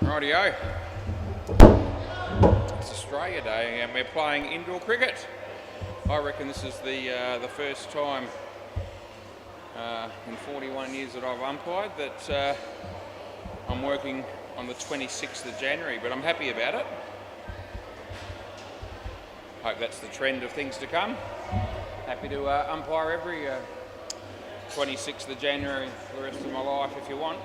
Rightio. It's Australia Day and we're playing indoor cricket. I reckon this is the first time in 41 years that I've umpired that I'm working on the 26th of January, but I'm happy about it. Hope that's the trend of things to come. Happy to umpire every 26th of January for the rest of my life if you want.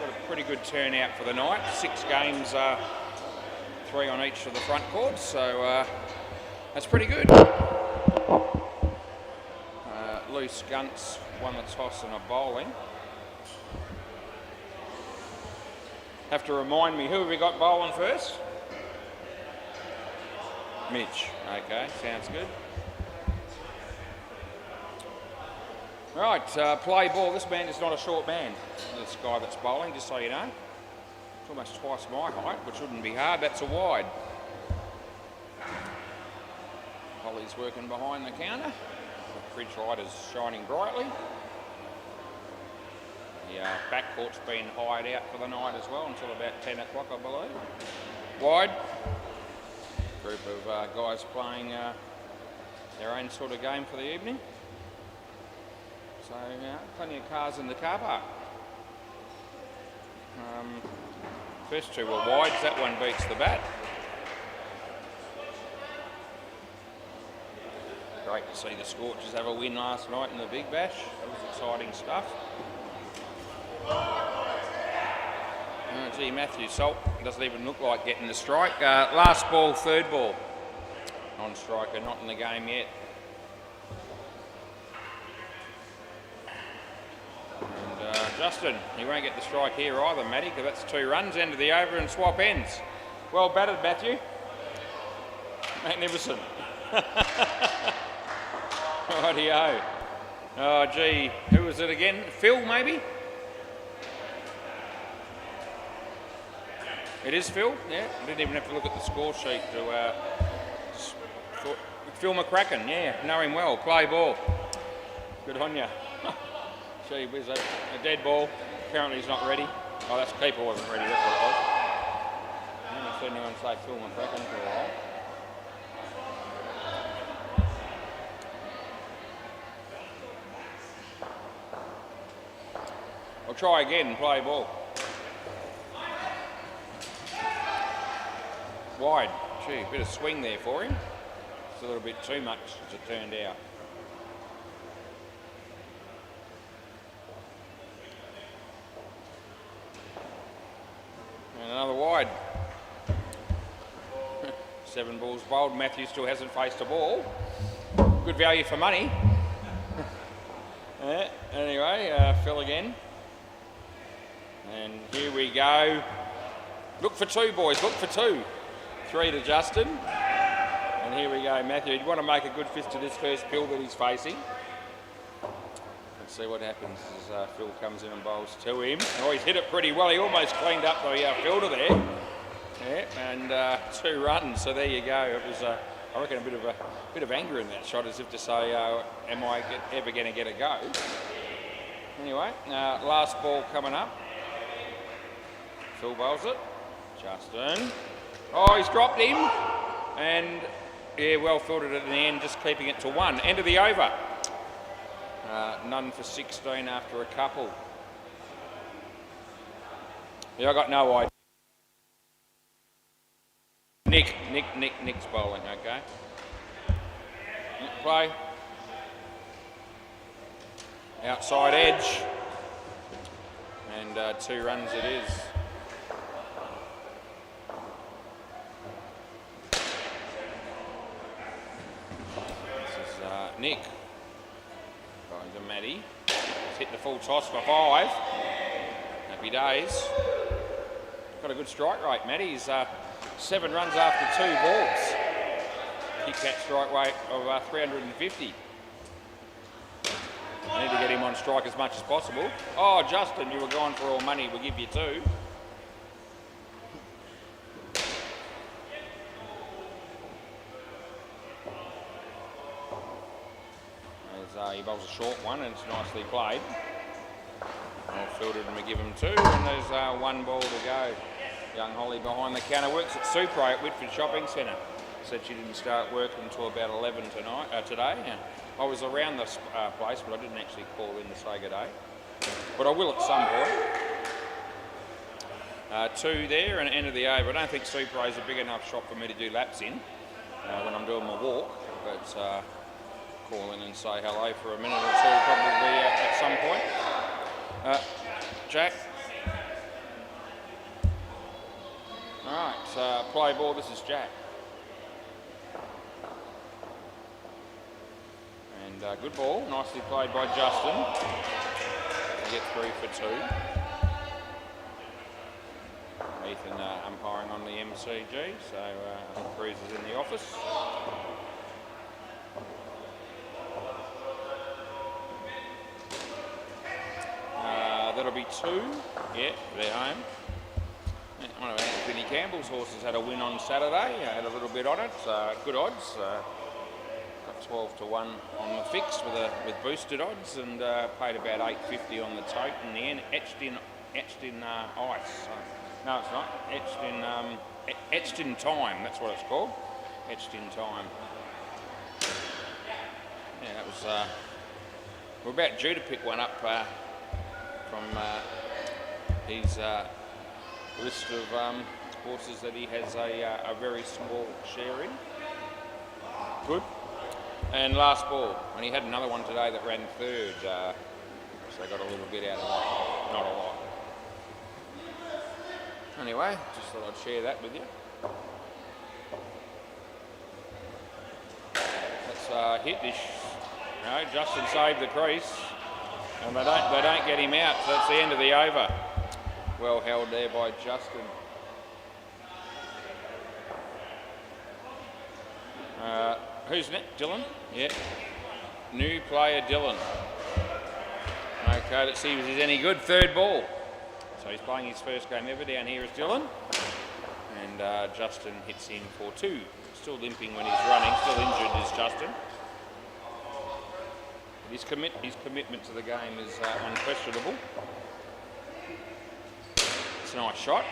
Got a pretty good turnout for the night. 6 games, 3 on each of the front courts, so that's pretty good. Loose Gunts won the toss and are bowling. Have to remind me, who have we got bowling first? Mitch. Okay, sounds good. Right, play ball. This man is not a short man, this guy that's bowling, just so you know. It's almost twice my height, which wouldn't be hard. That's a wide. Holly's working behind the counter. The fridge light is shining brightly. The backcourt's been hired out for the night as well until about 10 o'clock, I believe. Wide. Group of guys playing their own sort of game for the evening. So, plenty of cars in the car park. First 2 were wides, that one beats the bat. Great to see the Scorchers have a win last night in the Big Bash. That was exciting stuff. Gee, Matthew Salt doesn't even look like getting the strike. Last ball, 3rd ball. Non-striker, not in the game yet. And Justin, he won't get the strike here either, Matty, because that's 2 runs, end of the over and swap ends. Well batted, Matthew. Magnificent. Rightio. Oh, gee, who was it again? Phil, maybe? It is Phil, yeah. I didn't even have to look at the score sheet to... Phil McCracken, yeah, know him well. Play ball. Good on ya. Gee whiz, a dead ball. Apparently he's not ready. Oh, that's keeper wasn't ready, that's what it was. I haven't seen anyone say Phil McCracken for a while. I'll try again and play ball. Wide. Gee, a bit of swing there for him. It's a little bit too much as it turned out. And another wide. 7 balls bowled. Matthew still hasn't faced a ball. Good value for money. Anyway, Phil again. And here we go. Look for 2, boys. Look for 2. 3 to Justin. And here we go, Matthew. You want to make a good fist to this first pill that he's facing. Let's see what happens as Phil comes in and bowls to him. Oh, he's hit it pretty well. He almost cleaned up the fielder there. Yeah, and 2 runs. So there you go. It was, I reckon, a bit of anger in that shot, as if to say, am I ever going to get a go? Anyway, last ball coming up. Phil bowls it. Justin. Oh, he's dropped him. And, yeah, well fielded at the end, just keeping it to 1. End of the over. None for 16 after a couple. Yeah, I got no idea. Nick's bowling, okay. Play. Outside edge. And 2 runs it is. Nick, going to Matty. He's hit the full toss for 5. Happy days. Got a good strike rate, Matty. He's 7 runs after 2 balls. Kick that strike rate of 350. I need to get him on strike as much as possible. Oh, Justin, you were gone for all money. We'll give you 2. He bowls a short one and it's nicely played. Well fielded and we give them 2, and there's 1 ball to go. Young Holly behind the counter works at Super at Whitford Shopping Centre. Said she didn't start work until about 11 today. I was around this place, but I didn't actually call in to say good day. But I will at some point. 2 there and end of the over. I don't think Super is a big enough shop for me to do laps in when I'm doing my walk, but call in and say hello for a minute or 2 probably at some point. Jack. Alright, play ball, this is Jack. And good ball, nicely played by Justin. Get 3 for 2. Ethan umpiring on the MCG, so I think Cruz is in the office. That'll be 2. Yeah, they're home. One of Anthony Campbell's horses had a win on Saturday. Had a little bit on it. Good odds. Got 12 to 1 on the fix with boosted odds, and paid about $8.50 on the tote in the end. Etched in ice. No, it's not. Etched in time. That's what it's called. Etched in time. Yeah, that was. We're about due to pick one up from his list of horses that he has a very small share in. Good. And last ball, and he had another one today that ran 3rd, so I got a little bit out of that, not a lot. Anyway, just thought I'd share that with you. Let's hit this. No, Justin saved the crease, and they don't get him out, so that's the end of the over. Well held there by Justin. Who's next? Dylan? Yeah. New player Dylan. Okay, let's see if he's any good. 3rd ball. So he's playing his first game ever. Down here is Dylan. And Justin hits in for 2. Still limping when he's running. Still injured is Justin. His commitment to the game is unquestionable. It's a nice shot.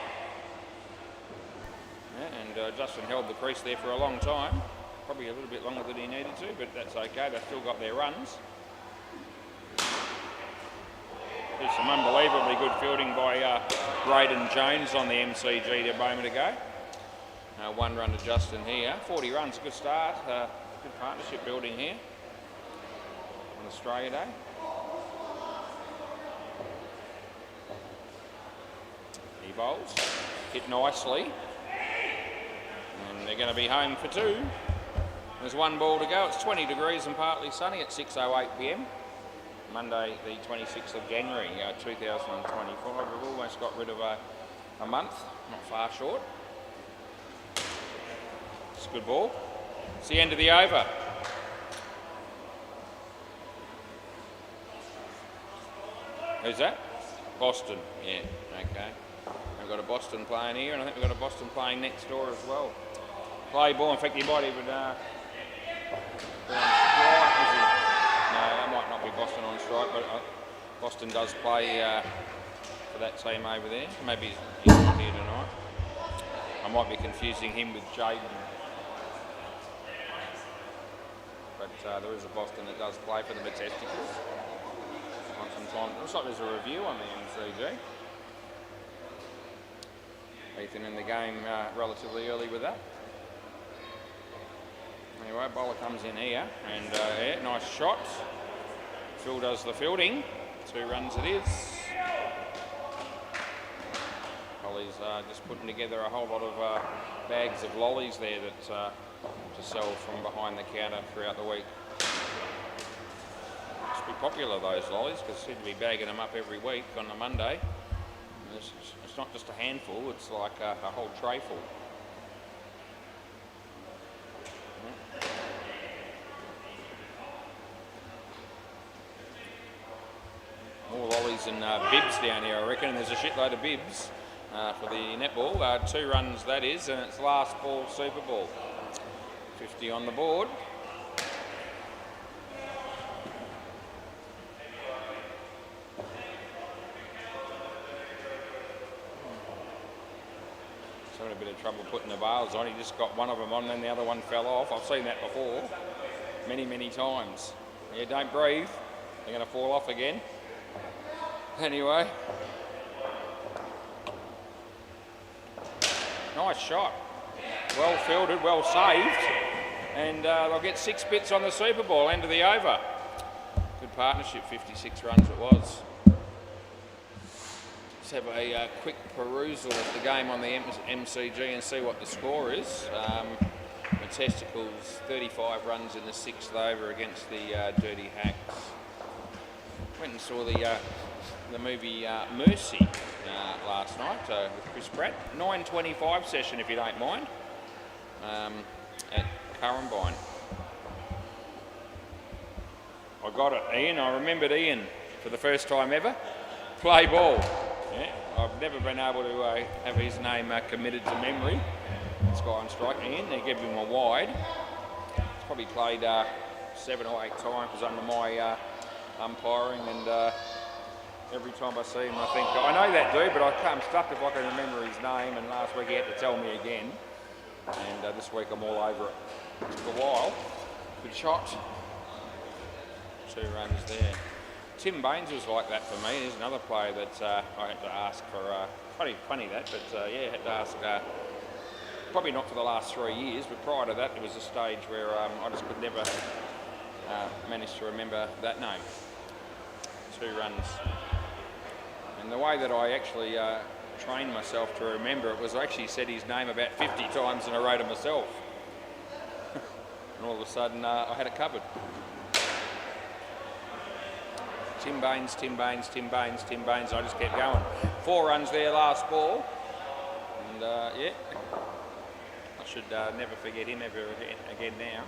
Yeah, and Justin held the crease there for a long time. Probably a little bit longer than he needed to, but that's okay. They've still got their runs. There's some unbelievably good fielding by Braden Jones on the MCG a moment ago. 1 run to Justin here. 40 runs, good start. Good partnership building here on Australia Day. He bowls. Hit nicely. And they're going to be home for 2. There's 1 ball to go. It's 20 degrees and partly sunny at 6:08 p.m. Monday, the 26th of January, 2025. We've almost got rid of a month, not far short. It's a good ball. It's the end of the over. Who's that? Boston. Yeah, okay. We've got a Boston playing here, and I think we've got a Boston playing next door as well. Play ball. In fact, you might even no, that might not be Boston on strike, but Boston does play for that team over there. Maybe he's not here tonight. I might be confusing him with Jaden. But there is a Boston that does play for the Testicles. Looks like there's a review on the MCG. Ethan in the game relatively early with that. Anyway, bowler comes in here, and yeah, nice shot. Phil does the fielding. 2 runs it is. Holly's just putting together a whole lot of bags of lollies there that to sell from behind the counter throughout the week. Must be popular, those lollies, because they seem to be bagging them up every week on a Monday. And it's not just a handful, it's like a whole tray full. More lollies and bibs down here, I reckon, and there's a shitload of bibs for the netball. 2 runs that is, and it's last ball, Super Ball. 50 on the board. having a bit of trouble putting the bales on. He just got one of them on, and then the other one fell off. I've seen that before, many times. Yeah, don't breathe. They're going to fall off again. Anyway. Nice shot. Well fielded, well saved. And they'll get 6 bits on the Super Ball, end of the over. Good partnership, 56 runs it was. Let's have a quick perusal of the game on the MCG and see what the score is. The Testicles, 35 runs in the 6th over against the Dirty Hacks. Went and saw the movie Mercy last night with Chris Pratt. 9:25 session, if you don't mind, at Currumbine. I got it, Ian. I remembered Ian for the first time ever. Play ball. Yeah, I've never been able to have his name committed to memory. This guy on strike, Ian. They gave him a wide. He's probably played 7 or 8 times under my umpiring, and every time I see him, I think, I know that dude, but I'm stuck if I can remember his name, and last week he had to tell me again. And this week I'm all over it. Took a while. Good shot. 2 runs there. Tim Baines was like that for me. He's another player that I had to ask for, funny that, but yeah, had to ask, probably not for the last 3 years, but prior to that, there was a stage where I just could never manage to remember that name. 2 runs. And the way that I actually trained myself to remember it was I actually said his name about 50 times in a row to myself. And all of a sudden I had it covered. Tim Baines, Tim Baines, Tim Baines, Tim Baines. I just kept going. 4 runs there last ball. And yeah, I should never forget him ever again now.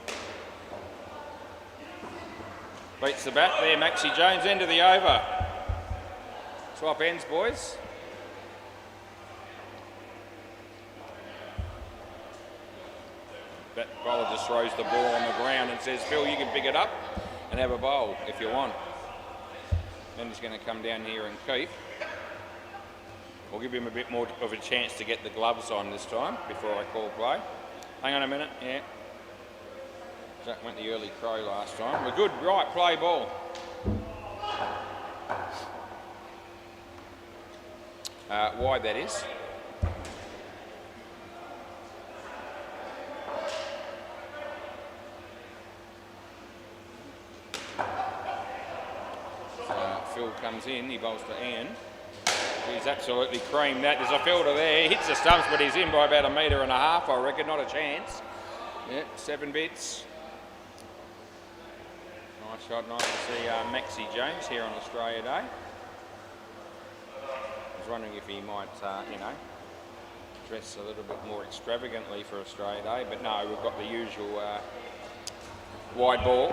Beats the bat there, Maxie Jones, end of the over. Swap ends, boys. That bowler just throws the ball on the ground and says, Phil, you can pick it up and have a bowl if you want. Then he's going to come down here and keep. We'll give him a bit more of a chance to get the gloves on this time before I call play. Hang on a minute, yeah. That went the early crow last time. We're good, right, play ball. Wide that is. Phil comes in, he bowls to Ian. He's absolutely creamed that. There's a fielder there, he hits the stumps, but he's in by about 1.5 metres, I reckon, not a chance. Yeah, 7 bits. Nice shot, nice to see Maxie Jones here on Australia Day. I was wondering if he might, you know, dress a little bit more extravagantly for Australia Day, but no, we've got the usual wide ball,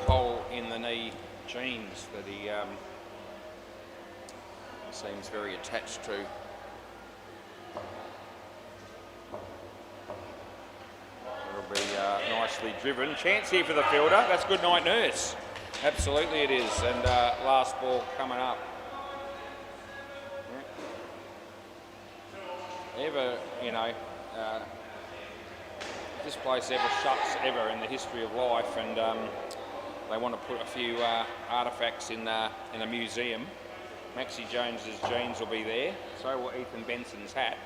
hole in the knee jeans that he seems very attached to. It'll be nicely driven. Chance here for the fielder. That's good night, Nurse. Absolutely it is. And last ball coming up. Ever, you know, this place ever shuts ever in the history of life, and they want to put a few artefacts in a museum. Maxie Jones's jeans will be there, so will Ethan Benson's hat.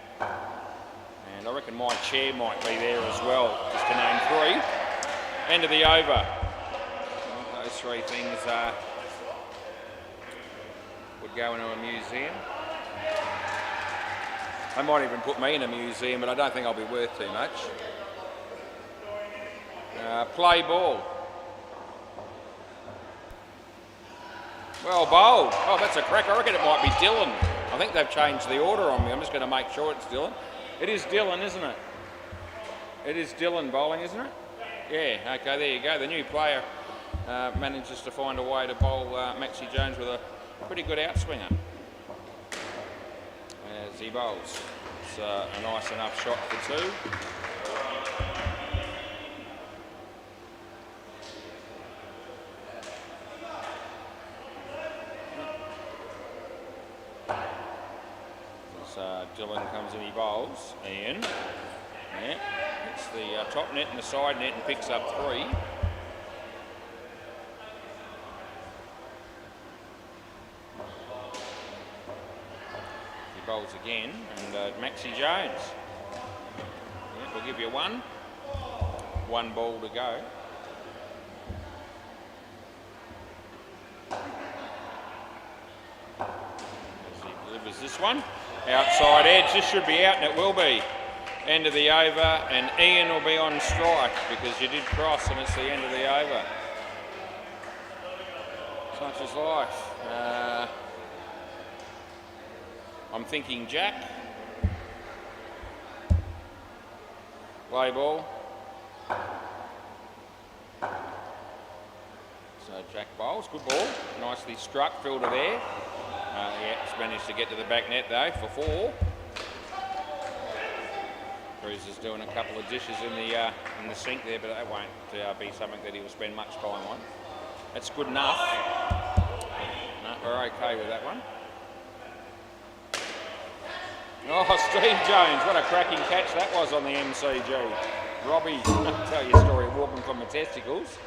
And I reckon my chair might be there as well, just to name 3. End of the over. Those 3 things would go into a museum. They might even put me in a museum, but I don't think I'll be worth too much. Play ball. Well bowled. Oh, that's a crack. I reckon it might be Dylan. I think they've changed the order on me. I'm just going to make sure it's Dylan. It is Dylan, isn't it? It is Dylan bowling, isn't it? Yeah, okay, there you go. The new player manages to find a way to bowl Maxie Jones with a pretty good outswinger. As he bowls. It's a nice enough shot for 2. Dylan comes comes and he bowls. Ian. Yeah. Hits the top net and the side net and picks up 3. He bowls again, and Maxie Jones. Yeah, we'll give you 1. 1 ball to go. As he delivers this one. Outside edge, this should be out and it will be. End of the over, and Ian will be on strike because you did cross and it's the end of the over. Such is life. I'm thinking Jack. Play ball. So Jack bowls, good ball. Nicely struck, fielder there. Yeah, just managed to get to the back net though for 4. Cruiser's doing a couple of dishes in the sink there, but that won't be something that he'll spend much time on. That's good enough. No, we're okay with that one. Oh, Steve Jones, what a cracking catch that was on the MCG. Robbie, I'll tell you a story of walking from the testicles.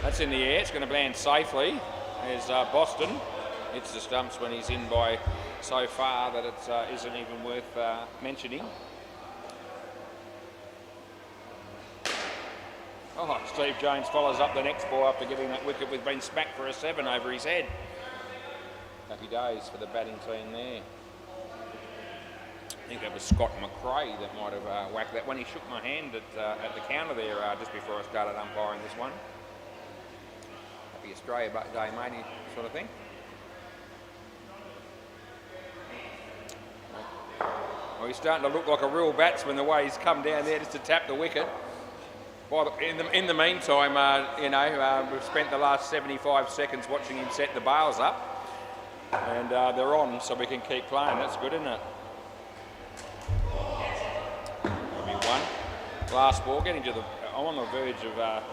That's in the air, it's going to land safely. There's Boston. Hits the stumps when he's in by so far that it isn't even worth mentioning. Oh, Steve Jones follows up the next ball after getting that wicket with being smacked for a 7 over his head. Happy days for the batting team there. I think that was Scott McRae that might have whacked that when he shook my hand at the counter there just before I started umpiring this one. Happy Australia Day, matey, sort of thing. Well, he's starting to look like a real batsman the way he's come down there just to tap the wicket. Well, in the meantime, we've spent the last 75 seconds watching him set the bails up, and they're on, so we can keep playing. That's good, isn't it? Maybe 1. Last ball, getting to the. I'm on the verge of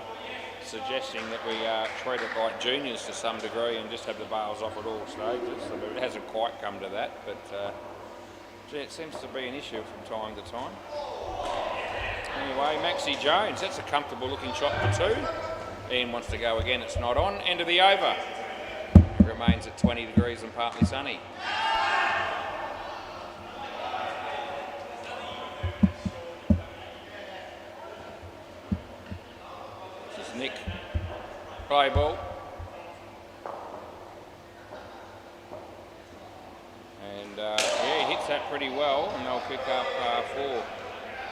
suggesting that we treat it like juniors to some degree and just have the bails off at all stages. So it hasn't quite come to that, but it seems to be an issue from time to time. Anyway, Maxie Jones, that's a comfortable looking shot for 2. Ian wants to go again, it's not on. End of the over. It remains at 20 degrees and partly sunny. This is Nick. Play ball. And yeah, he hits that pretty well, and they'll pick up 4.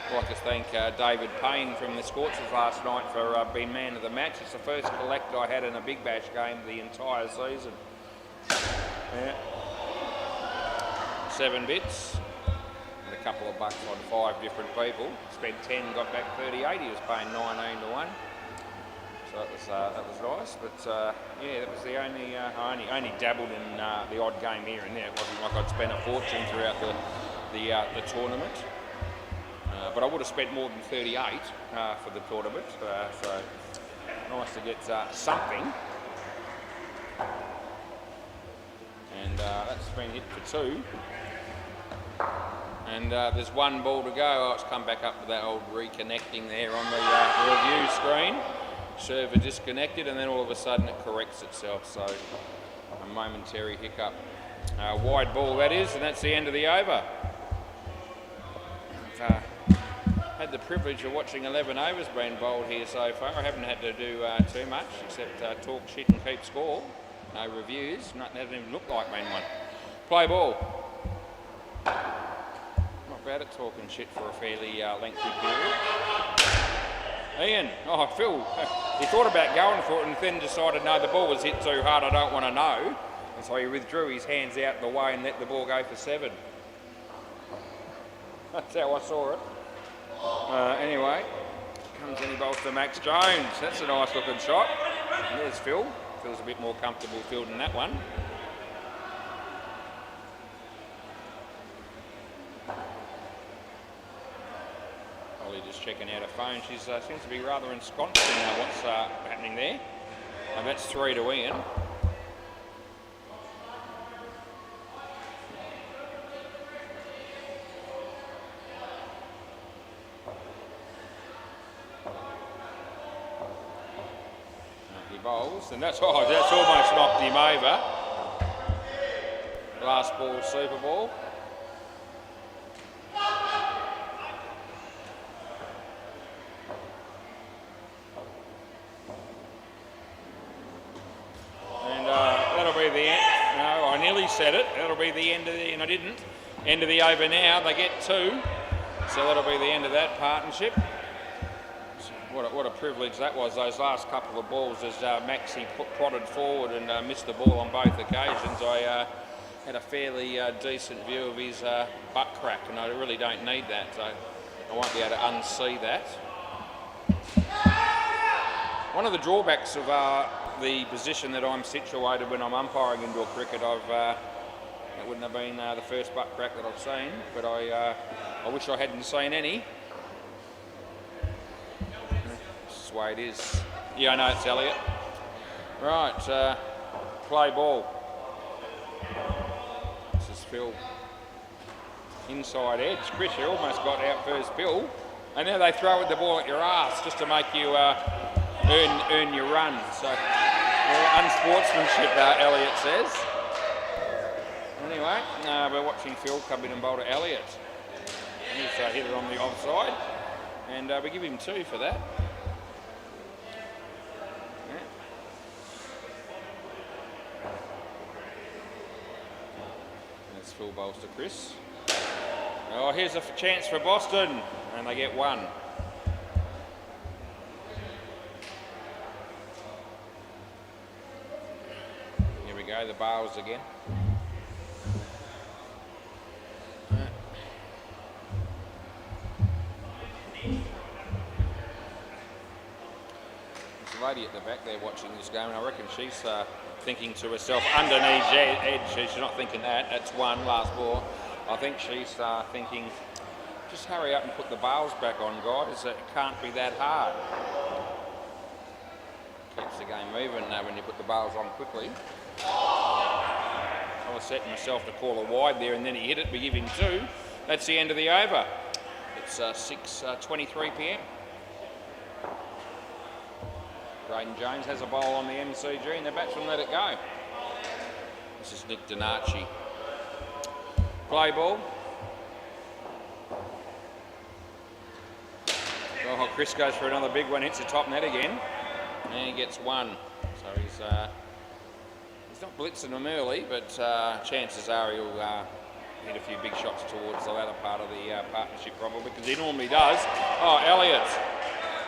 I'd like to thank David Payne from the Scorchers last night for being man of the match. It's the first collect I had in a Big Bash game the entire season. Yeah. 7 bits and a couple of bucks on 5 different people. Spent 10, got back 38. He was paying 19 to 1. So that was nice. But yeah, that was the only. I only dabbled in the odd game here and there. It wasn't like I'd spent a fortune throughout the tournament. But I would have spent more than 38 for the tournament, so nice to get something. And that's been hit for 2. And there's 1 ball to go. Oh, it's come back up with that old reconnecting there on the review screen. Server disconnected, and then all of a sudden it corrects itself, so a momentary hiccup. Wide ball that is, and that's the end of the over. Had the privilege of watching 11 overs being bowled here so far. I haven't had to do too much except talk shit and keep score. No reviews. Nothing hasn't even looked like being one. Play ball. Not bad at talking shit for a fairly lengthy period. Ian, oh Phil, he thought about going for it and then decided no, the ball was hit too hard, I don't want to know. And so he withdrew his hands out the way and let the ball go for 7. That's how I saw it. Anyway, comes in, he bowls to Max Jones. That's a nice looking shot. And there's Phil. Feels a bit more comfortable fielding that one. Holly just checking out her phone. She seems to be rather ensconced in what's happening there. And that's 3 to Ian. bowls, and that's almost knocked him over. Last ball, super ball. And that'll be the end. No, I nearly said it. That'll be the end of the, and I didn't. End of the over now. They get 2. So that'll be the end of that partnership. What a privilege that was, those last couple of balls as Maxie prodded forward and missed the ball on both occasions. I had a fairly decent view of his butt crack, and I really don't need that, so I won't be able to unsee that. One of the drawbacks of the position that I'm situated when I'm umpiring indoor cricket, it wouldn't have been the first butt crack that I've seen, but I wish I hadn't seen any. This is the way it is. Yeah, I know it's Elliott. Right, play ball. This is Phil. Inside edge. Chris, you almost got out first, Phil. And now they throw the ball at your ass just to make you earn your run. So, unsportsmanship, Elliott says. Anyway, we're watching Phil come in and bowl to Elliott. He's hit it on the offside, and we give him 2 for that. Yeah. That's Phil bowls to Chris. Oh, here's a chance for Boston, and they get 1. Here we go, the bowls again. There's a lady at the back there watching this game, and I reckon she's thinking to herself, underneath edge, she's not thinking that, that's 1, last ball. I think she's thinking, just hurry up and put the bowls back on, guys. It can't be that hard. Keeps the game moving when you put the bowls on quickly. I was setting myself to call a wide there, and then he hit it. We give him 2. That's the end of the over. It's 6:23 p.m. Braden Jones has a bowl on the MCG, and the batsman let it go. This is Nick Donacci. Play ball. Oh, Chris goes for another big one, hits the top net again, and he gets 1. So he's not blitzing them early, but chances are he'll hit a few big shots towards the latter part of the partnership probably, because he normally does. Oh, Elliott.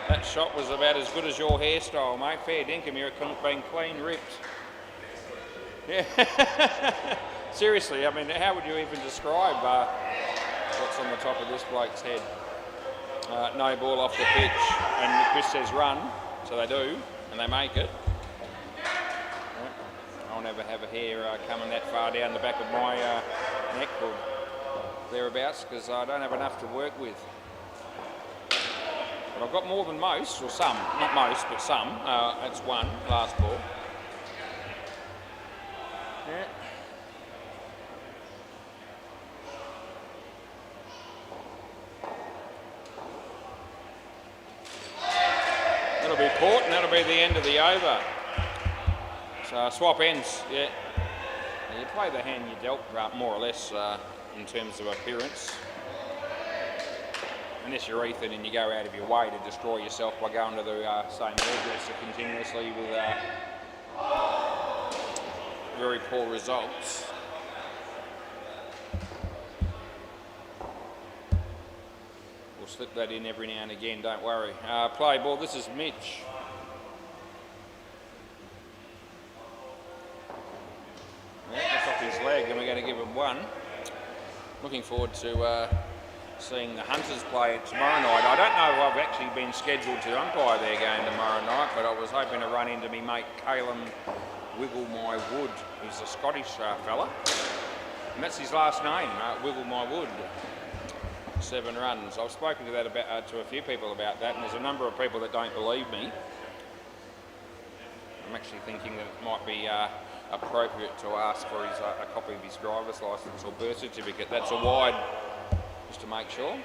That shot was about as good as your hairstyle, mate. Fair dinkum, you're being clean ripped. Yeah. Seriously, I mean, how would you even describe what's on the top of this bloke's head? No ball off the pitch, and Chris says run, so they do, and they make it. I'll never have a hair coming that far down the back of my neck or thereabouts, because I don't have enough to work with. But I've got more than most, or some, not most, but some. That's 1, last ball. Yeah. That'll be caught, and that'll be the end of the over. So swap ends, yeah. You play the hand you dealt, more or less, in terms of appearance. Unless you're Ethan and you go out of your way to destroy yourself by going to the same hairdresser continuously with very poor results. We'll slip that in every now and again, don't worry. Play ball, this is Mitch. Yeah, that's off his leg, and we're going to give him 1. Looking forward to seeing the Hunters play tomorrow night. I don't know if I've actually been scheduled to umpire their game tomorrow night, but I was hoping to run into me mate Calum Wiggle My Wood. He's a Scottish fella, and that's his last name, Wiggle My Wood. 7 runs. I've spoken to that to a few people about that, and there's a number of people that don't believe me. I'm actually thinking that it might be appropriate to ask for his a copy of his driver's licence or birth certificate. That's a wide, just to make sure.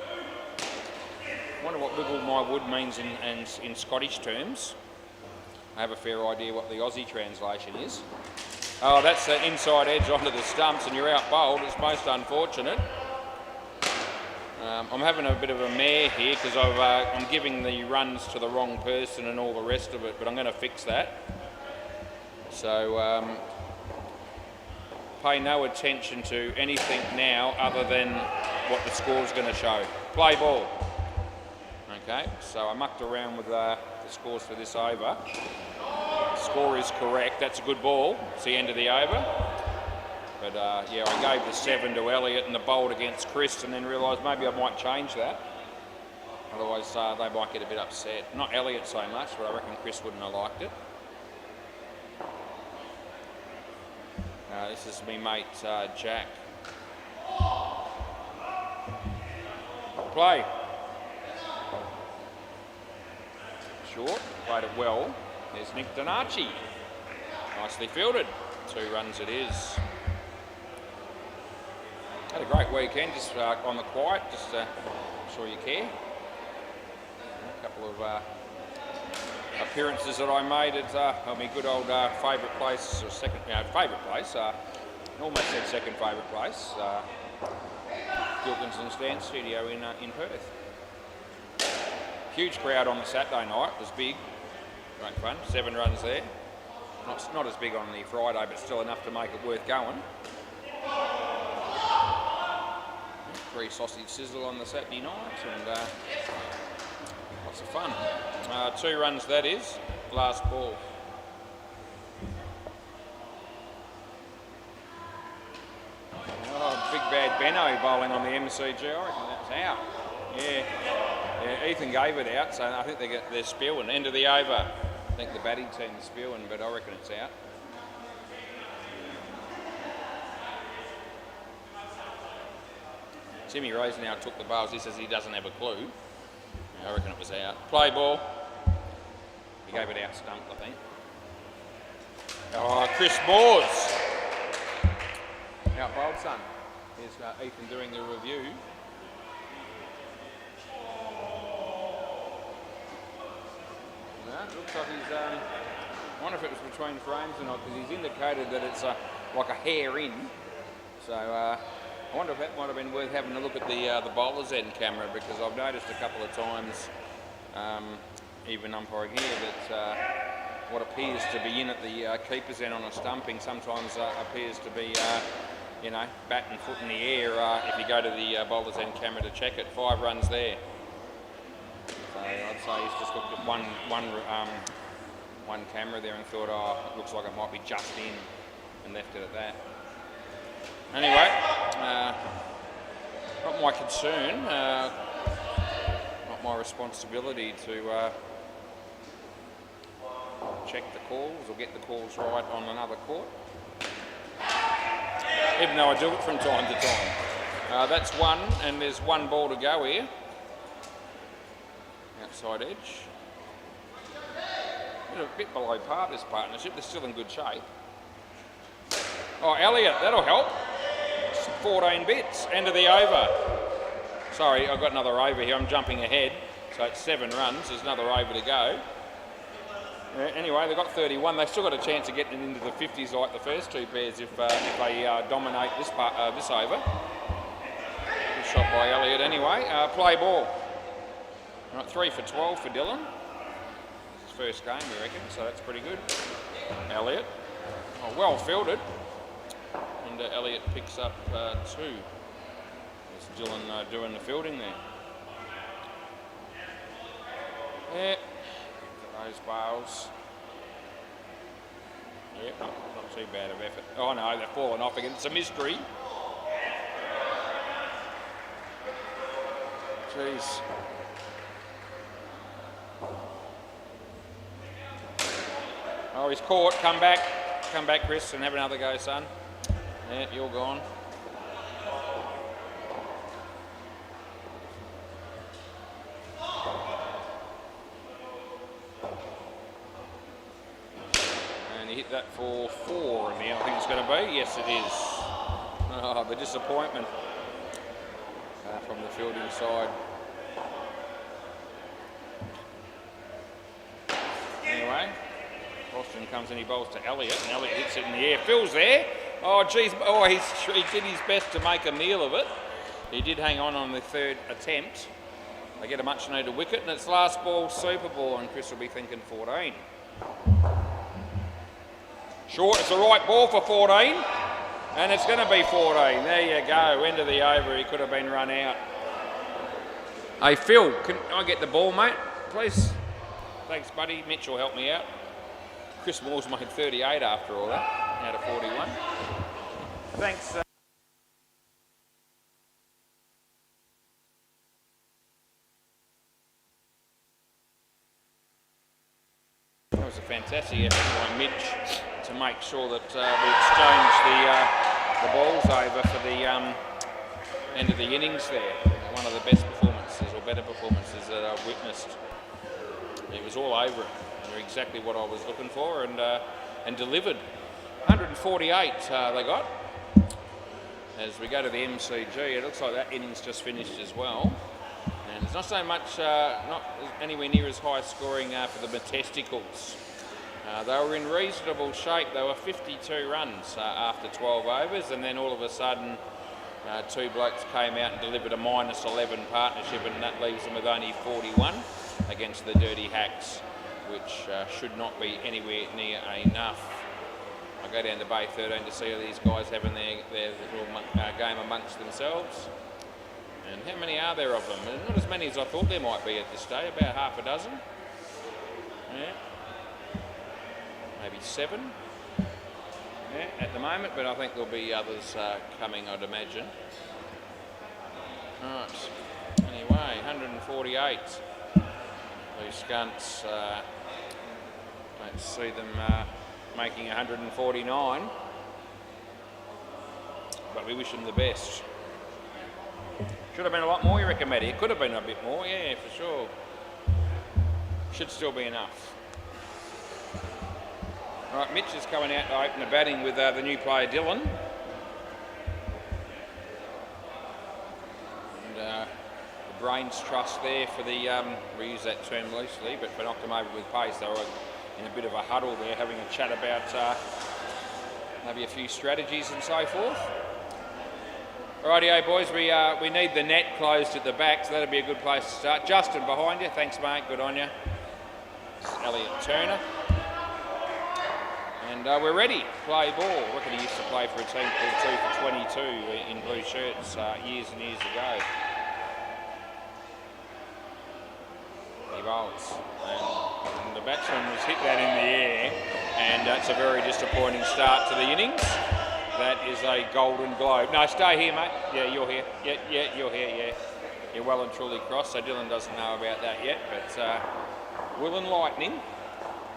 I wonder what Wiggle My Wood means in Scottish terms. I have a fair idea what the Aussie translation is. Oh, that's the inside edge onto the stumps and you're out bowled. It's most unfortunate. I'm having a bit of a mare here because I'm giving the runs to the wrong person and all the rest of it, but I'm going to fix that. So pay no attention to anything now other than what the score's going to show. Play ball. Okay, so I mucked around with the scores for this over. Score is correct. That's a good ball. It's the end of the over. But yeah, I gave the 7 to Elliott and the bowled against Chris, and then realised maybe I might change that. Otherwise, they might get a bit upset. Not Elliott so much, but I reckon Chris wouldn't have liked it. This is me mate Jack. Play. Short, played it well. There's Nick Donarchi. Nicely fielded. 2 runs it is. Had a great weekend, just on the quiet, just sure you care. A couple of appearances that I made at my good old favourite place, or second favourite place. Almost said second favourite place. Gilkinson's Dance Studio in Perth. Huge crowd on the Saturday night. It was big, great fun. 7 runs there. Not as big on the Friday, but still enough to make it worth going. 3 sausage sizzle on the Saturday night, and lots of fun. 2 runs that is. Last ball. Oh, big bad Benno bowling on the MCG. I reckon that's out. Yeah, Ethan gave it out, so I think they're spewing. End of the over. I think the batting team's spewing, but I reckon it's out. Timmy Rose now took the bowls. He says he doesn't have a clue. I reckon it was out. Play ball. He gave it out stumped, I think. Oh, Chris Moores. Out bowled, son. Here's Ethan doing the review. No, looks like he's... I wonder if it was between frames or not, because he's indicated that it's like a hair in. So I wonder if that might have been worth having a look at the bowler's end camera, because I've noticed a couple of times, even umpiring here, that what appears to be in at the keeper's end on a stumping sometimes appears to be, you know, bat and foot in the air if you go to the bowler's end camera to check it. 5 runs there. So I'd say he's just looked at one camera there and thought, oh, it looks like it might be just in, and left it at that. Anyway, not my concern, not my responsibility to check the calls or get the calls right on another court, even though I do it from time to time. That's 1, and there's 1 ball to go here. Outside edge. A bit below par, this partnership. They're still in good shape. Oh, Elliott, that'll help. 14 bits. End of the over. Sorry, I've got another over here. I'm jumping ahead. So it's 7 runs. There's another over to go. Anyway, they've got 31. They've still got a chance of getting into the 50s like the first 2 pairs if they dominate this over. Good shot by Elliott anyway. Play ball. Right, 3 for 12 for Dylan. It's his first game, we reckon, so that's pretty good. Elliott. Oh, well fielded. And Elliott picks up 2. It's Dylan doing the fielding there. Yeah. Those bowls. Yeah, not too bad of effort. Oh no, they're falling off again. It's a mystery. Jeez. Oh, he's caught. Come back, Chris, and have another go, son. Yeah, you're gone. And he hit that for 4 in the end, I think it's going to be. Yes, it is. Oh, the disappointment from the fielding side. Anyway. Justin comes in, he bowls to Elliott, and Elliott hits it in the air. Phil's there. Oh, geez. Oh, he did his best to make a meal of it. He did hang on the third attempt. They get a much needed wicket, and it's last ball, super ball, and Chris will be thinking 14. Short, it's the right ball for 14, and it's going to be 14. There you go, end of the over. He could have been run out. Hey, Phil, can I get the ball, mate, please? Thanks, buddy. Mitch will help me out. Chris Moore's made 38 after all that, out of 41. Thanks. That was a fantastic effort by Mitch to make sure that we exchanged the balls over for the end of the innings there. One of the best performances, or better performances, that I've witnessed. It was all over it. Exactly what I was looking for, and delivered. 148 they got. As we go to the MCG, it looks like that innings just finished as well. And it's not so much, not anywhere near as high scoring for the Matesticles. They were in reasonable shape. They were 52 runs after 12 overs, and then all of a sudden two blokes came out and delivered a -11 partnership, and that leaves them with only 41 against the Dirty Hacks, which should not be anywhere near enough. I go down to Bay 13 to see these guys having their little game amongst themselves. And how many are there of them? Not as many as I thought there might be at this day, about half a dozen. Yeah. Maybe 7. Yeah, at the moment, but I think there'll be others coming, I'd imagine. Right. Anyway, 148. These skunks, don't see them making 149, but we wish them the best. Should have been a lot more, you reckon, Matty? It could have been a bit more, yeah, for sure. Should still be enough. Right, Mitch is coming out to open the batting with the new player, Dylan. And the brains trust there for the, we use that term loosely, but for knocked them over with pace. They were in a bit of a huddle there, having a chat about maybe a few strategies and so forth. Rightio, boys, we need the net closed at the back, so that'll be a good place to start. Justin behind you, thanks mate, good on you. Elliott Turner. And we're ready, play ball. I reckon he used to play for a team called 2 for 22 in blue shirts years and years ago. He bowls. And the batsman has hit that in the air, and that's a very disappointing start to the innings. That is a golden globe. No, stay here, mate. Yeah, you're here. Yeah, you're here, yeah. You're well and truly crossed, so Dylan doesn't know about that yet, but we'll enlighten him,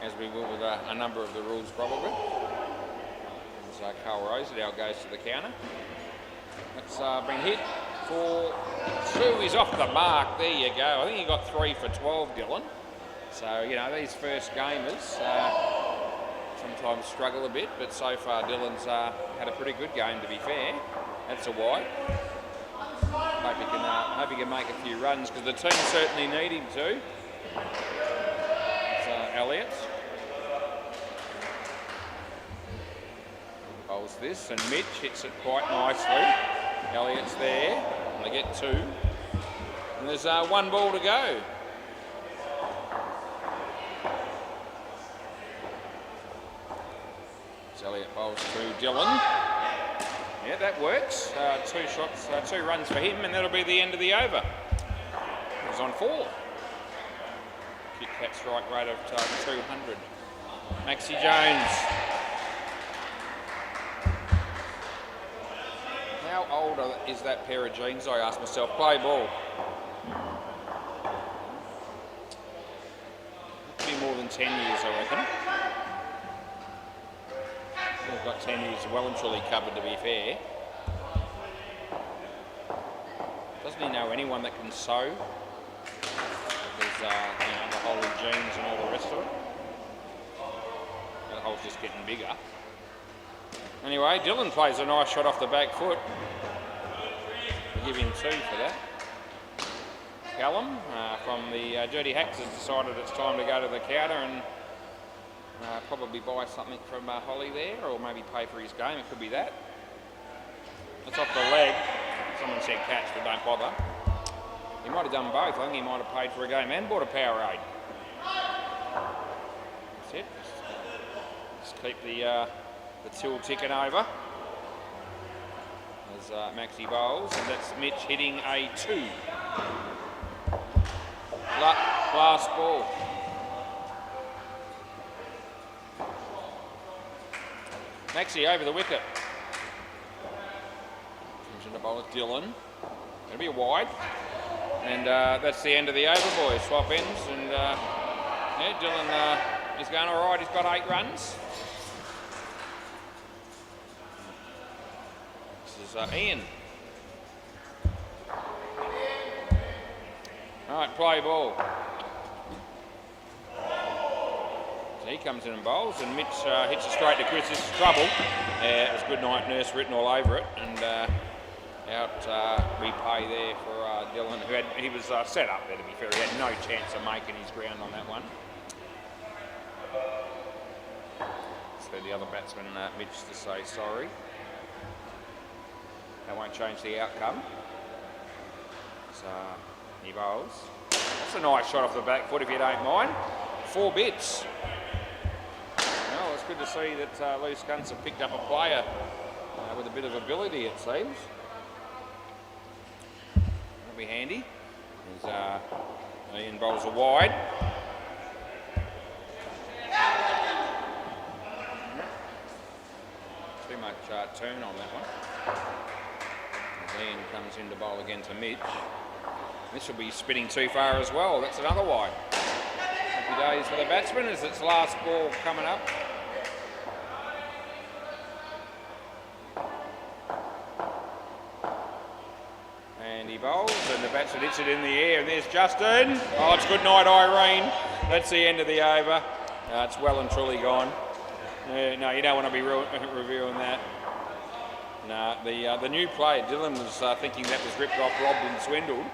as we will with a number of the rules probably. So Carl Rosedale goes to the counter. That's been hit for 2. He's off the mark. There you go. I think he got 3 for 12, Dylan. So, you know, these first gamers sometimes struggle a bit, but so far Dylan's had a pretty good game, to be fair. That's a wide. Hope he can make a few runs, because the team certainly need him to. So Elliott bowls this, and Mitch hits it quite nicely. Elliott's there, and they get 2. And there's 1 ball to go. Elliott bowls to Dylan. Yeah, that works. 2 shots, 2 runs for him, and that'll be the end of the over. He's on 4. Kit Kat strike rate of 200. Maxie Jones. How old is that pair of jeans, I ask myself. Play ball. Could be more than 10 years, I reckon. We've got 10 years well and truly covered, to be fair. Doesn't he know anyone that can sew? There's you know, the holy jeans and all the rest of it. The hole's just getting bigger. Anyway, Dylan plays a nice shot off the back foot. We'll give him 2 for that. Callum from the Dirty Hacks has decided it's time to go to the counter, and Probably buy something from Holly there, or maybe pay for his game. It could be that. That's off the leg. Someone said catch, but don't bother. He might have done both. I think he might have paid for a game and bought a Powerade. That's it. Just keep the till ticking over. As Maxi bowls, and that's Mitch hitting a 2. Last ball. Maxi over the wicket. Comes in the bowl with Dylan. It'll be a wide. And that's the end of the over, boys. Swap ends. And yeah, Dylan is going all right. He's got 8 runs. This is Ian. All right, play ball. So he comes in and bowls, and Mitch hits it straight to Chris. This is trouble. It was good night nurse written all over it, and out repay there for Dylan, he was set up there, to be fair. He had no chance of making his ground on that one. So the other batsman, Mitch, to say sorry. That won't change the outcome. So he bowls. That's a nice shot off the back foot, if you don't mind. 4 bits. Well, it's good to see that Loose Guns have picked up a player with a bit of ability, it seems. That'll be handy. As Ian bowls a wide. Too much turn on that one. Ian comes in to bowl again to Mitch. This will be spinning too far as well. That's another wide. Happy days for the batsman as it's last ball coming up. And he bowls, and the batsman hits it in the air, and there's Justin. Oh, it's good night, Irene. That's the end of the over. It's well and truly gone. No, you don't want to be reviewing that. No, the new player, Dylan, was thinking that was ripped off, robbed and swindled.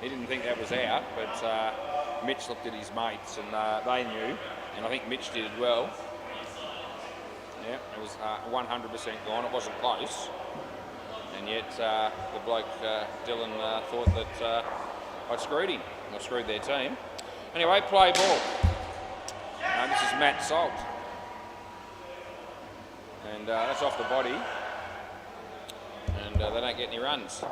He didn't think that was out, but Mitch looked at his mates and they knew, and I think Mitch did as well. Yeah, it was 100% gone. It wasn't close. And yet the bloke, Dylan, thought that I'd screwed him. I screwed their team. Anyway, play ball. This is Matt Salt. And that's off the body. And they don't get any runs.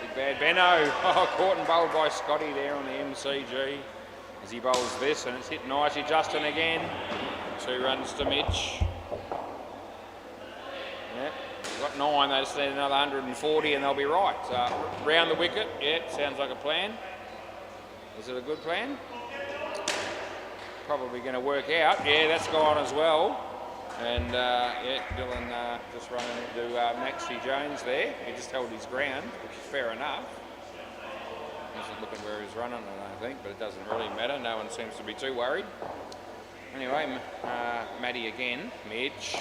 Big bad Benno. Oh, caught and bowled by Scotty there on the MCG as he bowls this, and it's hit nicely. Justin again. 2 runs to Mitch. Yeah, we've got 9. They just need another 140 and they'll be right. Round the wicket. Yeah, sounds like a plan. Is it a good plan? Probably going to work out. Yeah, that's gone as well. And yeah, Dylan just running into Maxi Jones there. He just held his ground, which is fair enough. He's looking where he's running, I don't think, but it doesn't really matter. No one seems to be too worried. Anyway, Matty again. Mitch.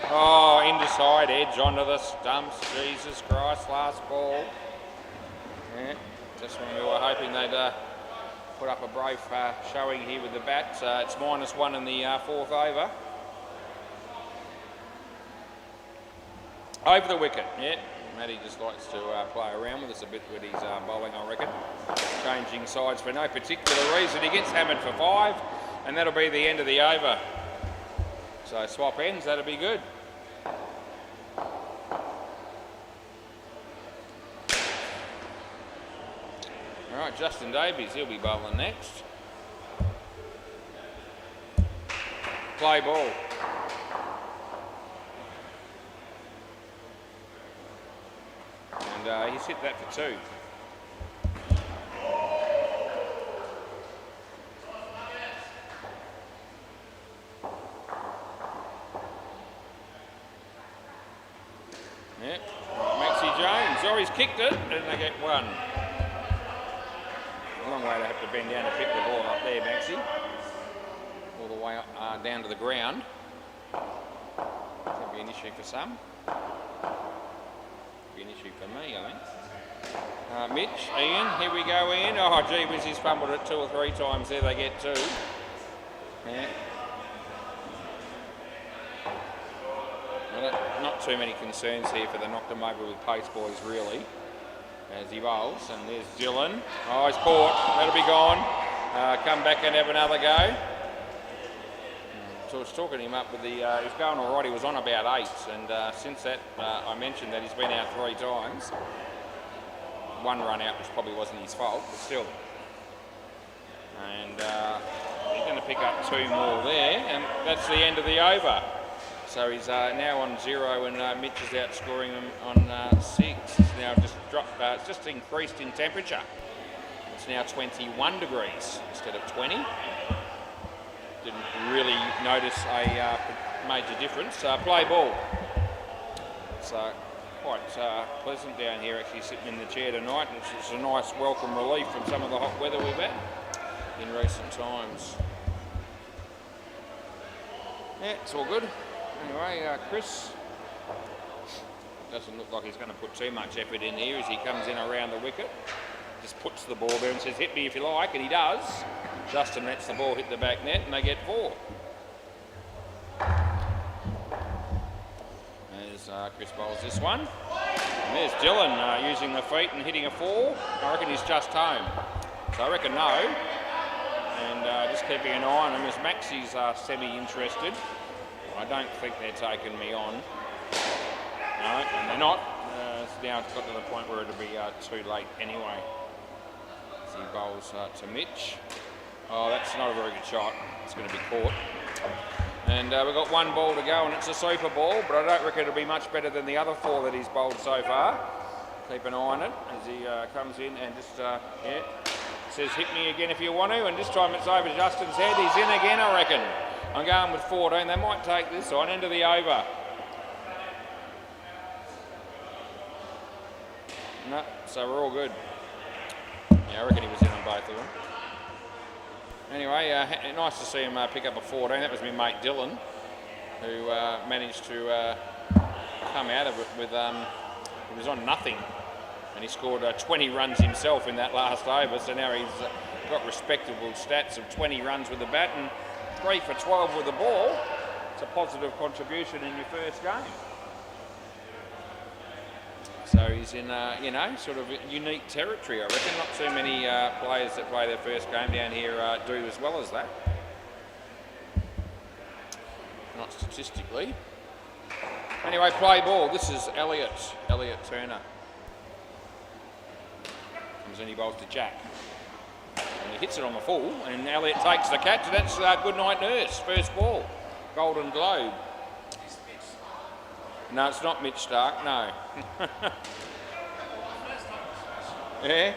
Oh, into side edge onto the stumps. Jesus Christ, last ball. Yeah, just when we were hoping they'd put up a brave showing here with the bat. It's -1 in the 4th over. Over the wicket, yeah. Matty just likes to play around with us a bit with his bowling, I reckon. Changing sides for no particular reason. He gets hammered for 5, and that'll be the end of the over. So swap ends, that'll be good. All right, Justin Davies, he'll be bowling next. Play ball. And he's hit that for 2. Yep, Maxi Jones. Oh, he's kicked it, and they get 1. A long way to have to bend down to pick the ball up there, Maxi. All the way up, down to the ground. Could be an issue for some. be an issue for me, I think. Mitch, Ian, here we go, Ian. Oh, gee whiz, he's fumbled it 2 or 3 times there, they get 2. Yeah. Well, not too many concerns here for the knock them over with pace boys, really, as he bowls. And there's Dylan. Oh, he's caught. That'll be gone. Come back and have another go. So I was talking him up with the, he was going all right, he was on about 8, and since that, I mentioned that he's been out 3 times. 1 run out, which probably wasn't his fault, but still. And he's going to pick up 2 more there, and that's the end of the over. So he's now on 0, and Mitch is outscoring him on 6. It's now just dropped, it's just increased in temperature. It's now 21 degrees instead of 20. Didn't really notice a major difference. Play ball. So quite pleasant down here, actually sitting in the chair tonight. And it's a nice welcome relief from some of the hot weather we've had in recent times. Yeah, it's all good. Anyway, Chris doesn't look like he's going to put too much effort in here as he comes in around the wicket. Just puts the ball there and says, hit me if you like, and he does. Justin lets the ball hit the back net and they get 4. There's Chris bowls this one. And there's Dylan using the feet and hitting a 4. I reckon he's just home. So I reckon no. And just keeping an eye on him as Maxie's semi-interested. I don't think they're taking me on. No, and they're not. Now it's got to the point where it'll be too late anyway. As he bowls to Mitch. Oh, that's not a very good shot. It's going to be caught. And we've got 1 ball to go, and it's a super ball, but I don't reckon it'll be much better than the other 4 that he's bowled so far. Keep an eye on it as he comes in and just, yeah, says hit me again if you want to, and this time it's over Justin's head. He's in again, I reckon. I'm going with 14. They might take this on into the over. No, so we're all good. Yeah, I reckon he was in on both of them. Anyway, nice to see him pick up a 14. That was my mate Dylan, who managed to come out of it with, he was on nothing, and he scored 20 runs himself in that last over, so now he's got respectable stats of 20 runs with the bat and 3 for 12 with the ball. It's a positive contribution in your first game. So he's in, you know, sort of unique territory, I reckon. Not too many players that play their first game down here do as well as that. Not statistically. Anyway, play ball. This is Elliott Turner. Comes in, he bowls to Jack. And he hits it on the full, and Elliott takes the catch. That's good night nurse. First ball. Golden Globe. No, it's not Mitch Stark, no. Yeah.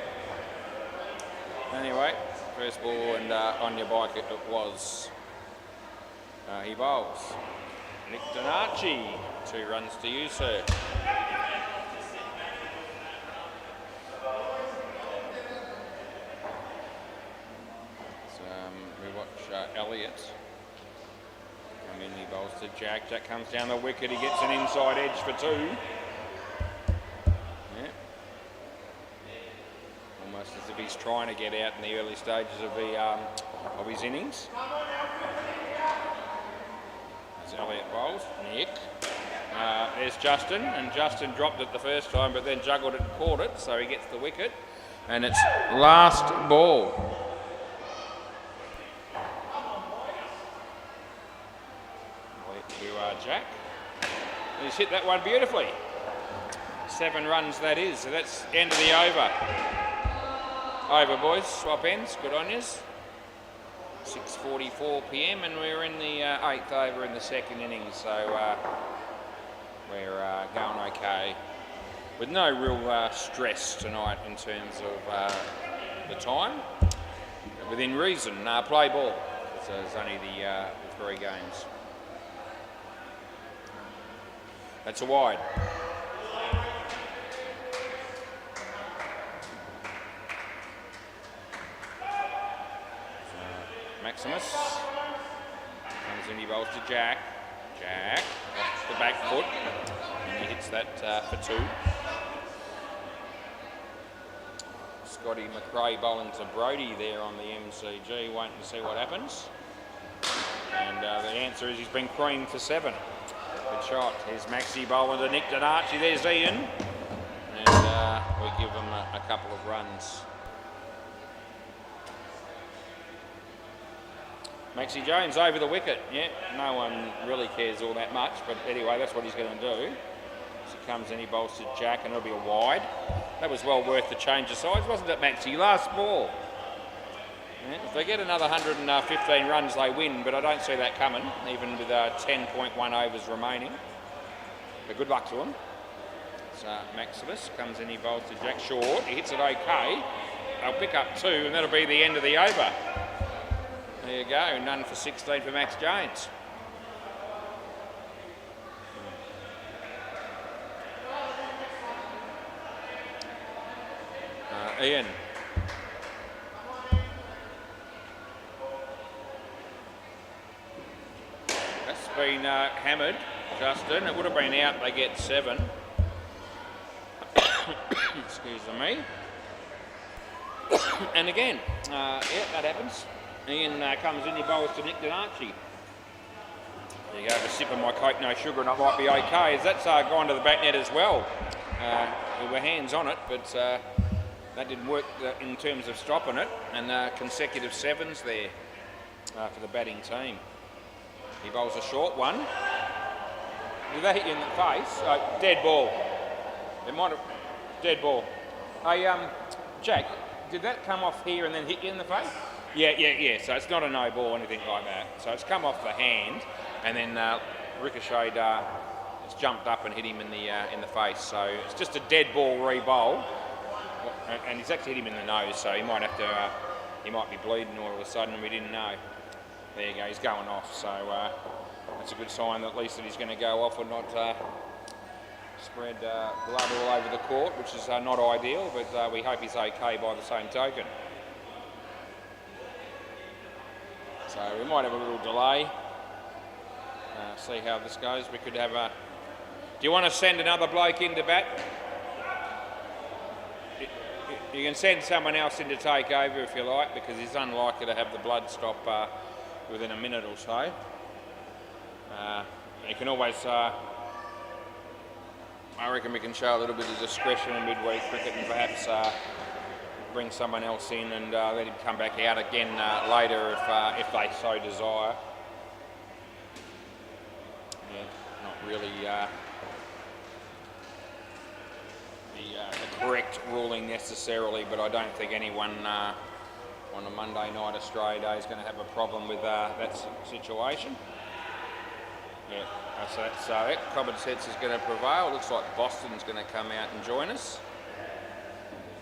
Anyway, first ball, and on your bike it was. He bowls. Nick Donaci, 2 runs to you, sir. So we watch Elliott. I mean, he bowls to Jack. Jack comes down the wicket. He gets an inside edge for 2. Yeah. Almost as if he's trying to get out in the early stages of his innings. There's Elliott bowls. Nick. There's Justin, and Justin dropped it the first time, but then juggled it and caught it, so he gets the wicket. And it's last ball. Jack. He's hit that one beautifully. 7 runs that is, so that's end of the over. Over, boys, swap ends, good on yous. 6:44 p.m. and we're in the 8th over in the second innings, so we're going okay. With no real stress tonight in terms of the time. Within reason, play ball. So there's only the 3 games. That's a wide. Maximus comes in, he bowls to Jack. Jack off the back foot. and he hits that for 2. Scotty McRae bowling to Brody there on the MCG, waiting to see what happens. And the answer is he's been creamed for 7. Good shot. Here's Maxi bowling to Nick Donarchi. There's Ian. And we give him a couple of runs. Maxi Jones over the wicket. Yeah, no one really cares all that much, but anyway, that's what he's going to do. So he comes in, he bowls to Jack, and it'll be a wide. That was well worth the change of sides, wasn't it, Maxi? Last ball. Yeah, if they get another 115 runs, they win, but I don't see that coming, even with 10.1 overs remaining. But good luck to them. So Maximus comes in, he bowls to Jack short. He hits it okay. They'll pick up 2, and that'll be the end of the over. There you go, none for 16 for Max Jones. Ian. That's been hammered, Justin. It would have been out, they get 7. Excuse me. And again, yeah, that happens. Ian comes in, he bowls to Nick Donarchi. There you go, a sip of my Coke, no sugar, and I might be okay. As that's gone to the back net as well. We were hands on it, but that didn't work in terms of stopping it. And consecutive 7s there for the batting team. He bowls a short one. Did that hit you in the face? Dead ball. It might have... Dead ball. Hey, Jack, did that come off here and then hit you in the face? Yeah. So it's not a no ball or anything like that. So it's come off the hand and then ricocheted. It's jumped up and hit him in the face. So it's just a dead ball re-bowl, and he's actually hit him in the nose. So he might have to. He might be bleeding all of a sudden, and we didn't know. There you go. He's going off. So that's a good sign that at least that he's going to go off and not spread blood all over the court, which is not ideal. But we hope he's okay by the same token. So we might have a little delay. See how this goes. We could have a... Do you want to send another bloke in to bat? You can send someone else in to take over if you like, because he's unlikely to have the blood stop within a minute or so. You can always... I reckon we can show a little bit of discretion in midweek cricket and perhaps bring someone else in and let him come back out again later if they so desire. Yeah, not really the correct ruling necessarily, but I don't think anyone on a Monday night Australia Day is going to have a problem with that situation. Yeah, so that's it. Common sense is going to prevail. Looks like Boston's going to come out and join us.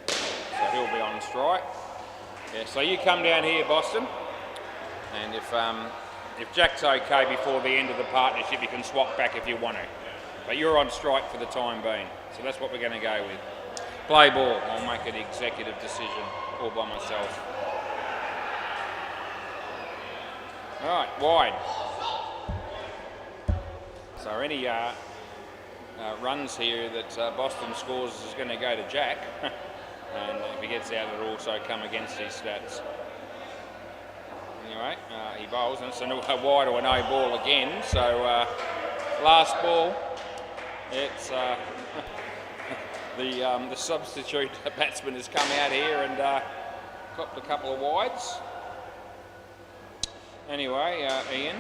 So he'll be on strike. Yeah, so you come down here, Boston, and if Jack's okay before the end of the partnership, you can swap back if you want to. But you're on strike for the time being, so that's what we're going to go with. Play ball. I'll make an executive decision all by myself. All right, wide. So any runs here that Boston scores is going to go to Jack. And if he gets out, it'll also come against his stats. Anyway, he bowls, and it's a wide or a no ball again. So last ball, it's the substitute batsman has come out here and copped a couple of wides. Anyway, Ian.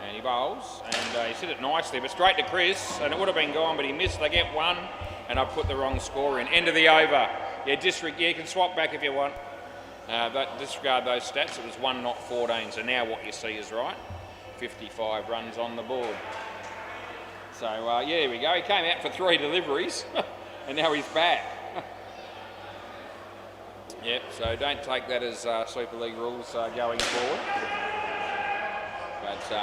And he bowls, and he's hit it nicely, but straight to Chris, and it would have been gone, but he missed. They get 1, and I put the wrong score in. End of the over. Yeah, you can swap back if you want, but disregard those stats. It was 1, not 14, so now what you see is right. 55 runs on the board. So, yeah, there we go. He came out for 3 deliveries, and now he's back. Yep, so don't take that as Super League rules going forward. But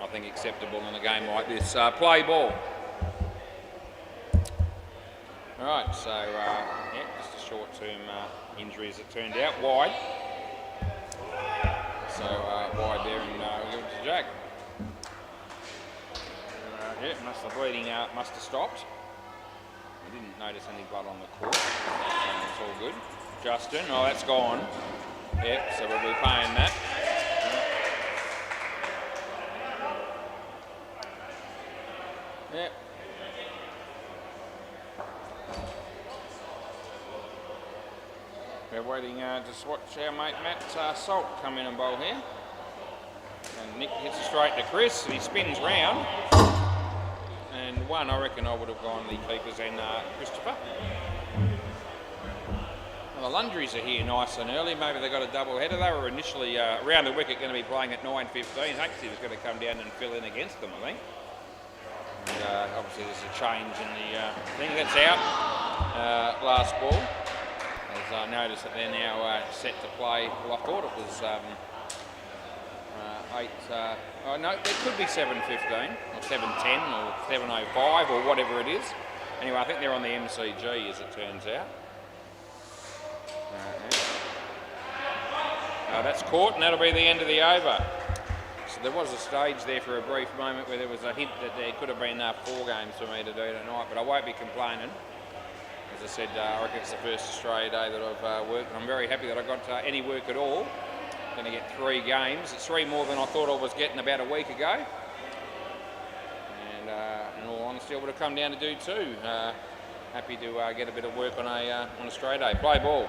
I think acceptable in a game like this. Play ball. All right, so yeah, just a short-term injury as it turned out. Wide. So wide there, and we'll give it to Jack. Yeah, the bleeding must have stopped. I didn't notice any blood on the court. It's all good. Justin, oh, that's gone. Yep, so we'll be paying that. Yep. We're waiting to watch our mate Matt Salt come in and bowl here. And Nick hits it straight to Chris, and he spins round. And one, I reckon I would have gone the keepers and Christopher. Well, the Lundries are here nice and early. Maybe they got a double header. They were initially around the wicket going to be playing at 9:15. Actually was going to come down and fill in against them, I think. And obviously there's a change in the thing. That's out. Last ball. As I noticed that they're now set to play. Well, I thought it was 8. Oh no, it could be 7:15 or 7:10 or 7:05 or whatever it is. Anyway, I think they're on the MCG as it turns out. That's caught, and that'll be the end of the over. So there was a stage there for a brief moment where there was a hint that there could have been 4 games for me to do tonight, but I won't be complaining. As I said, I reckon it's the first Australia Day that I've worked, and I'm very happy that I got any work at all. Going to get 3 games. It's 3 more than I thought I was getting about a week ago. And in all honesty, I would have come down to do 2. Happy to get a bit of work on Australia Day. Play ball.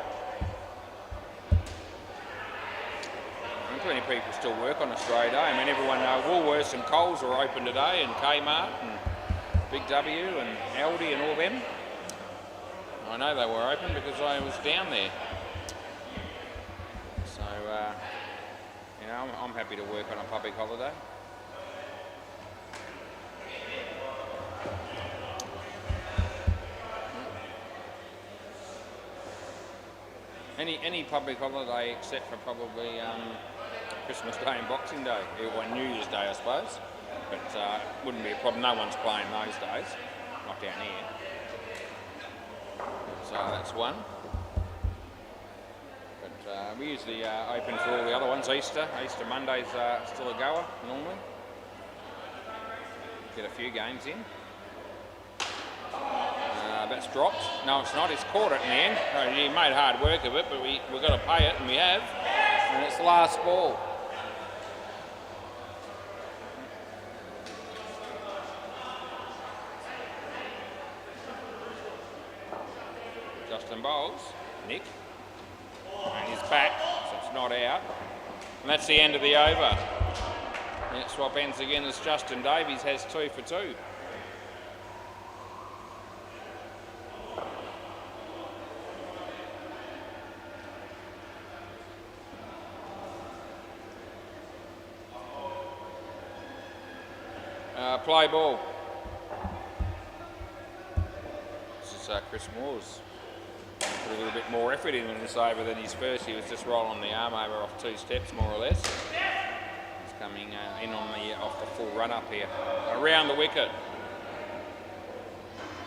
Plenty of people still work on Australia Day. I mean, everyone, Woolworths and Coles are open today, and Kmart and Big W and Aldi and all them. I know they were open because I was down there. So, you know, I'm happy to work on a public holiday. Any public holiday except for probably Christmas Day and Boxing Day, or New Year's Day, I suppose. But wouldn't be a problem. No one's playing those days, not down here. So that's one. But we usually open for all the other ones. Easter Monday's still a goer normally. Get a few games in. That's dropped. No, it's not. It's caught it in the end. You made hard work of it, but we've got to pay it, and we have. And it's the last ball. Justin bowls. Nick. And he's back, so it's not out. And that's the end of the over. And swap ends again as Justin Davies has 2 for 2. Play ball. This is Chris Moore's put a little bit more effort in this over than his first. He was just rolling the arm over off 2 steps more or less. He's coming in on off the full run up here around the wicket.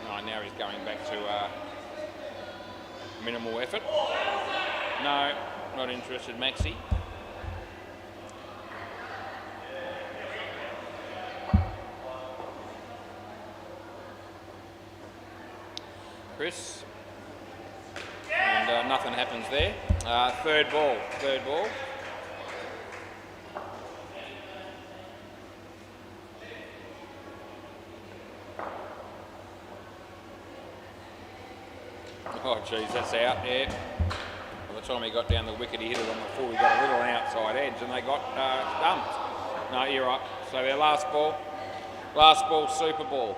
Oh, now he's going back to minimal effort. No, not interested, Maxi. Chris, and nothing happens there. Third ball. Oh geez, that's out there. By the time he got down the wicket, he hit it on the full. He got a little outside edge, and they got stumped. No, you're right. So their last ball, Super Ball.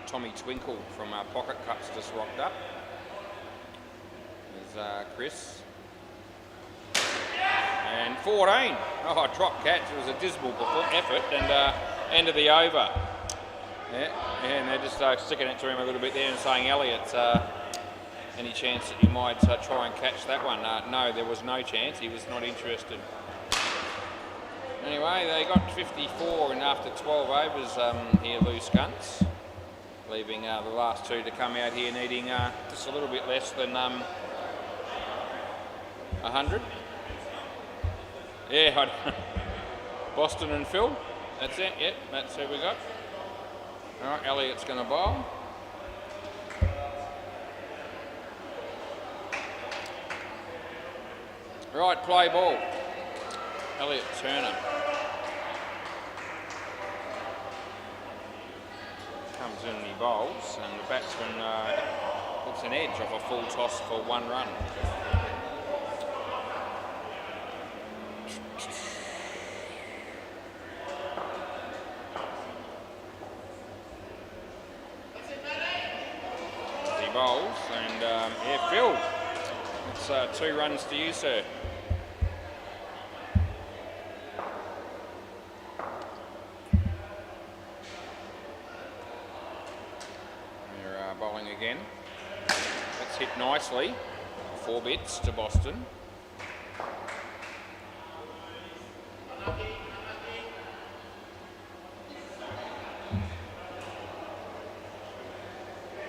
Tommy Twinkle from Pocket Cuts just rocked up. There's Chris. And 14. Oh, drop catch. It was a dismal effort, and end of the over. Yeah, and they're just sticking it to him a little bit there and saying, Elliot, any chance that you might try and catch that one? No, there was no chance. He was not interested. Anyway, they got 54 and after 12 overs here, loose skunts. Leaving the last 2 to come out here needing just a little bit less than 100. Yeah, Boston and Phil. That's it. Yep, that's who we got. All right, Elliott's going to bowl. Right, play ball. Elliott Turner. Comes in and he bowls, and the batsman gets an edge off a full toss for 1 run. He bowls, and yeah, Phil, it's 2 runs to you, sir. Bowling again. That's hit nicely. 4 bits to Boston.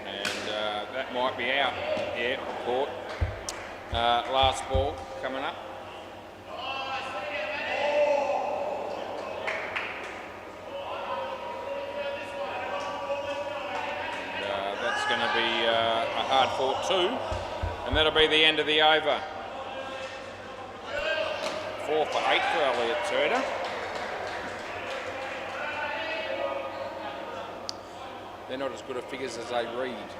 And that might be out. Yeah, caught. Last ball coming up. Going to be a hard fought 2, and that'll be the end of the over. 4 for 8 for Elliott Turner. They're not as good at figures as they read.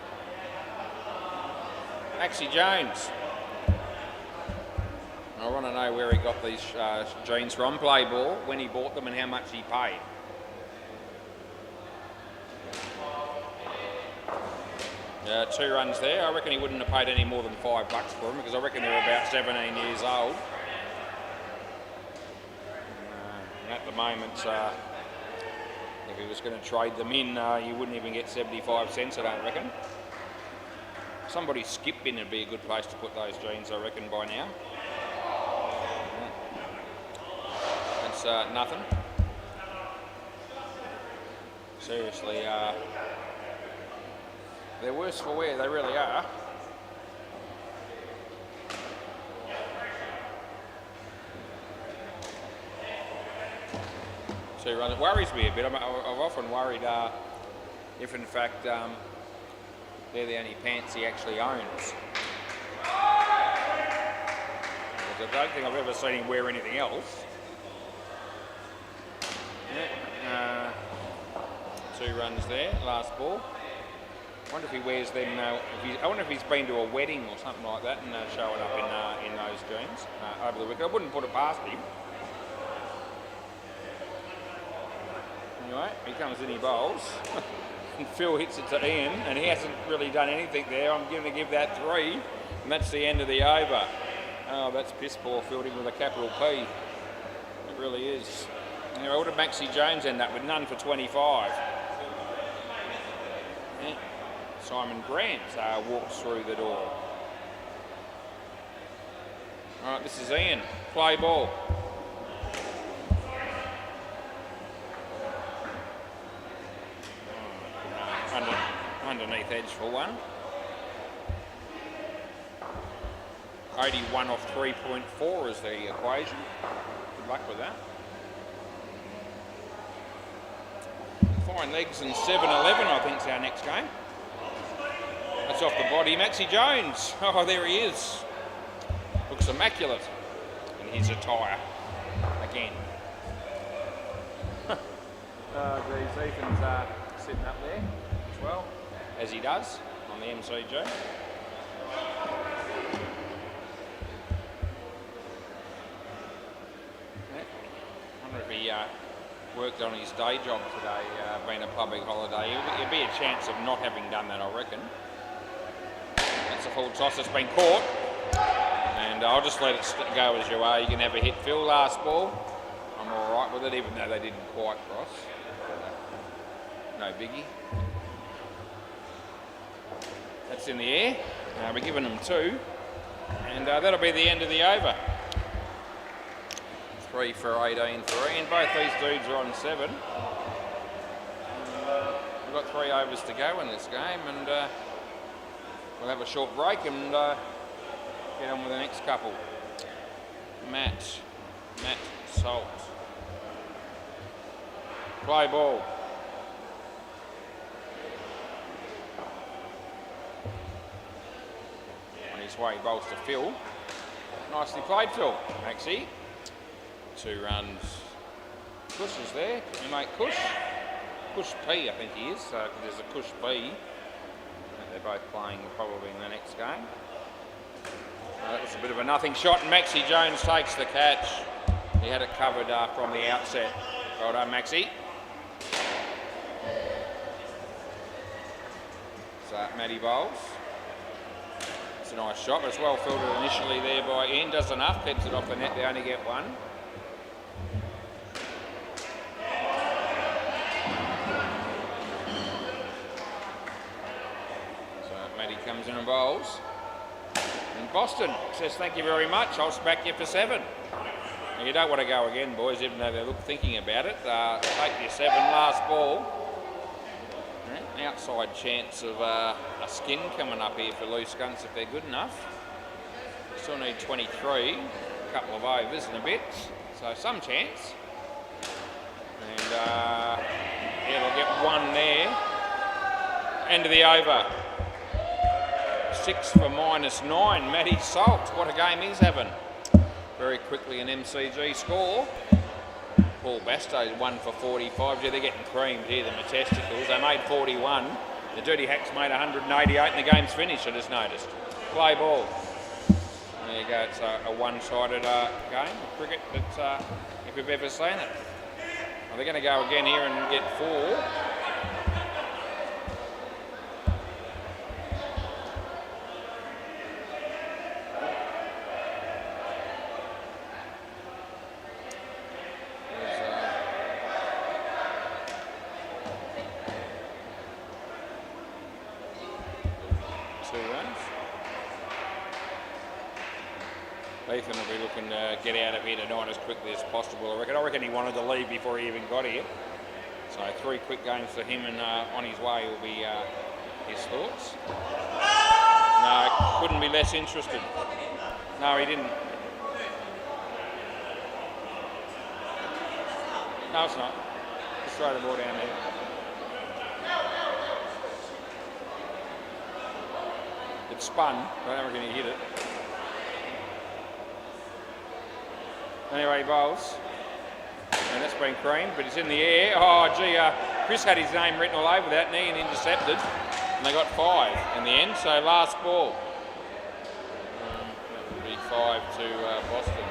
Maxie Jones. I want to know where he got these jeans from. Play ball, when he bought them and how much he paid. Two runs there. I reckon he wouldn't have paid any more than $5 for them, because I reckon they're about 17 years old. And at the moment, if he was going to trade them in, you wouldn't even get 75 cents, I don't reckon. Somebody's skip bin would be a good place to put those jeans, I reckon, by now. That's nothing. Seriously, they're worse for wear, they really are. Two runs. It worries me a bit. I've often worried if in fact they're the only pants he actually owns. Because I don't think I've ever seen him wear anything else. Yeah. 2 runs there, last ball. I wonder if he wears them. I wonder if he's been to a wedding or something like that and showing up in those jeans over the weekend. I wouldn't put it past him. Anyway, he comes in, he bowls. And Phil hits it to Ian, and he hasn't really done anything there. I'm going to give that 3, and that's the end of the over. Oh, that's piss poor fielding with a capital P. It really is. Anyway, what did Maxie Jones end up with? None for 25. Yeah. Simon Grant walks through the door. All right, this is Ian. Play ball. Underneath edge for 1. 81 off 3.4 is the equation. Good luck with that. Fine legs and 7-11, I think, is our next game. That's off the body. Maxie Jones. Oh, there he is. Looks immaculate in his attire again. Geez, Ethan's sitting up there as well, as he does on the MCG. I wonder if he worked on his day job today, being a public holiday. There'd be a chance of not having done that, I reckon. That's a full toss that's been caught. And I'll just let it go as you are. You can have a hit, Phil, last ball. I'm all right with it, even though they didn't quite cross. No biggie. That's in the air. We're giving them 2. And that'll be the end of the over. 3 for 18 for Ian. Both these dudes are on 7. We've got 3 overs to go in this game, and we'll have a short break and get on with the next couple. Matt Salt. Play ball. this way, bowls to Phil. Nicely played, Phil. Maxie. 2 runs. Kush is there. You mate Kush. Kush P, I think he is. So there's a Kush P. I think they're both playing probably in the next game. That was a bit of a nothing shot, and Maxie Jones takes the catch. He had it covered from the outset. Well done, Maxie. So Matty bowls. It's a nice shot, but it's well filtered initially there by Ian. Does enough, keeps it off the net. They only get 1. So Matty comes in and bowls. And Boston says, thank you very much. I'll back you for 7. Now, you don't want to go again, boys, even though they're thinking about it. Take your 7 last ball. Outside chance of a skin coming up here for loose skunks if they're good enough. Still need 23, a couple of overs and a bit, so some chance. And yeah, they'll get 1 there. End of the over. 6 for -9. Matty Salt, what a game he's having. Very quickly an MCG score. Paul Bastow 1 for 45. Yeah, they're getting creamed here, the Majesticals. They made 41. The Dirty Hacks made 188 and the game's finished, I just noticed. Play ball. There you go, it's a one-sided game of cricket, but if you've ever seen it. Well, they're going to go again here and get 4. Ethan will be looking to get out of here tonight as quickly as possible. I reckon he wanted to leave before he even got here. So 3 quick games for him, and on his way will be his thoughts. No, couldn't be less interested. No, he didn't. No, it's not. Just throw the ball down there. It spun, but I don't reckon he hit it. Anyway, he bowls. And that's been creamed, but it's in the air. Oh, gee, Chris had his name written all over that knee and intercepted. And they got 5 in the end, so last ball. That would be 5 to Boston.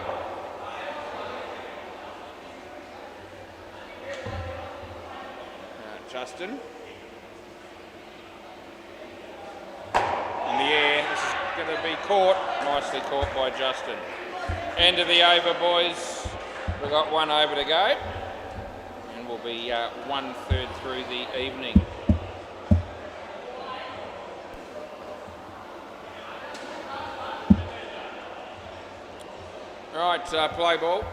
Justin. In the air, this is going to be caught. Nicely caught by Justin. End of the over, boys. We've got 1 over to go. And we'll be 1/3 through the evening. Right, play ball.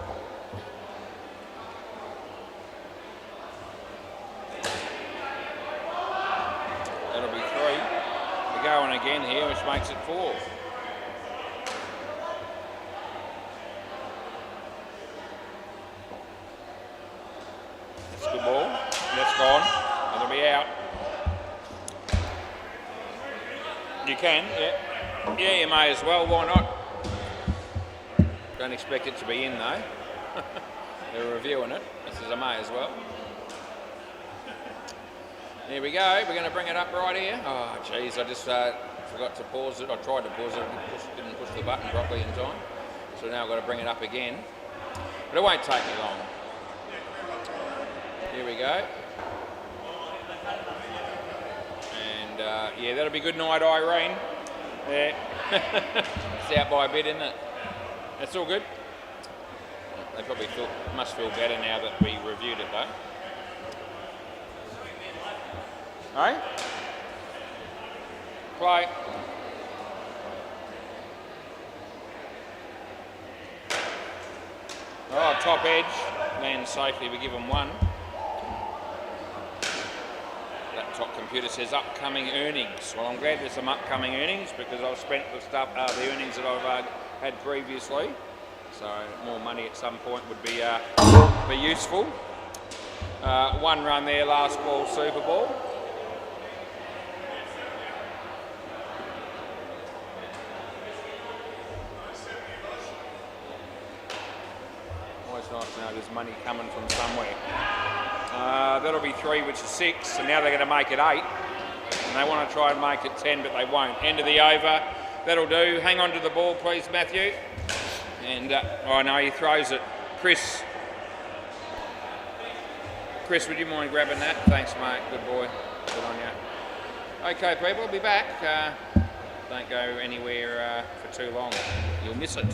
That'll be 3. We're going again here, which makes it 4. That's a good ball. That's gone. It'll be out. You can, yeah. Yeah, you may as well. Why not? Don't expect it to be in though. They're reviewing it. This is a may as well. There we go. We're going to bring it up right here. Oh, geez, I just forgot to pause it. I tried to pause it, didn't push the button properly in time. So now I've got to bring it up again. But it won't take me long. Here we go. And yeah, that'll be good night, Irene. Yeah. It's out by a bit, isn't it? That's all good. They probably must feel better now that we reviewed it though. Alright? Play. Oh, top edge. Lands safely, we give them 1. Laptop computer says upcoming earnings. Well, I'm glad there's some upcoming earnings because I've spent the earnings that I've had previously. So more money at some point would be useful. 1 run there, last ball, super ball. No, there's money coming from somewhere. That'll be 3, which is 6, and now they're going to make it 8. And they want to try and make it 10, but they won't. End of the over. That'll do. Hang on to the ball, please, Matthew. And, oh no, he throws it. Chris, would you mind grabbing that? Thanks, mate. Good boy. Good on you. Okay, people, I'll be back. Don't go anywhere for too long. You'll miss it.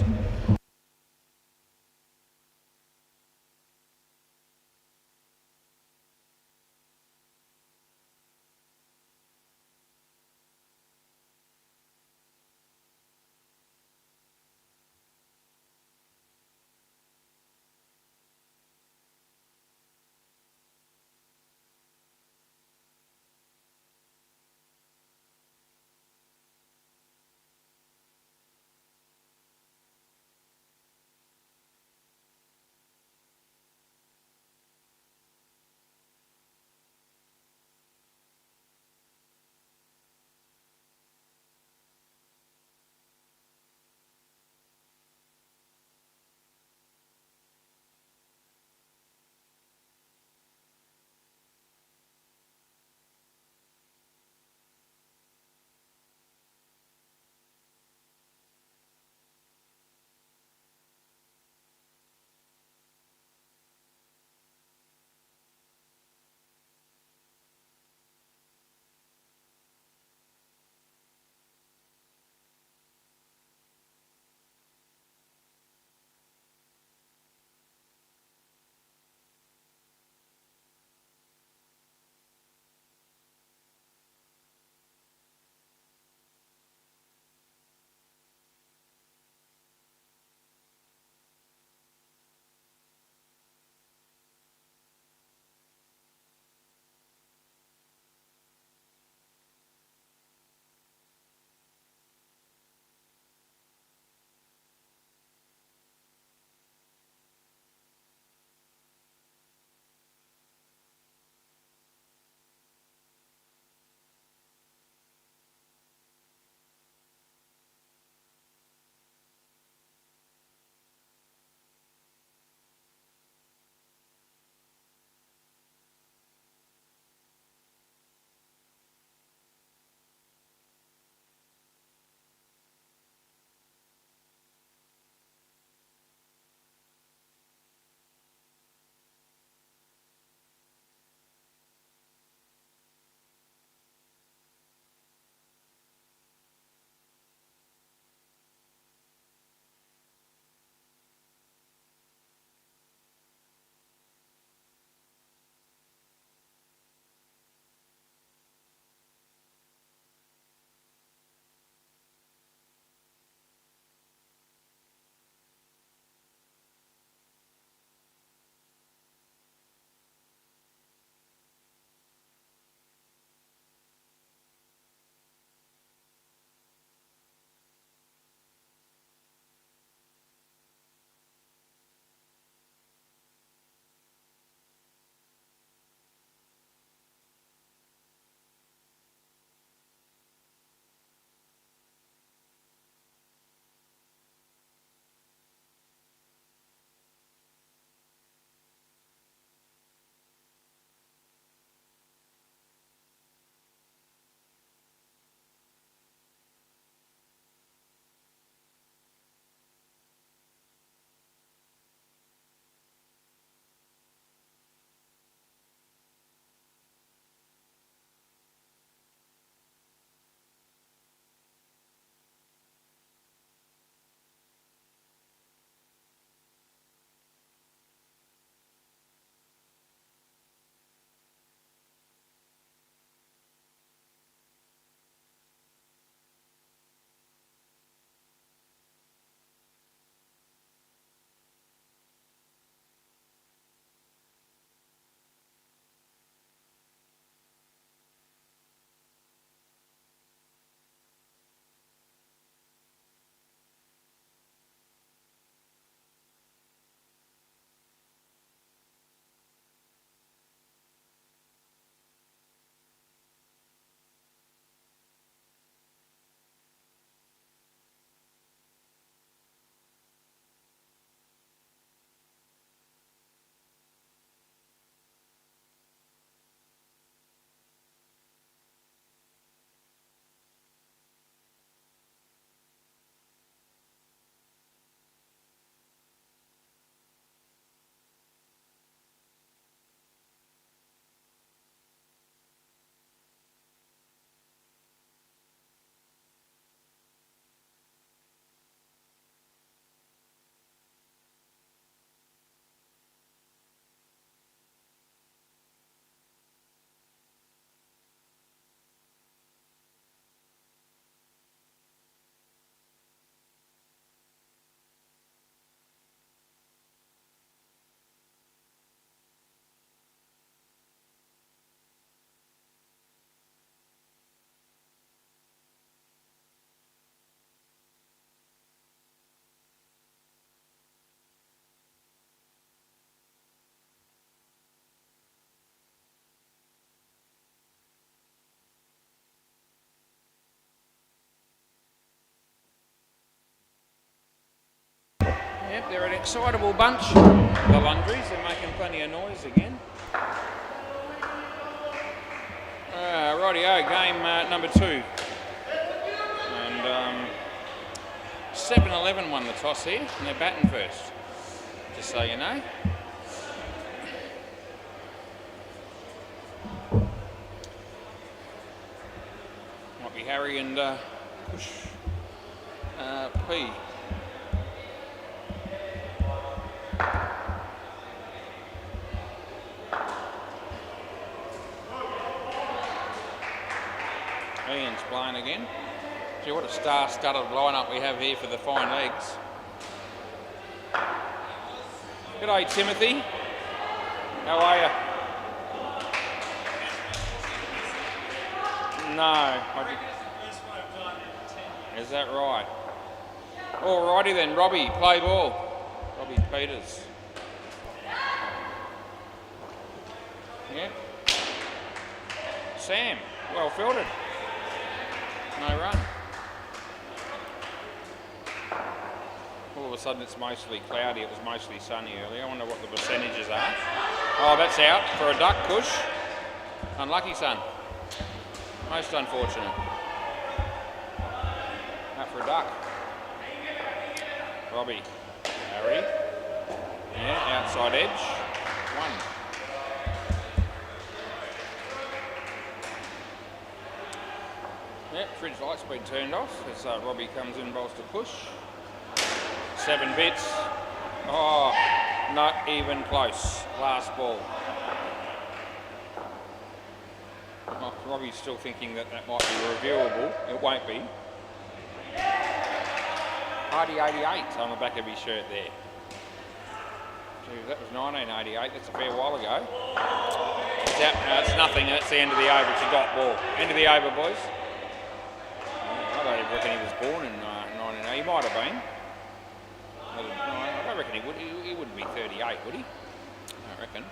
Yep, they're an excitable bunch, the Lundries. They're making plenty of noise again. Rightio, game number 2. And 7-11 won the toss here, and they're batting first, just so you know. Might be Harry and Push P. Ian's playing again. Gee, what a star-studded lineup we have here for the fine legs. G'day, Timothy. How are you? No. Is that right? Alrighty then, Robbie, play ball. Robbie Peters. Yeah. Sam, well fielded. No run. All of a sudden it's mostly cloudy. It was mostly sunny earlier. I wonder what the percentages are. Oh, that's out for a duck push. Unlucky, son. Most unfortunate. Out for a duck. Robbie. Harry. Yeah, outside edge. 1. Yep, fridge light's been turned off as Robbie comes in, bowls to push. 7 bits. Oh, not even close. Last ball. Oh, Robbie's still thinking that might be reviewable. It won't be. Hardy 88 on the back of his shirt there. Gee, that was 1988. That's a fair while ago. It's nothing. That's the end of the over. It's a dot ball. End of the over, boys. I don't reckon he was born in 1980. He might have been. I don't reckon he would. He wouldn't be 38, would he? I don't reckon.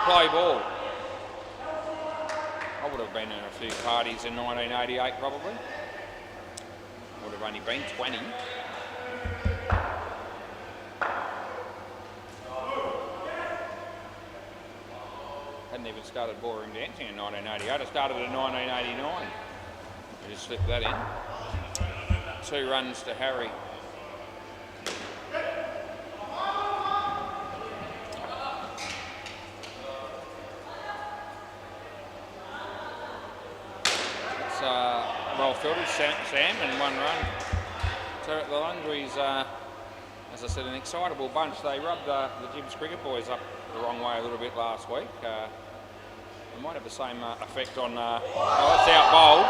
Play ball. I would have been in a few parties in 1988, probably. Would have only been 20. Hadn't even started ballroom dancing in 1988. I started in 1989. I just slipped that in. 2 runs to Harry. It's well fielded, Sam, and 1 run. So the Lundries, as I said, an excitable bunch. They rubbed the Gibbs cricket boys up the wrong way a little bit last week. It might have the same effect on, it's out bowled.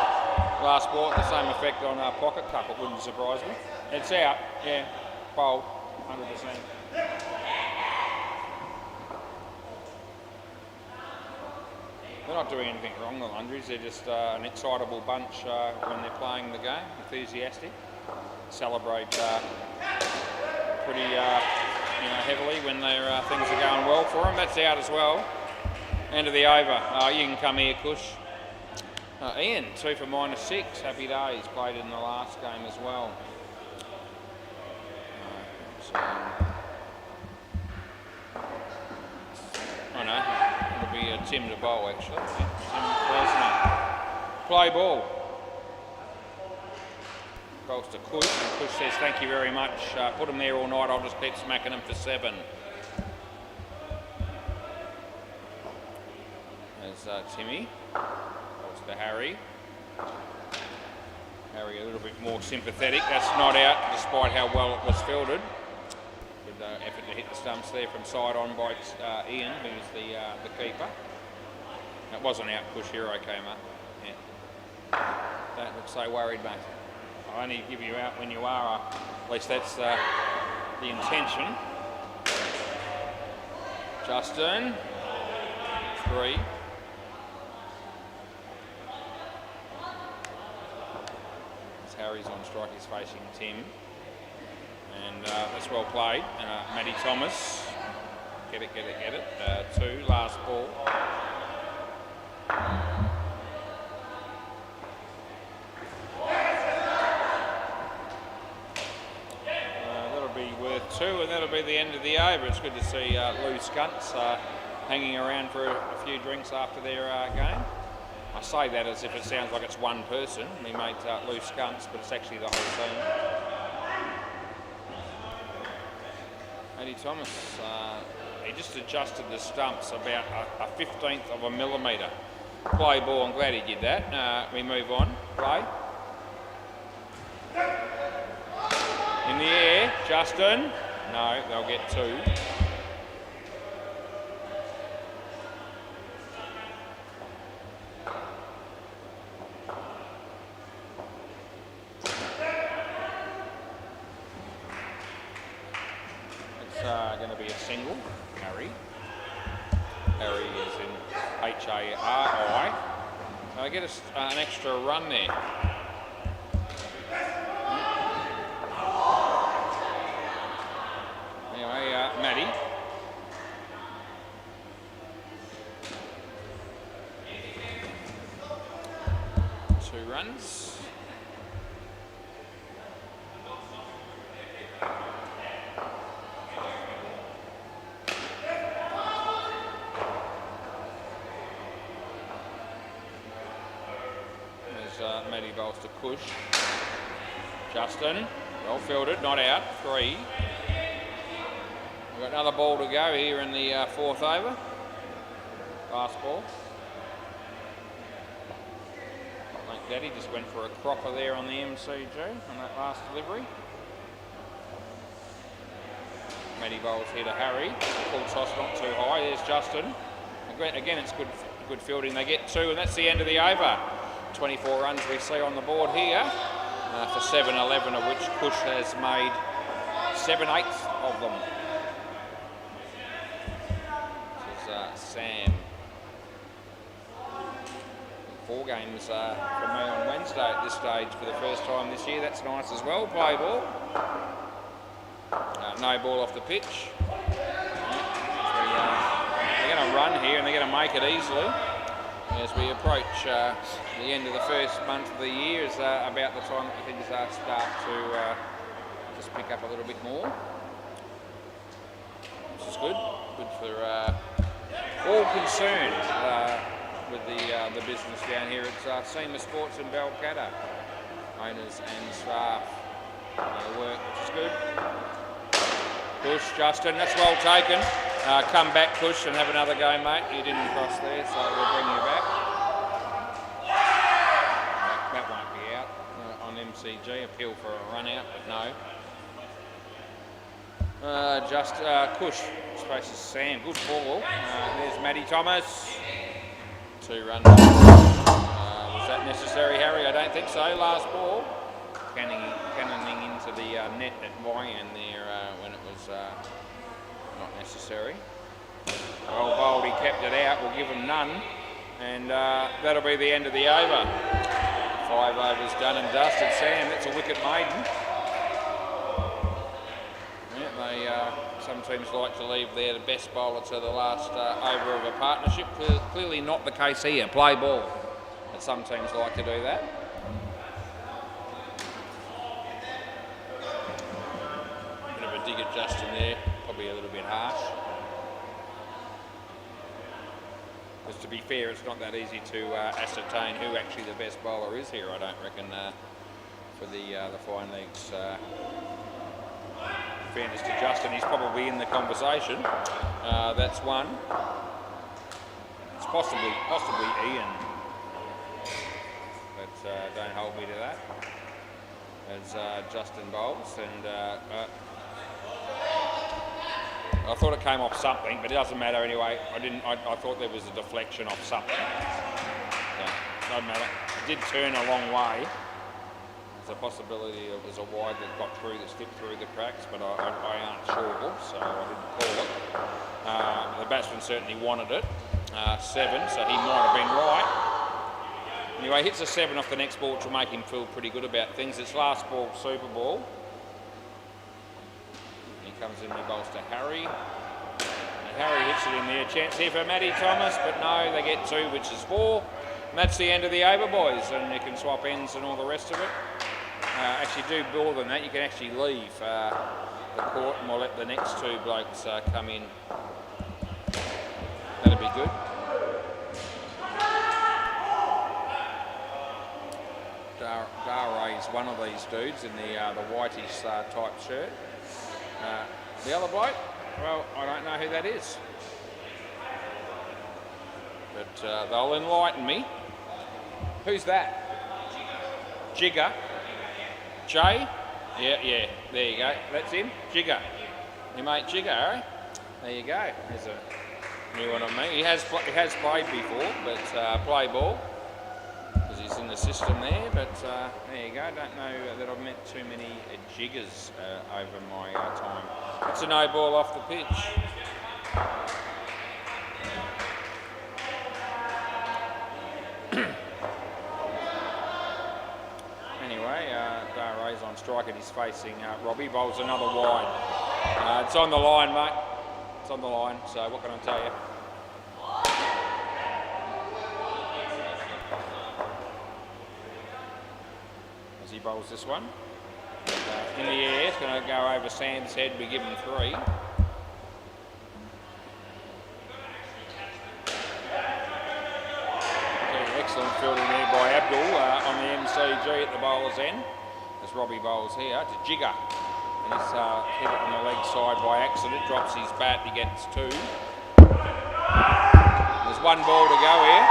Last ball, the same effect on Pocket Cup, it wouldn't surprise me. It's out, yeah, bowled, 100%. They're not doing anything wrong, the Lundries. They're just an excitable bunch when they're playing the game, enthusiastic. Celebrate pretty heavily when their things are going well for them. That's out as well. End of the over. You can come here, Kush. Ian, 2 for -6. Happy days. Played in the last game as well. Oh no, it'll be Tim to bowl actually. Tim Brosnan. Play ball. Bowls to Kush. And Kush says thank you very much. Put them there all night. I'll just keep smacking them for 7. There's Timmy. Bowls to Harry. Harry a little bit more sympathetic. That's not out despite how well it was fielded. Good effort to hit the stumps there from side on by Ian, who's the keeper. That wasn't out. Push Hero came up. Yeah. Don't look so worried, mate. I only give you out when you are. At least that's the intention. Justin. 3. Harry's on strike, he's facing Tim. And that's well played. Matty Thomas. Get it. 2, last ball. be the end of the over. It's good to see Lou Skunts hanging around for a few drinks after their game. I say that as if it sounds like it's one person, me mate Lou Skunts, but it's actually the whole team. Eddie Thomas, he just adjusted the stumps about a 15th of a millimetre. Play ball, I'm glad he did that. We move on, play. In the air, Justin. No, they'll get 2. It's going to be a single, Harry. Harry is in H-A-R-I. They get an extra run there. Anyway, Maddie. Two runs. Maddie bowls to Cush. Justin, well fielded, not out, 3. We've got another ball to go here in the 4th over. Last ball. I think Daddy just went for a cropper there on the MCG on that last delivery. Maddie bowls here to Harry. Full toss not too high. There's Justin. Again, it's good fielding. They get 2, and that's the end of the over. 24 runs we see on the board here for 7-11, of which Cush has made 7/8 of them. This is Sam. 4 games for me on Wednesday at this stage for the first time this year. That's nice as well. Play ball. No ball off the pitch. They're going to run here and they're going to make it easily. As we approach the end of the first month of the year, is about the time that things start to just pick up a little bit more. Which is good. Good for all concerned with the business down here at SEMA Sports in Balcatta. Owners and staff work, which is good. Push, Justin, that's well taken. Come back, Push, and have another go, mate. You didn't cross there, so we'll bring you back. That won't be out on MCG. Appeal for a run out, but no. Push, spaces Sam. Good ball. There's Matty Thomas. 2 runs. Was that necessary, Harry? I don't think so. Last ball. Cannoning into the net at Wyand there when it was not necessary. Well bowled, he kept it out. We'll give him none, and that'll be the end of the over. 5 overs done and dusted. Sam, that's a wicket maiden. Yeah, some teams like to leave their best bowler to the last over of a partnership. Clearly not the case here. Play ball, but some teams like to do that. Dig at Justin there, probably a little bit harsh. Because to be fair, it's not that easy to ascertain who actually the best bowler is here, I don't reckon, for the fine legs. In fairness to Justin, he's probably in the conversation. That's one. It's possibly Ian, but don't hold me to that. As Justin bowls, and I thought it came off something, but it doesn't matter anyway. I thought there was a deflection off something. So, doesn't matter. It did turn a long way. There's a possibility it was a wide that got through, that slipped through the cracks, but I aren't sure, so I didn't call it. The batsman certainly wanted it. 7, so he might have been right. Anyway, hits a 7 off the next ball, which will make him feel pretty good about things. It's last ball, Super Ball. Comes in, he bowls to Harry. And Harry hits it in there. Chance here for Matty Thomas, but no, they get 2, which is 4. And that's the end of the over, boys. And you can swap ends and all the rest of it. Actually, do more than that. You can actually leave the WACA Court, and we'll let the next two blokes come in. That'll be good. Daray's one of these dudes in the whitish type shirt. The other bloke, well, I don't know who that is. But they'll enlighten me. Who's that? Jigger. Jay? Yeah, there you go. That's him. Jigger. Your mate Jigger, eh? There you go. There's a new one on me. He has played before, but play ball. Because he's in the system there, but there you go. I don't know that I've met too many jiggers over my time. It's a no ball off the pitch. Anyway, Daray's on strike and he's facing Robbie. Bowls another wide. It's on the line, mate. It's on the line, so what can I tell you? As he bowls this one. In the air, it's going to go over Sam's head. We give him 3. Excellent fielding there by Abdul on the MCG at the bowler's end. As Robbie bowls here to Jigger. And he's hit it on the leg side by accident. Drops his bat, he gets 2. There's 1 ball to go here.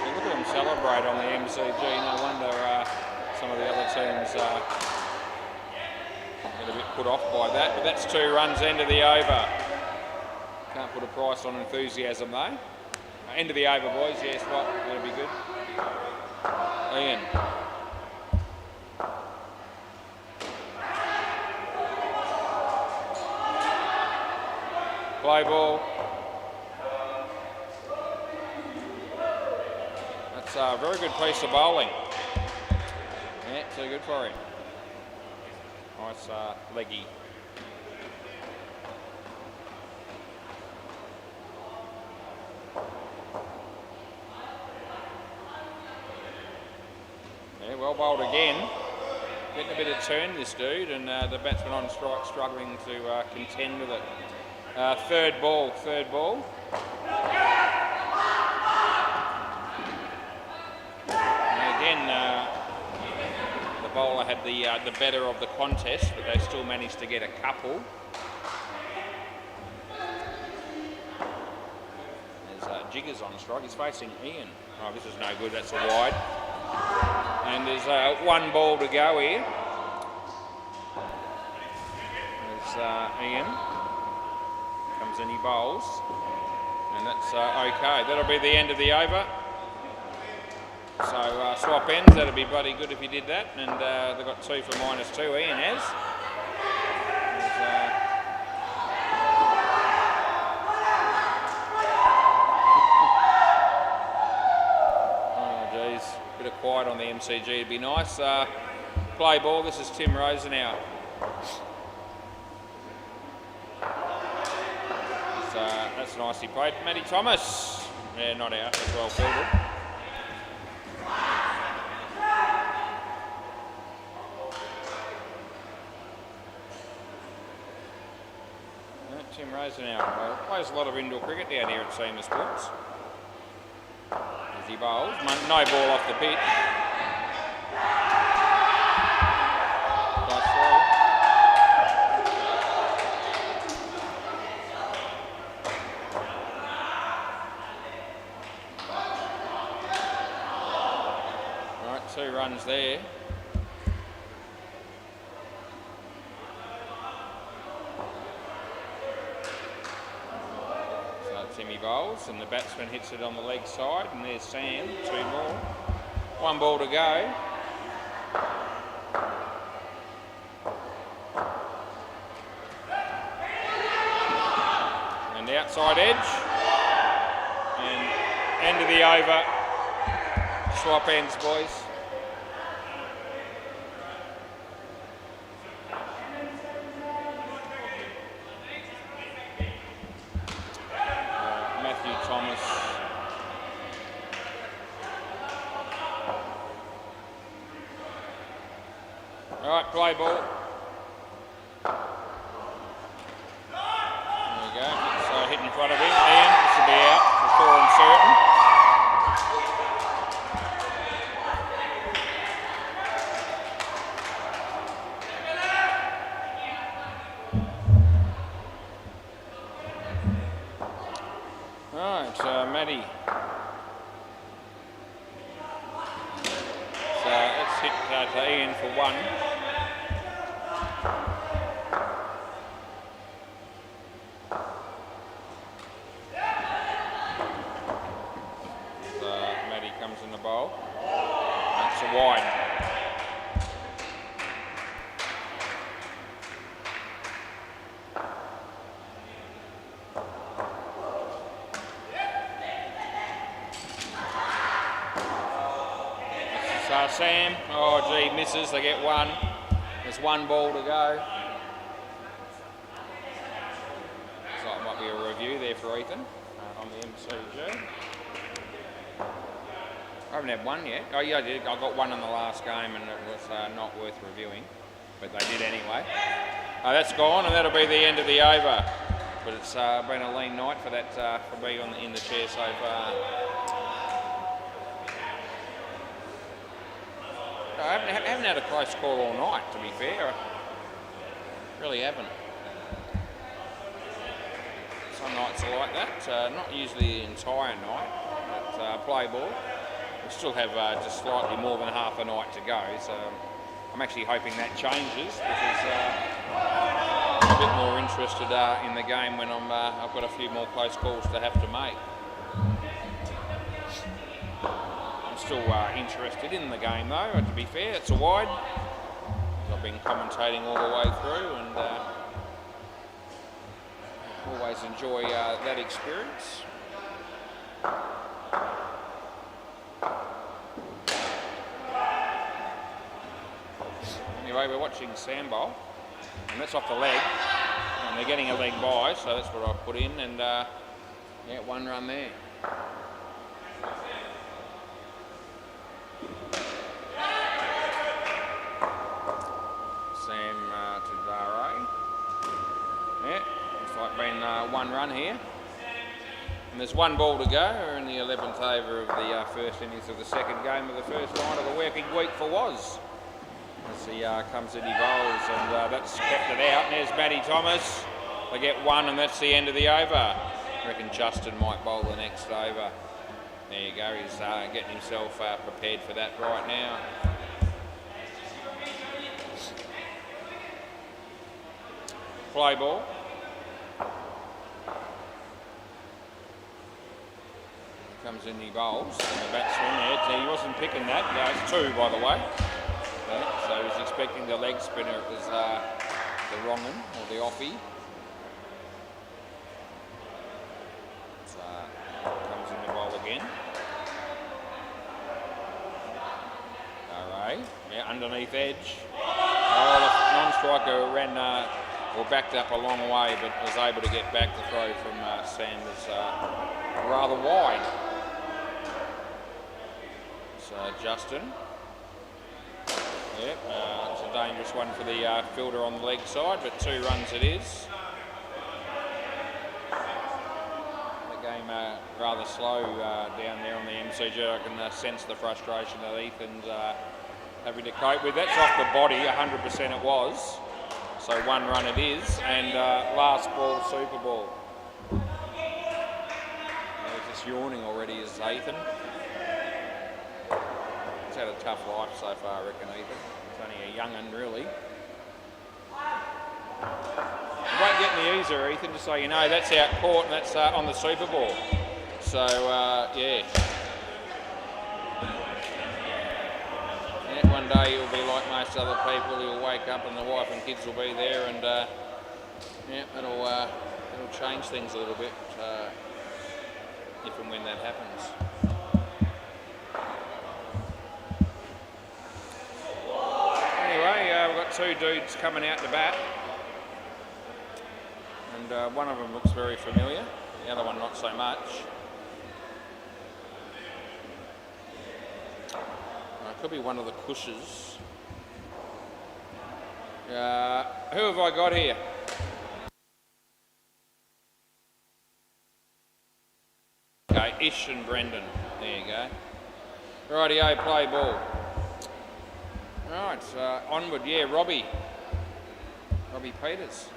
So look at them celebrate on the MCG. No wonder some of the other teams get a bit put off by that. But that's 2 runs, end of the over. Can't put a price on enthusiasm though. End of the over, boys. Yes, what? That'll be good. Ian. Play ball. That's a very good piece of bowling. Yeah, too good for him. Nice leggy. Yeah, well bowled again. Getting a bit of turn, this dude, and the batsman on strike struggling to contend with it. Third ball. And again, the bowler had the better of the contest, but they still managed to get a couple. There's Jiggers on strike. He's facing Ian. Oh, this is no good. That's a wide. And there's 1 ball to go here. There's Ian. Comes in, he bowls. And that's okay. That'll be the end of the over. So swap ends. That'd be bloody good if he did that. And they've got 2 for -2. Ian has. Bit of quiet on the MCG, it'd be nice. Play ball, this is Tim Rosenau. That's nicely played. Matty Thomas, yeah, not out, that's well fielded. Tim Rosenau plays a lot of indoor cricket down here at Seamer Sports. As he bowls, no ball off the pitch. Nice throw. Right, 2 runs there. Timmy bowls and the batsman hits it on the leg side, and there's Sam, 2 more. 1 ball to go. And outside edge. And end of the over. Swap ends, boys. Thomas. All right, play ball. to Ian for 1. Matty comes in the bowl. That's a wide. Sam, oh gee, misses, they get 1. There's 1 ball to go. Looks like it might be a review there for Ethan on the MCG. I haven't had 1 yet. Oh yeah, I did. I got 1 in the last game and it was not worth reviewing, but they did anyway. That's gone and that'll be the end of the over. But it's been a lean night for that, for me in the chair so far. I haven't had a close call all night, to be fair. I really haven't. Some nights are like that. Not usually the entire night, but play ball. We still have just slightly more than half a night to go, so I'm actually hoping that changes because I'm a bit more interested in the game when I've got a few more close calls to have to make. Still interested in the game though, to be fair. It's a wide. I've been commentating all the way through and always enjoy that experience. Anyway, we're watching Sam bowl and that's off the leg and they're getting a leg by, so that's what I put in and yeah, 1 run there. Yeah, looks like been 1 run here. And there's 1 ball to go. We're in the 11th over of the first innings of the second game of the first night of the working week for Was. As he comes in, he bowls, and that's kept it out. And there's Matty Thomas. They get 1, and that's the end of the over. I reckon Justin might bowl the next over. There you go, he's getting himself prepared for that right now. Play ball. Comes in, he bowls. And the batsman there, he wasn't picking that. It's 2, by the way. Yeah, so he was expecting the leg spinner. It was the wrong one, or the offie. So, comes in the bowl again. Alright, yeah, underneath edge. Oh, the non-striker ran or backed up a long way, but was able to get back. The throw from Sam was rather wide. So Justin, yep, it's a dangerous one for the fielder on the leg side, but 2 runs it is. The game rather slow down there on the MCG. I can sense the frustration that Ethan's having to cope with. That's off the body, 100% it was. So 1 run it is, and last ball, super ball. He's just yawning already, is Ethan. He's had a tough life so far, I reckon, Ethan. He's only a young'un, really. It won't get any easier, Ethan, just so you know. That's out court, and that's on the Super Bowl. So, yeah. One day he'll be like most other people. He'll wake up and the wife and kids will be there, and yeah, it'll change things a little bit if and when that happens. Anyway, we've got 2 dudes coming out to bat, and one of them looks very familiar, the other one not so much. Could be one of the Cushes. Who have I got here? Okay, Ish and Brendan. There you go. Rightio, play ball. Right, onward, yeah, Robbie Peters.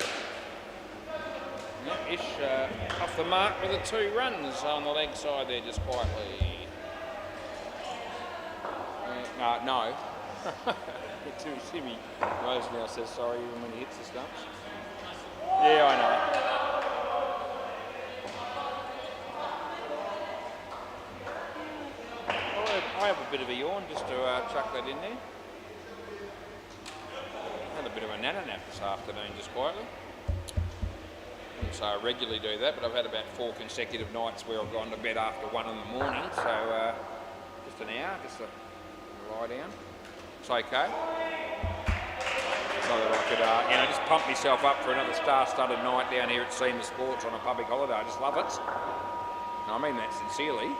Yeah, Ish off the mark with the 2 runs on the leg side there, just quietly. No, Timmy Rose now says sorry even when he hits the stumps. Yeah, I know. I have a bit of a yawn just to chuck that in there. Had a bit of a nana nap this afternoon just quietly. So I regularly do that, but I've had about 4 consecutive nights where I've gone to bed after 1 in the morning, so just an hour, just a lie down. It's okay. So that I could, just pump myself up for another star-studded night down here at Senior Sports on a public holiday. I just love it. And I mean that sincerely.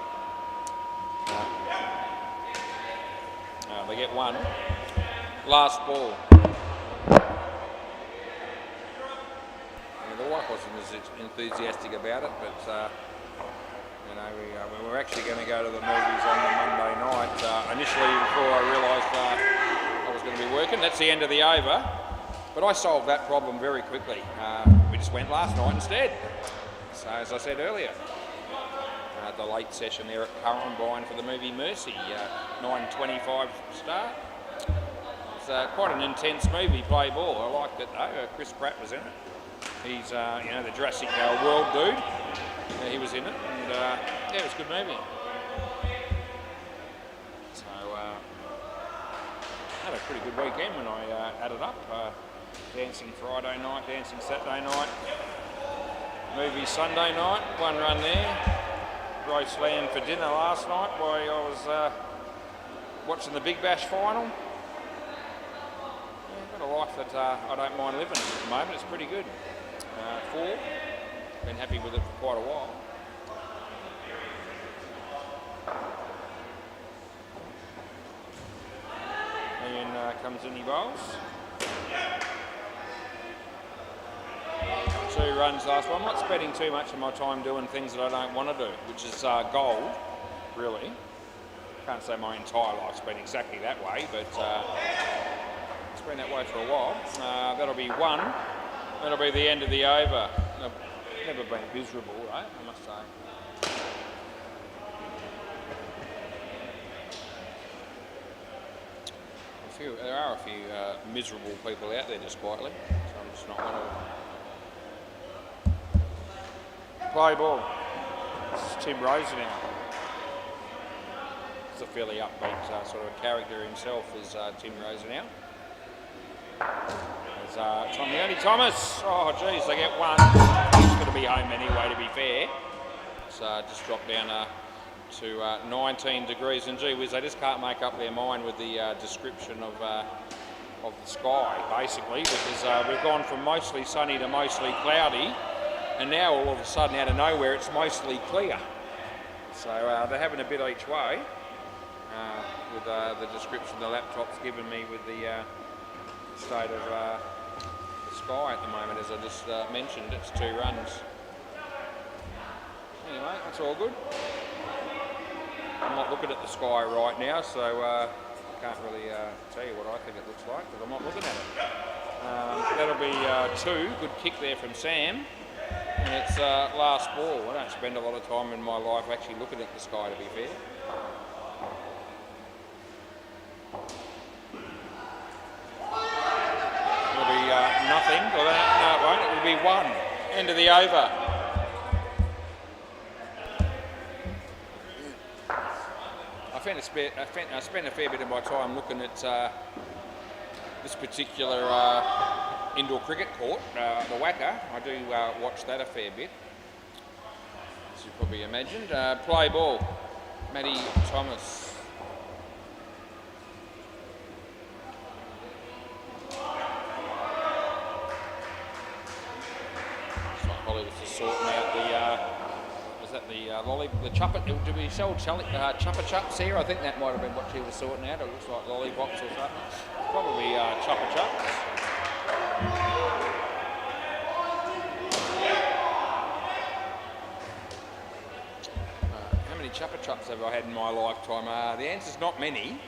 They get one. Last ball. The wife wasn't as enthusiastic about it, but we were actually going to go to the movies on the Monday night. Initially, before I realised I was going to be working, that's the end of the over. But I solved that problem very quickly. We just went last night instead. So as I said earlier, the late session there at Currumbine for the movie Mercy, 9:25 start. It's quite an intense movie, play ball. I liked it though. Chris Pratt was in it. He's, the Jurassic World dude. He was in it, and it was a good movie. So, had a pretty good weekend when I added up. Dancing Friday night, dancing Saturday night, movie Sunday night, 1 run there. Roast lamb for dinner last night while I was watching the Big Bash final. Got a life that I don't mind living at the moment. It's pretty good. 4. Been happy with it for quite a while. And comes Indy Bowles. 2 runs last one. I'm not spending too much of my time doing things that I don't want to do, which is gold, really. Can't say my entire life's been exactly that way, but it's been that way for a while. That'll be 1. That'll be the end of the over. I've never been miserable, right? I must say. There are a few miserable people out there just quietly, so I'm just not one of them. Play ball. This is Tim Rose now. He's a fairly upbeat sort of character himself, is Tim Rose now. There's Tommy Thomas. Oh, geez, they get 1. He's going to be home anyway, to be fair. So just dropped down to 19 degrees, and gee whiz, they just can't make up their mind with the description of the sky, basically, because we've gone from mostly sunny to mostly cloudy, and now all of a sudden, out of nowhere, it's mostly clear. So they're having a bit each way with the description the laptop's given me with the state of the sky at the moment. As I just mentioned, it's 2 runs. Anyway, that's all good. I'm not looking at the sky right now, so I can't really tell you what I think it looks like, because I'm not looking at it. That'll be 2. Good kick there from Sam. And it's last ball. I don't spend a lot of time in my life actually looking at the sky, to be fair. It'll be nothing. Well, no, it won't. It will be 1. End of the over. I spent a fair bit of my time looking at this particular indoor cricket court, the WACA. I do watch that a fair bit, as you probably imagined. Play ball, Matty Thomas. Looks like Holly was just sorting out the the chuppa. Do we sell chuppa chups here? I think that might have been what she was sorting out. It looks like lollipops or something. Probably chuppa chups. How many chuppa chups have I had in my lifetime? The answer's not many.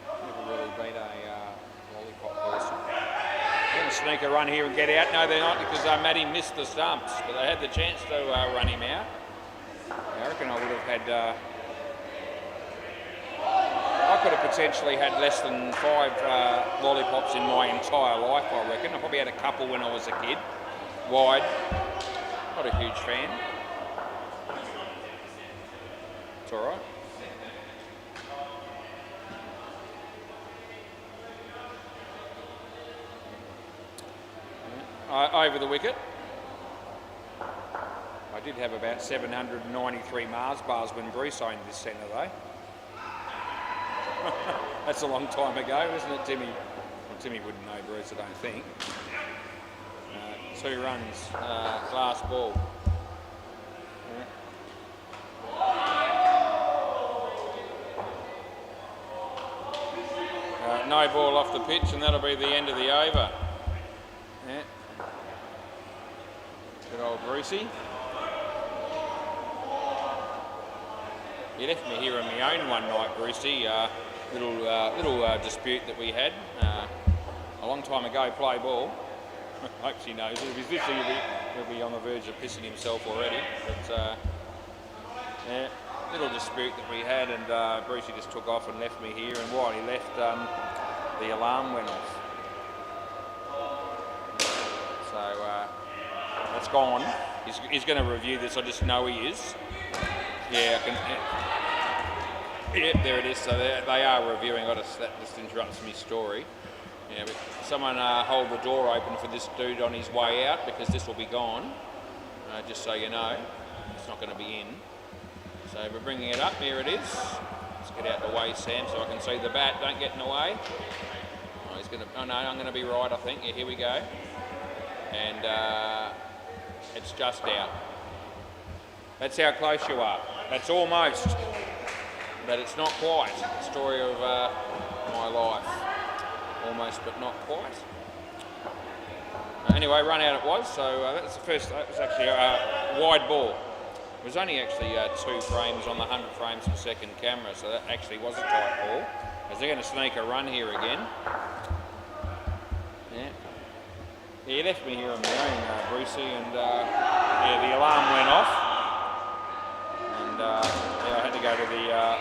Never really been a lollipop person. They're going to sneak a run here and get out. No, they're not, because Matty missed the stumps, but they had the chance to run him out. I reckon I would have had... I could have potentially had less than 5 lollipops in my entire life, I reckon. I probably had a couple when I was a kid, wide. Not a huge fan. It's all right. Over the wicket. I did have about 793 Mars bars when Bruce owned this centre though. That's a long time ago, isn't it, Timmy? Well, Timmy wouldn't know Bruce, I don't think. 2 runs, last ball. No ball off the pitch, and that'll be the end of the over. Yeah. Good old Brucey. You left me here on my own one night, Brucey. Little dispute that we had a long time ago. Play ball. Hope she knows it. If he's listening, he'll be on the verge of pissing himself already. But yeah, little dispute that we had, and Brucey just took off and left me here. And while he left, the alarm went off. So that's gone. He's going to review this. I just know he is. Yeah, I can. Yep, there it is. So they are reviewing. That just interrupts my story. Yeah, but someone hold the door open for this dude on his way out, because this will be gone. Just so you know, it's not going to be in. So we're bringing it up. Here it is. Let's get out the way, Sam, so I can see the bat. Don't get in the way. Oh, he's going to. Oh no, I'm going to be right. I think. Yeah, here we go. And it's just out. That's how close you are. That's almost, but it's not quite. The story of my life. Almost, but not quite. Anyway, run out it was. So that's the first. That was actually a wide ball. It was only actually 2 frames on the 100 frames per second camera, so that actually was a tight ball. As they're going to sneak a run here again. Yeah. Yeah, he left me here on my own, Brucey, and yeah, the alarm went off. And yeah, I had to go to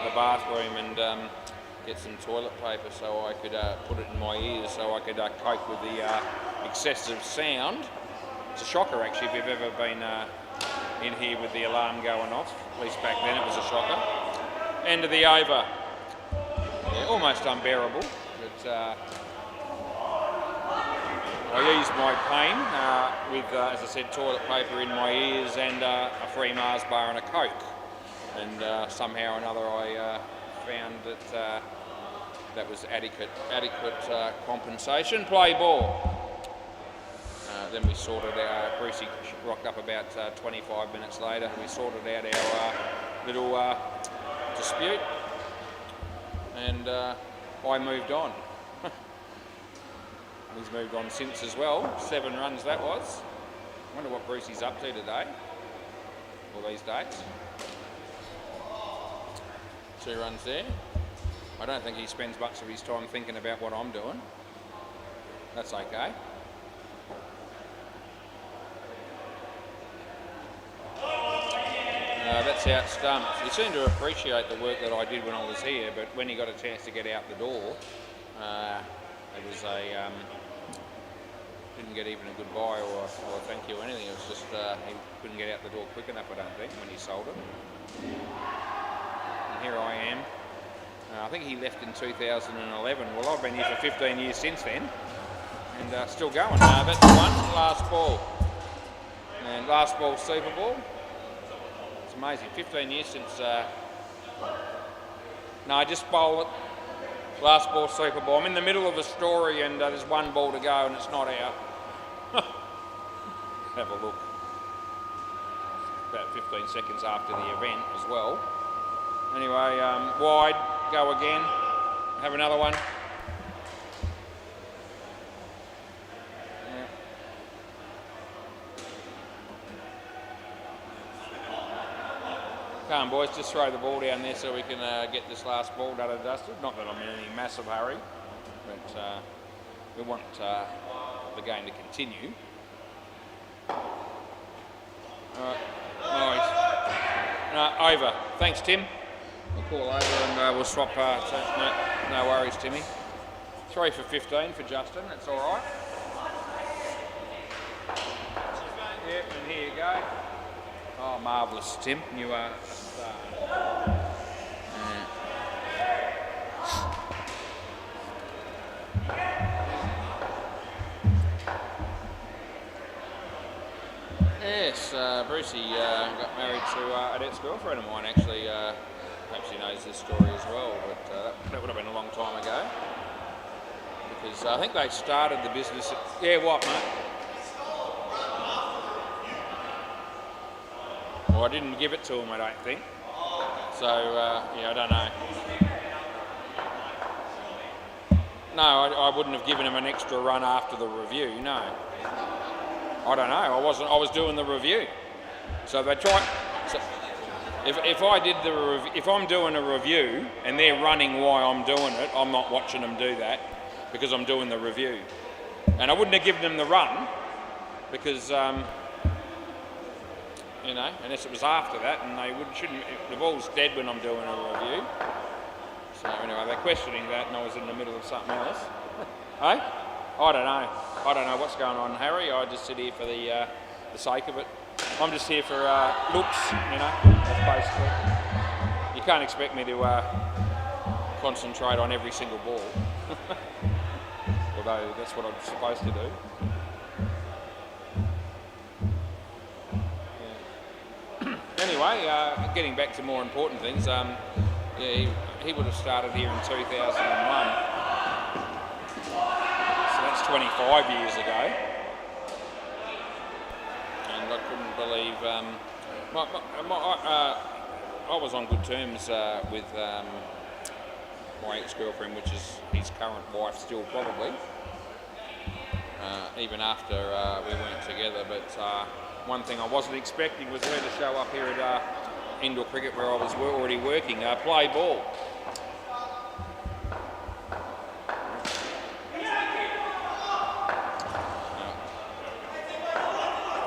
the bathroom and get some toilet paper so I could put it in my ears so I could cope with the excessive sound. It's a shocker actually if you've ever been in here with the alarm going off. At least back then it was a shocker. End of the over. Yeah, almost unbearable, but I eased my pain with, as I said, toilet paper in my ears and a free Mars bar and a Coke. And somehow or another I found that that was adequate compensation. Play ball. Then we sorted out, Brucey rocked up about 25 minutes later. We sorted out our little dispute, and I moved on. He's moved on since as well. 7 runs that was. I wonder what Brucey's up to today, all these dates. 2 runs there. I don't think he spends much of his time thinking about what I'm doing. That's okay. That's out stumped. He seemed to appreciate the work that I did when I was here, but when he got a chance to get out the door, it was a didn't get even a goodbye or a thank you or anything. It was just he couldn't get out the door quick enough, I don't think, when he sold it. And here I am. I think he left in 2011. Well, I've been here for 15 years since then, and still going. That's one. Last ball. And last ball, Super Bowl. It's amazing. 15 years since. No, I just bowl it. Last ball, Super Bowl. I'm in the middle of a story, and there's 1 ball to go, and it's not out. Have a look. About 15 seconds after the event as well. Anyway, wide. Go again. Have another one. Yeah. Come on, boys, just throw the ball down there so we can get this last ball done and dusted. Not that I'm in any massive hurry, but we want the game to continue. All right, nice. Over. Thanks, Tim. We'll call over and we'll swap parts. No worries, Timmy. 3 for 15 for Justin, that's all right. Yep, and here you go. Oh, marvellous, Tim. You are a star. Yes, Brucey got married to Adette's girlfriend of mine, actually. Perhaps he knows this story as well, but that would have been a long time ago. Because I think they started the business at... Yeah, what, mate? Well, I didn't give it to him, I don't think. So, yeah, I don't know. No, I wouldn't have given him an extra run after the review, no. I don't know, I was doing the review. So they tried... So if I'm doing a review and they're running while I'm doing it, I'm not watching them do that because I'm doing the review. And I wouldn't have given them the run because... you know, unless it was after that, and the ball's dead when I'm doing a review. So anyway, they're questioning that, and I was in the middle of something else. Hey? I don't know what's going on, Harry. I just sit here for the sake of it. I'm just here for looks, you know. That's basically. You can't expect me to concentrate on every single ball, although that's what I'm supposed to do. Anyway, getting back to more important things, yeah, he would have started here in 2001. So that's 25 years ago. And I couldn't believe... I was on good terms with my ex-girlfriend, which is his current wife still probably, even after we weren't together, but... one thing I wasn't expecting was her to show up here at indoor cricket where I was already working, play ball.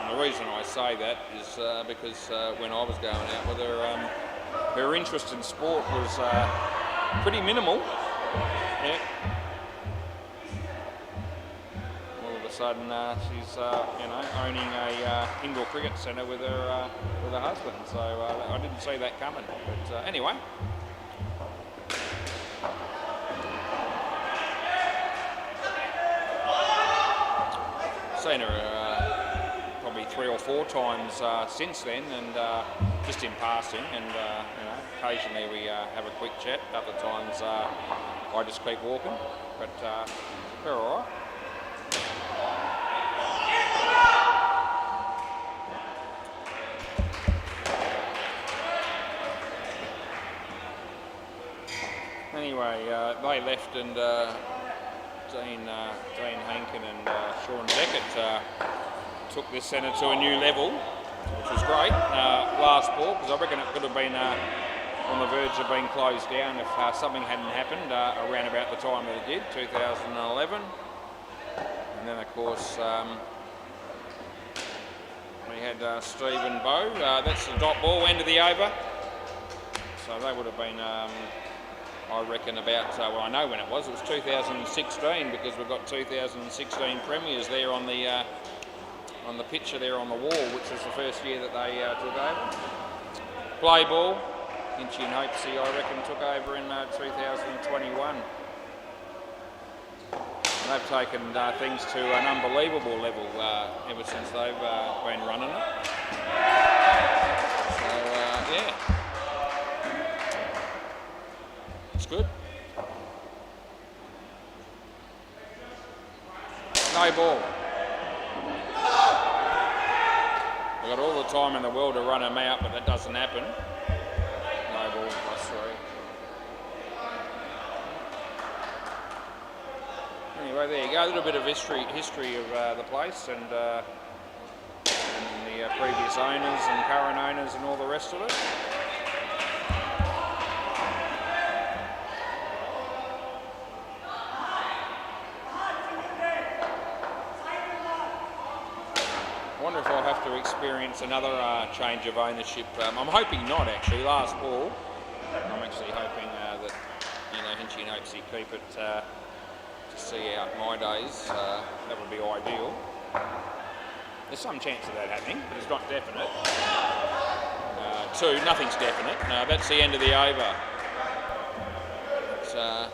And the reason I say that is because when I was going out with her, her interest in sport was pretty minimal. Yeah. Sudden she's you know, owning a indoor cricket centre with her husband, so I didn't see that coming, but anyway. Seen her probably 3 or 4 times since then, and just in passing, and you know, occasionally we have a quick chat. Other times I just keep walking, but we're all right. Anyway, they left, and Dean Hankin and Sean Beckett took this centre to a new level, which was great. Last ball, because I reckon it could have been on the verge of being closed down if something hadn't happened around about the time that it did, 2011. And then, of course, we had Stephen Bow. That's the dot ball, end of the over. So they would have been... I reckon about, well, I know when it was 2016, because we've got 2016 premiers there on the picture there on the wall, which was the first year that they took over. Play ball, Hinchy and Hopesy, I reckon, took over in 2021. And they've taken things to an unbelievable level ever since they've been running it. So, yeah. It's good. No ball. We've got all the time in the world to run them out, but that doesn't happen. No ball, +3. Anyway, there you go. A little bit of history of the place and the previous owners and current owners and all the rest of it. I wonder if I'll have to experience another change of ownership. I'm hoping not, actually. Last ball, I'm actually hoping that, Hinchy hopes he keep it to see out my days. That would be ideal. There's some chance of that happening, but it's not definite. 2, nothing's definite. That's the end of the over. It's a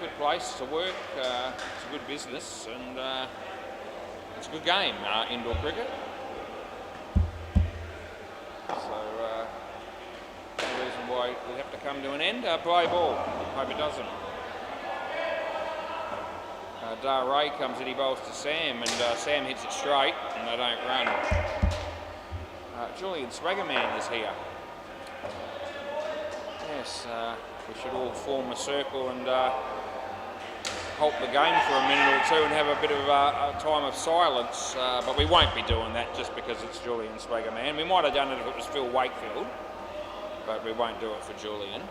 good place to work. It's a good business, and it's a good game, indoor cricket. So no reason why it will have to come to an end. Play ball. Hope it doesn't. Ray comes in, he bowls to Sam, and Sam hits it straight, and they don't run. Julian Swaggerman is here. Yes, we should all form a circle and halt the game for a minute or two and have a bit of a time of silence, but we won't be doing that just because it's Julian Swaggerman. We might have done it if it was Phil Wakefield, but we won't do it for Julian.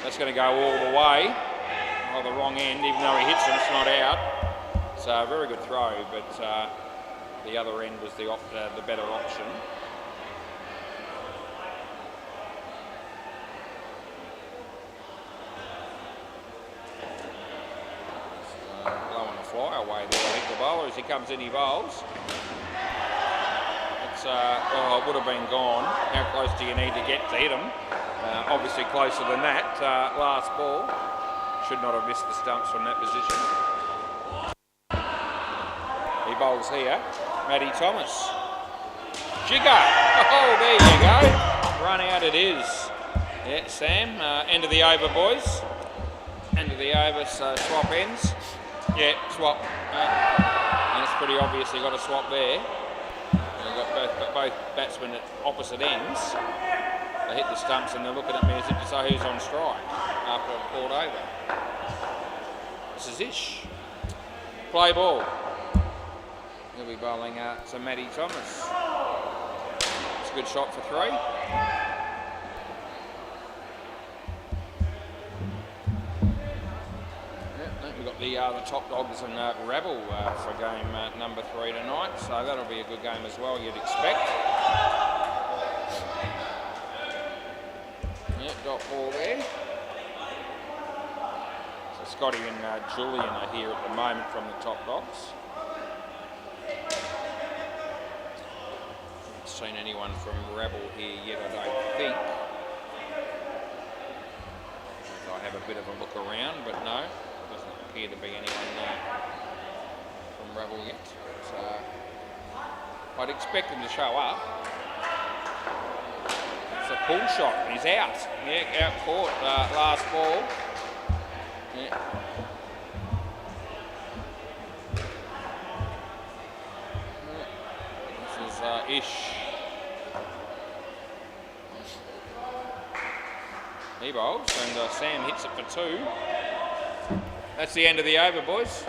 That's going to go all the way. Oh, the wrong end, even though he hits it, it's not out. It's a very good throw, but the other end was the better option. Blowing a fly away there, I think the bowler, as he comes in, he bowls. It's, it would have been gone. How close do you need to get to hit him? Obviously closer than that. Last ball. Should not have missed the stumps from that position. He bowls here. Matty Thomas. Jigger! Oh, there you go. Run out it is. Yeah, Sam. End of the over, boys. End of the over, so swap ends. Yeah, swap. And it's pretty obvious they got a swap there. They've got both batsmen at opposite ends. They hit the stumps and they're looking at me as if to say who's on strike after I've called over. This is Ish. Play ball. He'll be bowling to Matty Thomas. It's a good shot for 3. We've got the top dogs and Rabble for game number 3 tonight, so that'll be a good game as well, you'd expect. Dot ball there. So Scotty and Julian are here at the moment from the top dogs. Haven't seen anyone from Rabble here yet, I don't think. I have a bit of a look around, but no, doesn't appear to be anyone from Rabble yet. But, I'd expect them to show up. It's a pull shot, and he's out. Yeah, out caught last ball. Yeah. This is Ish. He bowls, and Sam hits it for 2. That's the end of the over, boys.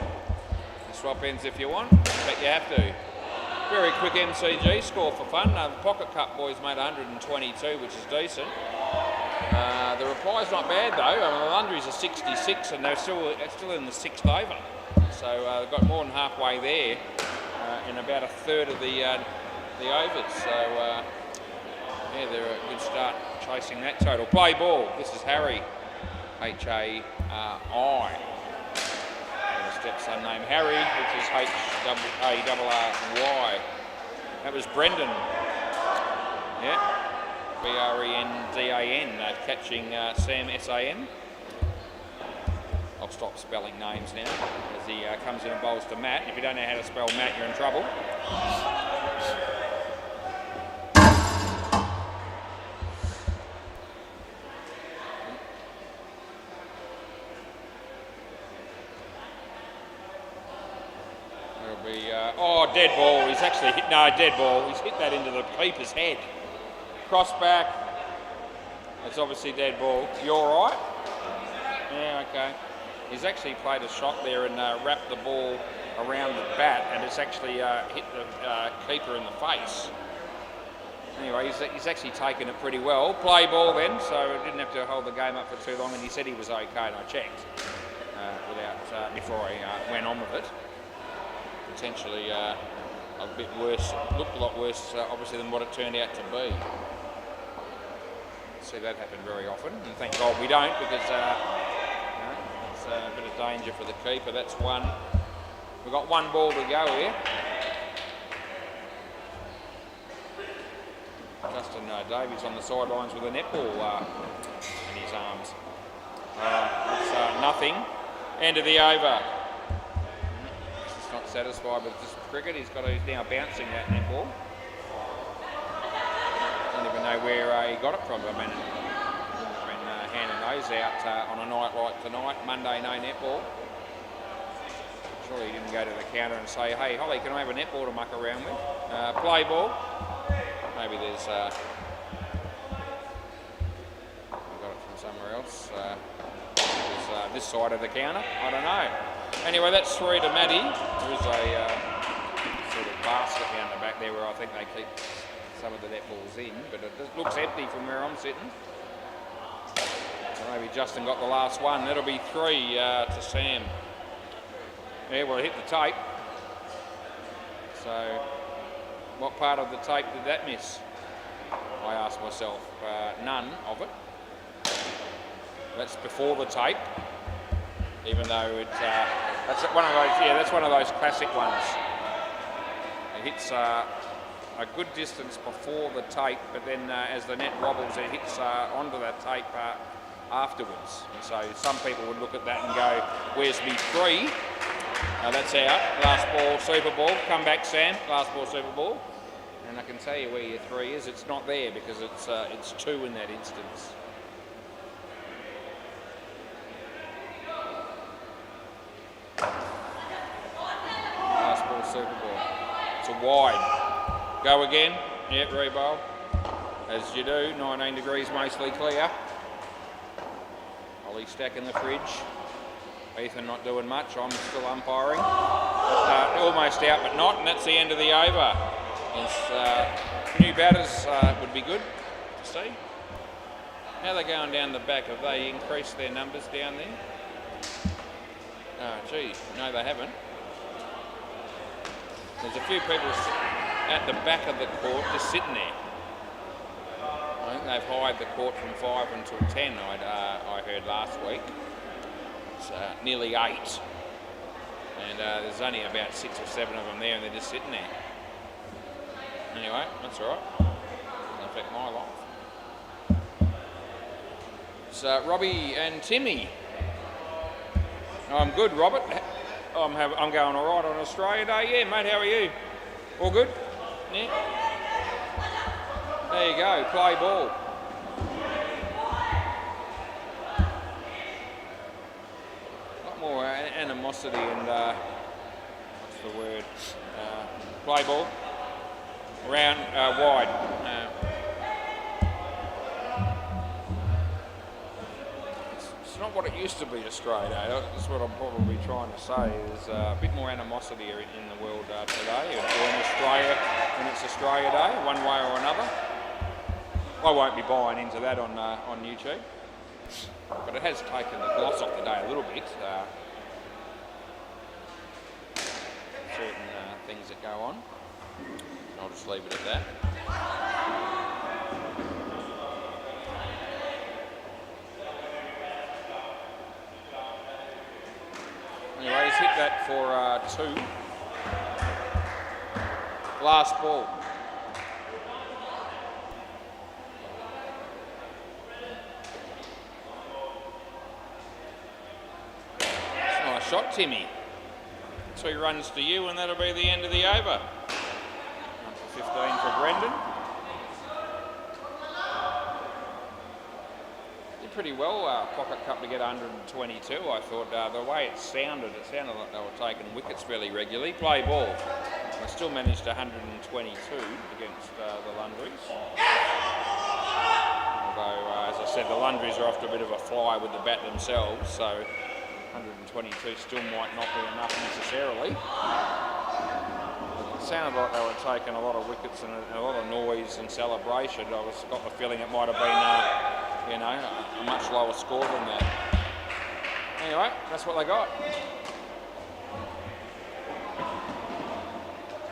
Swap ends if you want, but you have to. Very quick MCG score for fun. The Pocket Cup boys made 122, which is decent. The reply's not bad though. The Lundries are 66 and they're still in the 6th over. So they've got more than halfway there in about a third of the overs. So yeah, they're a good start chasing that total. Play ball. This is Harry. H-A-R-I. Stepson named Harry, which is H-A-R-R-Y. That was Brendan. Yeah. B-R-E-N-D-A-N, catching Sam S-A-M. I'll stop spelling names now as he comes in and bowls to Matt. If you don't know how to spell Matt, you're in trouble. Oh, dead ball. He's actually hit, no, dead ball. He's hit that into the keeper's head. Cross back. It's obviously dead ball. You all right? Yeah, okay. He's actually played a shot there and wrapped the ball around the bat, and it's actually hit the keeper in the face. Anyway, he's actually taken it pretty well. Play ball then, so didn't have to hold the game up for too long, and he said he was okay, and I checked before I went on with it. Potentially a bit worse, looked a lot worse, obviously, than what it turned out to be. See that happen very often, and thank God we don't, because it's a bit of danger for the keeper. That's one. We've got one ball to go here. Justin Davies on the sidelines with a netball in his arms. It's nothing. End of the over. He's not satisfied with this cricket. He's now bouncing that netball. Don't even know where he got it from. I mean, been handing those out on a night like tonight, Monday, no netball. Surely he didn't go to the counter and say, "Hey, Holly, can I have a netball to muck around with?" Play ball. Maybe there's I got it from somewhere else. There's this side of the counter. I don't know. Anyway, that's 3 to Maddie. There is a sort of basket down the back there where I think they keep some of the netballs in, but it looks empty from where I'm sitting. So maybe Justin got the last one. That'll be 3 to Sam. Yeah, well, it hit the tape. So, what part of the tape did that miss? I asked myself. None of it. That's before the tape. Even though that's one of those. Yeah, that's one of those classic ones. It hits a good distance before the tape, but then as the net wobbles, it hits onto that tape afterwards. And so some people would look at that and go, "Where's me 3?" That's out. Last ball, super ball. Come back, Sam. Last ball, super ball. And I can tell you where your 3 is. It's not there because it's 2 in that instance. Last ball, super ball. It's a wide. Go again. Yep, rebowl. As you do. 19 degrees, mostly clear. Ollie stacking the fridge. Ethan not doing much. I'm still umpiring. But, almost out, but not. And that's the end of the over. New batters would be good to see. How are they going down the back? Have they increased their numbers down there? Oh, gee, no, they haven't. There's a few people at the back of the court just sitting there. I think they've hired the court from 5 until 10, I heard last week. It's nearly 8. And there's only about 6 or 7 of them there, and they're just sitting there. Anyway, that's all right. Doesn't affect my life. It's Robbie and Timmy. I'm good, Robert. I'm going all right on Australia Day. Yeah, mate, how are you? All good? Yeah. There you go, play ball. A lot more animosity and, what's the word? Play ball. Round, wide. It's not what it used to be, Australia Day. That's what I'm probably trying to say. There's a bit more animosity in the world today, or in Australia when it's Australia Day, one way or another. I won't be buying into that on YouTube, but it has taken the gloss off the day a little bit. Certain things that go on. I'll just leave it at that. Anyway, he's hit that for 2. Last ball. It's a nice shot, Timmy. 2 runs to you, and that'll be the end of the over. 15 for Brendan. Did pretty well, Pocket Cup to get 122. I thought the way it sounded like they were taking wickets fairly regularly. Play ball. I still managed 122 against the Lundries. Although, as I said, the Lundries are off to a bit of a fly with the bat themselves, so 122 still might not be enough necessarily. It sounded like they were taking a lot of wickets and a lot of noise and celebration. I got the feeling it might have been, a much lower score than that. Anyway, that's what they got.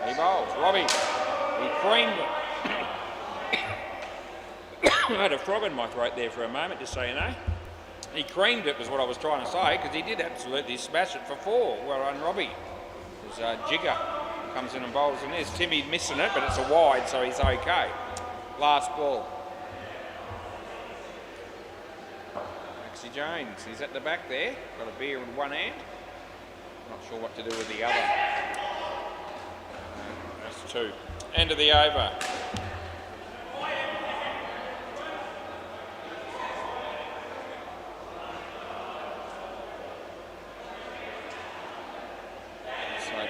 He bowls. Robbie, he creamed it. I had a frog in my throat there for a moment, just so you know. He creamed it was what I was trying to say, because he did absolutely smash it for 4. Well done, Robbie. There's Jigger comes in and bowls in this. Timmy missing it, but it's a wide, so he's okay. Last ball. Maxie Jones, he's at the back there. Got a beer in one hand. Not sure what to do with the other. That's 2. End of the over.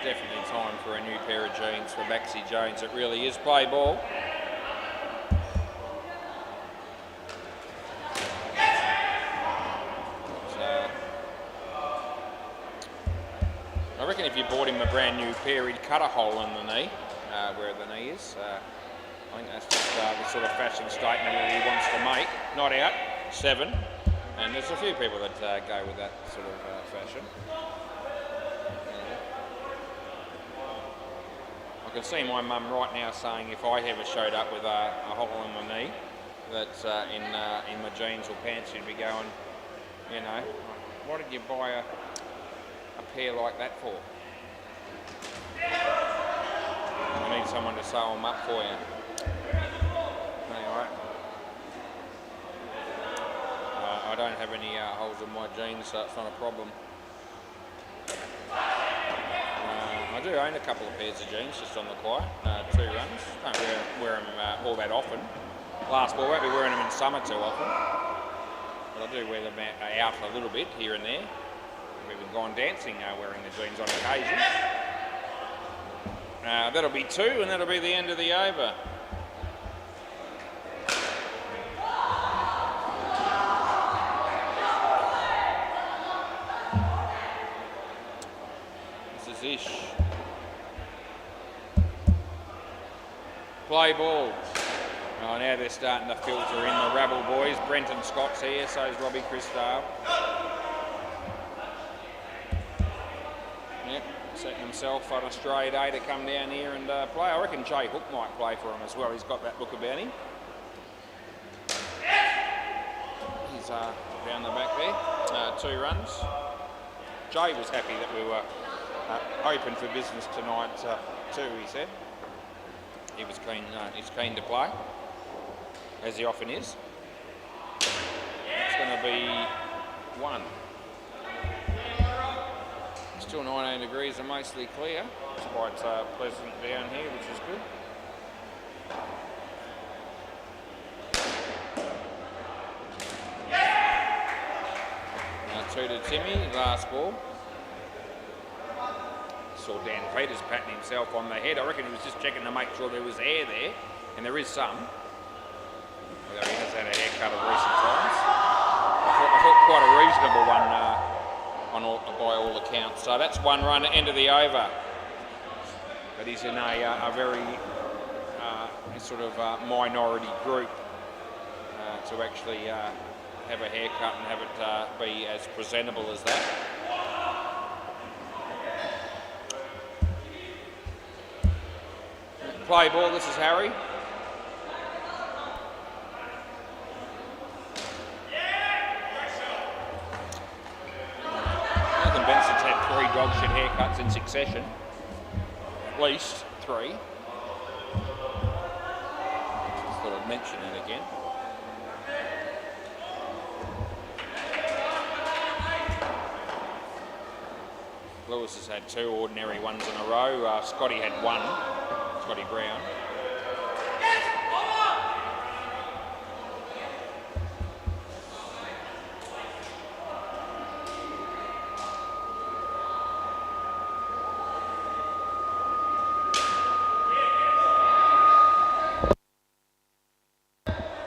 Definitely time for a new pair of jeans for Maxie Jones. It really is. Play ball. I reckon if you bought him a brand new pair, he'd cut a hole in the knee, where the knee is. I think that's just the sort of fashion statement that he wants to make. Not out. 7. And there's a few people that go with that sort of fashion. I can see my mum right now saying if I ever showed up with a hole in my knee, that in my jeans or pants, she'd be going, you know, why did you buy a pair like that for? You need someone to sew them up for you. Anyway, I don't have any holes in my jeans, so it's not a problem. I do own a couple of pairs of jeans, just on the quiet, 2 runs. Don't wear them all that often. Last ball, won't be wearing them in summer too often. But I do wear them out a little bit here and there. We've even gone dancing wearing the jeans on occasion. That'll be 2, and that'll be the end of the over. This is Ish. Play ball. Oh, now they're starting to filter in the rabble boys. Brenton Scott's here, so is Robbie Christale. Yep, setting himself on a stray day to come down here and play. I reckon Jay Hook might play for him as well. He's got that look about him. He's down the back there. 2 runs. Jay was happy that we were open for business tonight too, he said. He was keen, he's keen to play, as he often is. It's going to be 1. Still 19 degrees and mostly clear. It's quite pleasant down here, which is good. Now 2 to Timmy, last ball. Saw Dan Peters patting himself on the head. I reckon he was just checking to make sure there was hair there, and there is some. Although he has had a haircut of recent times. I thought quite a reasonable one by all accounts. So that's 1 run, end of the over. But he's in a very sort of minority group to actually have a haircut and have it be as presentable as that. Play ball, this is Harry. Nathan Benson's had 3 dog shit haircuts in succession. At least 3. Just thought I'd mention it again. Lewis has had 2 ordinary ones in a row. Scotty had 1. Scotty Brown.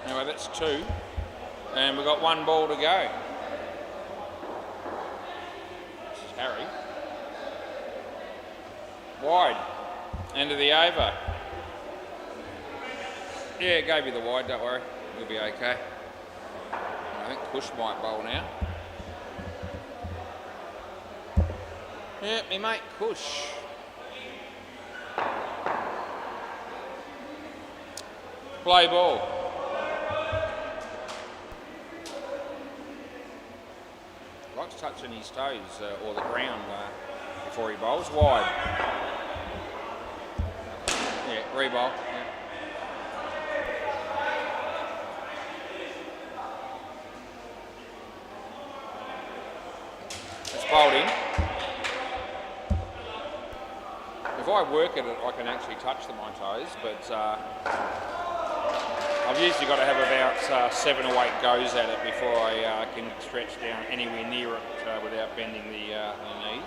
Anyway, that's 2. And we've got 1 ball to go. This is Harry. Wide. End of the over. Yeah, gave you the wide, don't worry. You'll be okay. I think Push might bowl now. Yeah, me mate Push. Play ball. Likes touching his toes or the ground before he bowls. Wide. Yeah, re-bowl. Yeah. It's bowled in. If I work at it, I can actually touch my toes, but I've usually got to have about 7 or 8 goes at it before I can stretch down anywhere near it without bending the knees.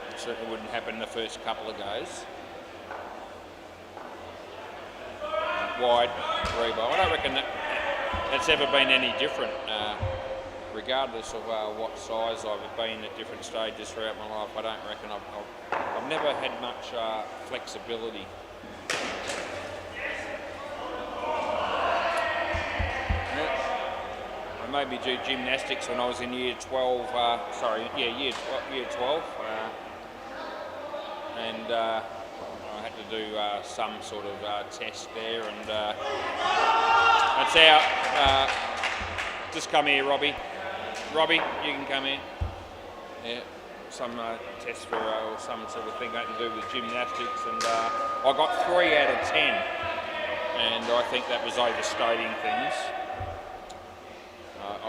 It certainly wouldn't happen the first couple of goes. Wide, re-bowl. I don't reckon that's ever been any different, regardless of what size I've been at different stages throughout my life. I don't reckon I've never had much flexibility. I made me do gymnastics when I was in year 12, year 12. And I had to do some sort of test there, and that's out. Just come here, Robbie. Robbie, you can come here. Yeah, some test for or some sort of thing that to do with gymnastics, and I got 3 out of 10, and I think that was overstating things.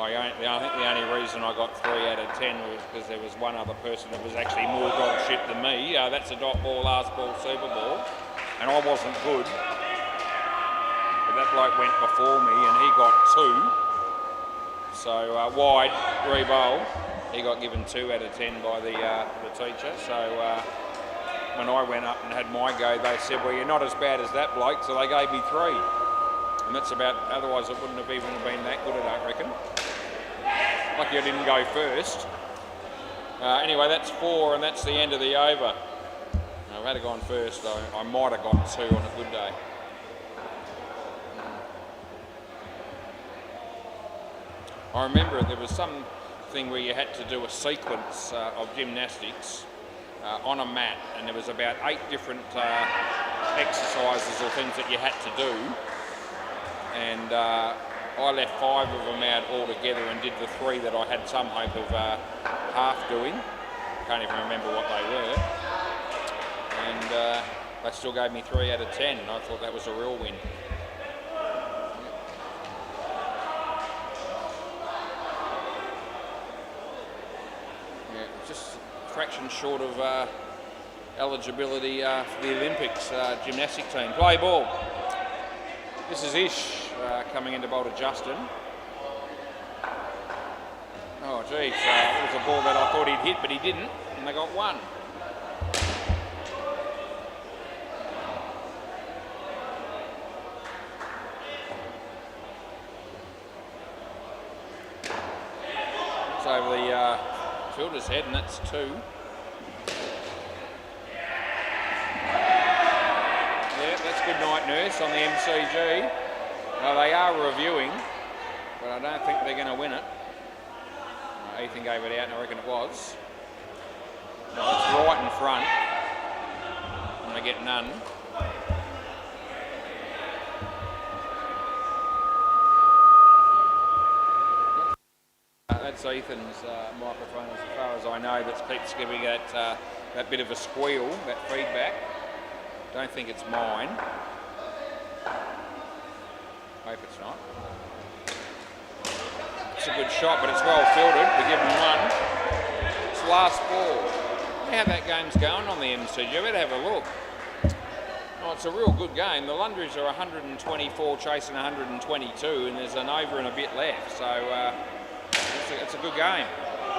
I think the only reason I got 3 out of 10 was because there was one other person that was actually more dog shit than me. That's a dot ball, last ball, Super Ball, and I wasn't good. But that bloke went before me, and he got 2. So wide, re-bowl, he got given 2 out of 10 by the teacher. So when I went up and had my go, they said, well, you're not as bad as that bloke, so they gave me 3. And that's about, otherwise it wouldn't have even been that good, I don't reckon. Lucky I didn't go first. Anyway, that's 4, and that's the end of the over. If I had gone first, I might have got 2 on a good day. I remember there was something where you had to do a sequence of gymnastics on a mat, and there was about 8 different exercises or things that you had to do, and I left 5 of them out altogether and did the 3 that I had some hope of half doing. Can't even remember what they were, and they still gave me 3 out of 10, and I thought that was a real win. Just a fraction short of eligibility for the Olympics gymnastic team. Play ball. This is Ish coming into bowl to Justin. Oh geez, it was a ball that I thought he'd hit, but he didn't, and they got 1. It's over the fielder's head, and that's 2. Yeah, that's good night, nurse, on the MCG. They are reviewing, but I don't think they're going to win it. Ethan gave it out, and I reckon it was. No, it's right in front, and they get none. That's Ethan's microphone, as far as I know, that keeps giving that bit of a squeal, that feedback. Don't think it's mine. Hope it's not. It's a good shot, but it's well fielded. We give him 1. It's last ball. How that game's going on the MCG, you better have a look. Oh, it's a real good game. The Lundries are 124 chasing 122, and there's an over and a bit left, so it's a good game.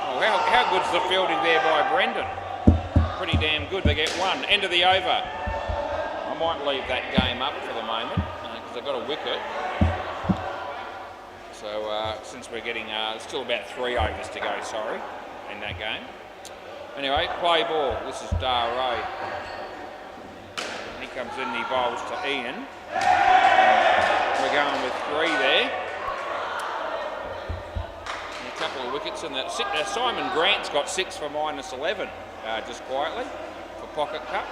Oh, how good's the fielding there by Brendan? Pretty damn good. They get 1. End of the over. I might leave that game up for the moment because I've got a wicket. So since we're getting still about 3 overs to go, in that game. Anyway, play ball. This is Darrow. He comes in and he bowls to Ian. We're going with 3 there. And a couple of wickets, and that Simon Grant's got 6 for -11, just quietly for pocket cut.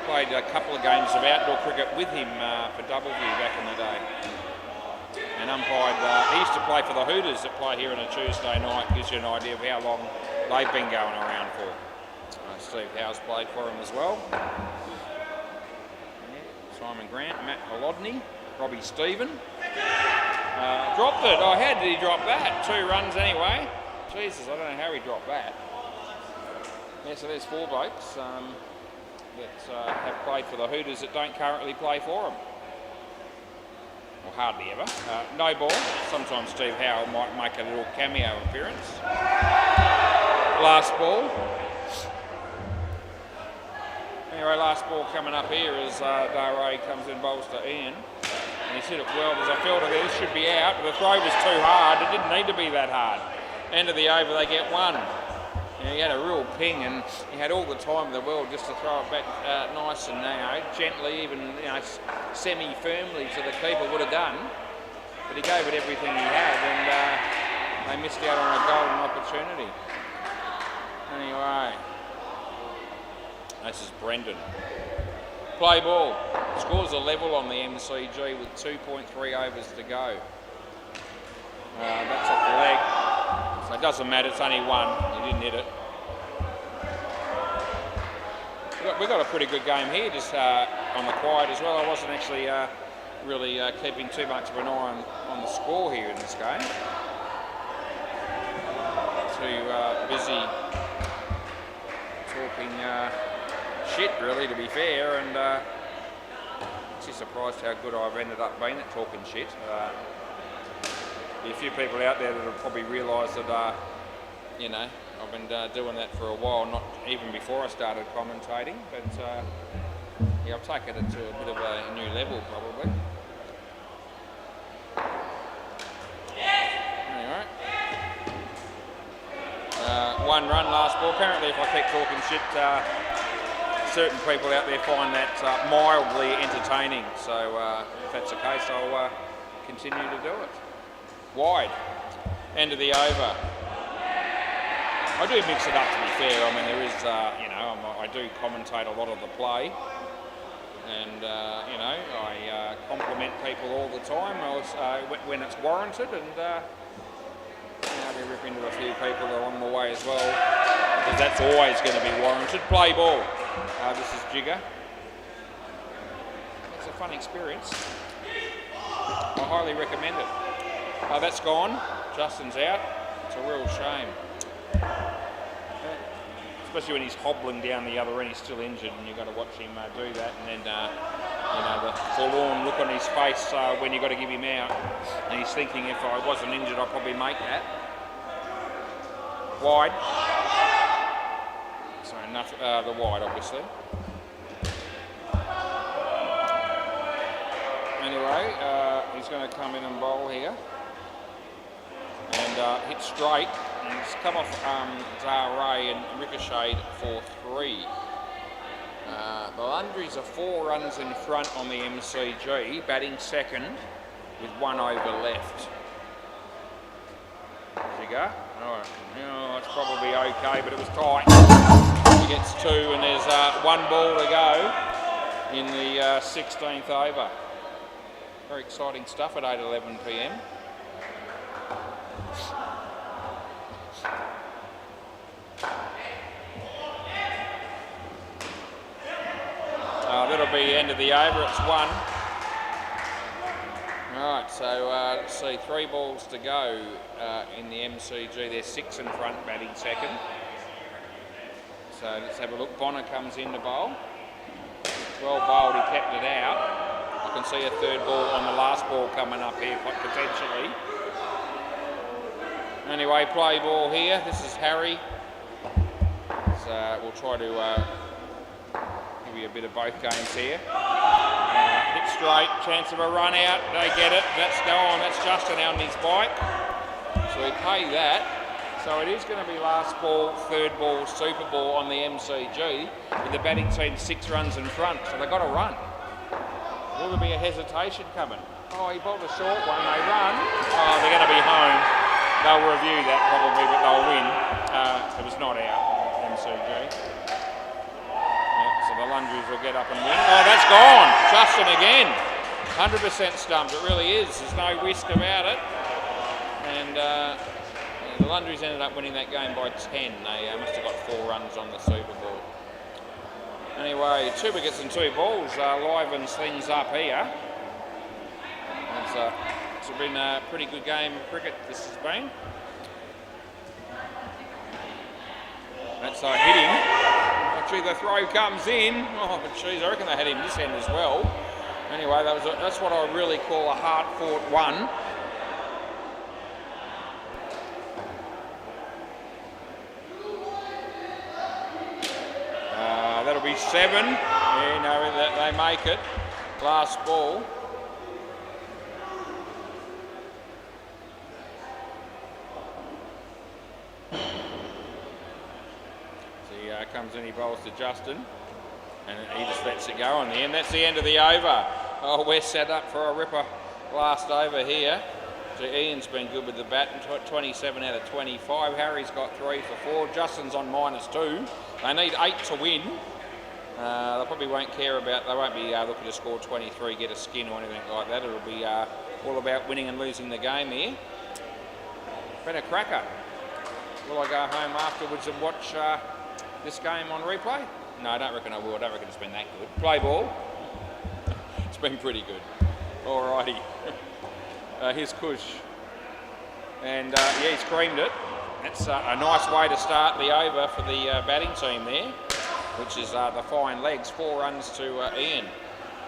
played a couple of games of outdoor cricket with him for Doubleview back in the day. And umpired, he used to play for the Hooters that play here on a Tuesday night. Gives you an idea of how long they've been going around for. Steve Howe's played for him as well. Yeah, Simon Grant, Matt Holodney, Robbie Stephen. Dropped it. Oh, how did he drop that? 2 runs anyway. Jesus, I don't know how he dropped that. Yeah, so there's 4 blokes that have played for the Hooters that don't currently play for them. Well, hardly ever. No ball. Sometimes Steve Howe might make a little cameo appearance. Last ball. Anyway, last ball coming up here as Darray comes in, bowls to Ian. And he's hit it well. There's a fielder there. This should be out. The throw was too hard. It didn't need to be that hard. End of the over, they get 1. He had a real ping, and he had all the time in the world just to throw it back nice and gently, even semi-firmly to the keeper would have done. But he gave it everything he had, and they missed out on a golden opportunity. Anyway, this is Brendan. Play ball. Scores a level on the MCG with 2.3 overs to go. That's off the leg. So it doesn't matter, it's only 1. He didn't hit it. We've got a pretty good game here, just on the quiet as well. I wasn't actually really keeping too much of an eye on the score here in this game. Too busy talking shit, really, to be fair, and actually surprised how good I've ended up being at talking shit. Be a few people out there that will probably realise that, I've been doing that for a while, not even before I started commentating, but I've taken it to a bit of a new level, probably. Anyway, 1 run, last ball. Apparently, if I keep talking shit, certain people out there find that mildly entertaining. So if that's the case, I'll continue to do it. Wide, end of the over. I do mix it up, to be fair. I mean, there is, I do commentate a lot of the play, and I compliment people all the time when it's warranted, and we rip into a few people along the way as well, because that's always going to be warranted. Play ball. This is Jigger. It's a fun experience. I highly recommend it. That's gone. Justin's out. It's a real shame. Especially when he's hobbling down the other end, he's still injured, and you've got to watch him do that, and then the forlorn look on his face when you've got to give him out, and he's thinking, if I wasn't injured, I'd probably make that. Wide. So enough, the wide, obviously. Anyway, he's going to come in and bowl here. And hit straight, and it's come off Darray and ricocheted for 3. The Lundries are 4 runs in front on the MCG, batting second with 1 over left. Jigger, it's probably okay, but it was tight. He gets 2, and there's 1 ball to go in the 16th over. Very exciting stuff at 8:11 p.m. That'll be the end of the over, it's 1. Alright, so let's see, 3 balls to go in the MCG. There's 6 in front, batting second. So let's have a look. Bonner comes in to bowl. 12 bowled, he kept it out. I can see a 3rd ball on the last ball coming up here, potentially. Anyway, play ball here. This is Harry. So we'll try to give you a bit of both games here. Hit straight, chance of a run out. They get it. That's gone. That's Justin out on his bike. So we pay that. So it is going to be last ball, 3rd ball, super ball on the MCG with the batting team 6 runs in front. So they've got to run. Will there be a hesitation coming? Oh, he bowled a short one. They run. Oh, they're going to be home. They'll review that probably, but they'll win. It was not out, MCG. So the Lundrews will get up and win. Oh, that's gone. Justin again. 100% stumped. It really is. There's no whisk about it. And the Lundrews ended up winning that game by 10. They must have got 4 runs on the Super Bowl. Anyway, 2 wickets and 2 balls livens things up here. It's been a pretty good game of cricket this has been. That's hitting. Oh, gee, the throw comes in. Oh, but geez, I reckon they had him this end as well. Anyway, that's what I really call a hard-fought one. That'll be 7. Yeah, no, they make it. Last ball. Comes in, he bowls to Justin, and he just lets it go in the end. That's the end of the over. Oh, we're set up for a ripper last over here. So Ian's been good with the bat, 27 out of 25. Harry's got 3 for 4. Justin's on -2. They need 8 to win. They probably won't care about, they won't be looking to score 23, get a skin or anything like that. It'll be all about winning and losing the game here. Been a cracker. Will I go home afterwards and watch this game on replay? No, I don't reckon I will. I don't reckon it's been that good. Play ball. It's been pretty good. Alrighty. Here's Kush. And yeah, he's creamed it. That's a nice way to start the over for the batting team there, which is the fine legs. 4 runs to Ian.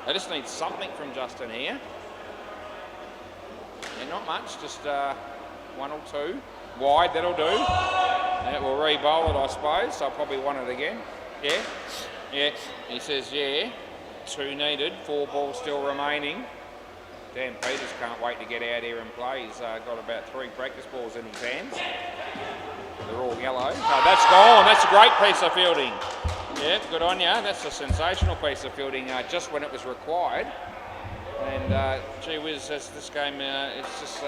They just need something from Justin here. Yeah, not much, just 1 or 2. Wide, that'll do. Yeah, we'll re-bowl it, I suppose. So I'll probably want it again. Yeah, yeah. He says, yeah. 2 needed, 4 balls still remaining. Dan Peters can't wait to get out here and play. He's got about 3 practice balls in his hands. They're all yellow. Oh, that's gone. That's a great piece of fielding. Yeah, good on you. That's a sensational piece of fielding just when it was required. And gee whiz, as this game it's just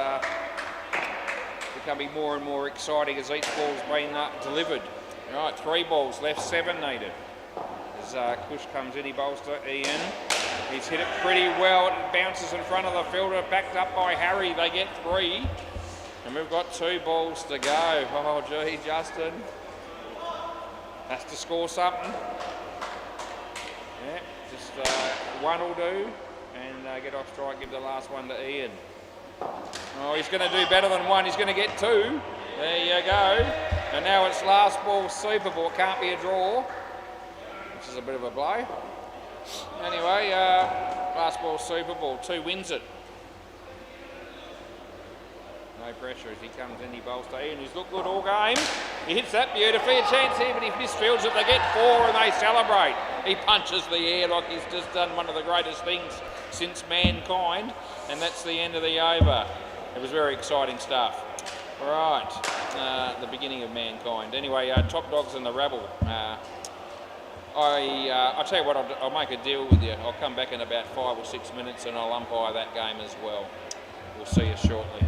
becoming more and more exciting as each ball's been delivered. Right, 3 balls left, 7 needed. As Kush comes in, he bowls to Ian. He's hit it pretty well. It bounces in front of the fielder, backed up by Harry. They get 3. And we've got 2 balls to go. Oh, gee, Justin has to score something. Yeah, just 1 will do. And get off strike, give the last one to Ian. Oh, he's going to do better than 1. He's going to get 2. There you go. And now it's last ball Super Bowl. It can't be a draw, which is a bit of a blow. Anyway, last ball Super Bowl. 2 wins it. No pressure as he comes in, he bowls to Ian. He's looked good all game. He hits that beautifully. A chance here, but if he misfields it, they get 4 and they celebrate. He punches the air like he's just done one of the greatest things since mankind. And that's the end of the over. It was very exciting stuff. Right, the beginning of mankind. Anyway, top dogs in the rabble. I'll tell you what, I'll make a deal with you. I'll come back in about 5 or 6 minutes and I'll umpire that game as well. We'll see you shortly.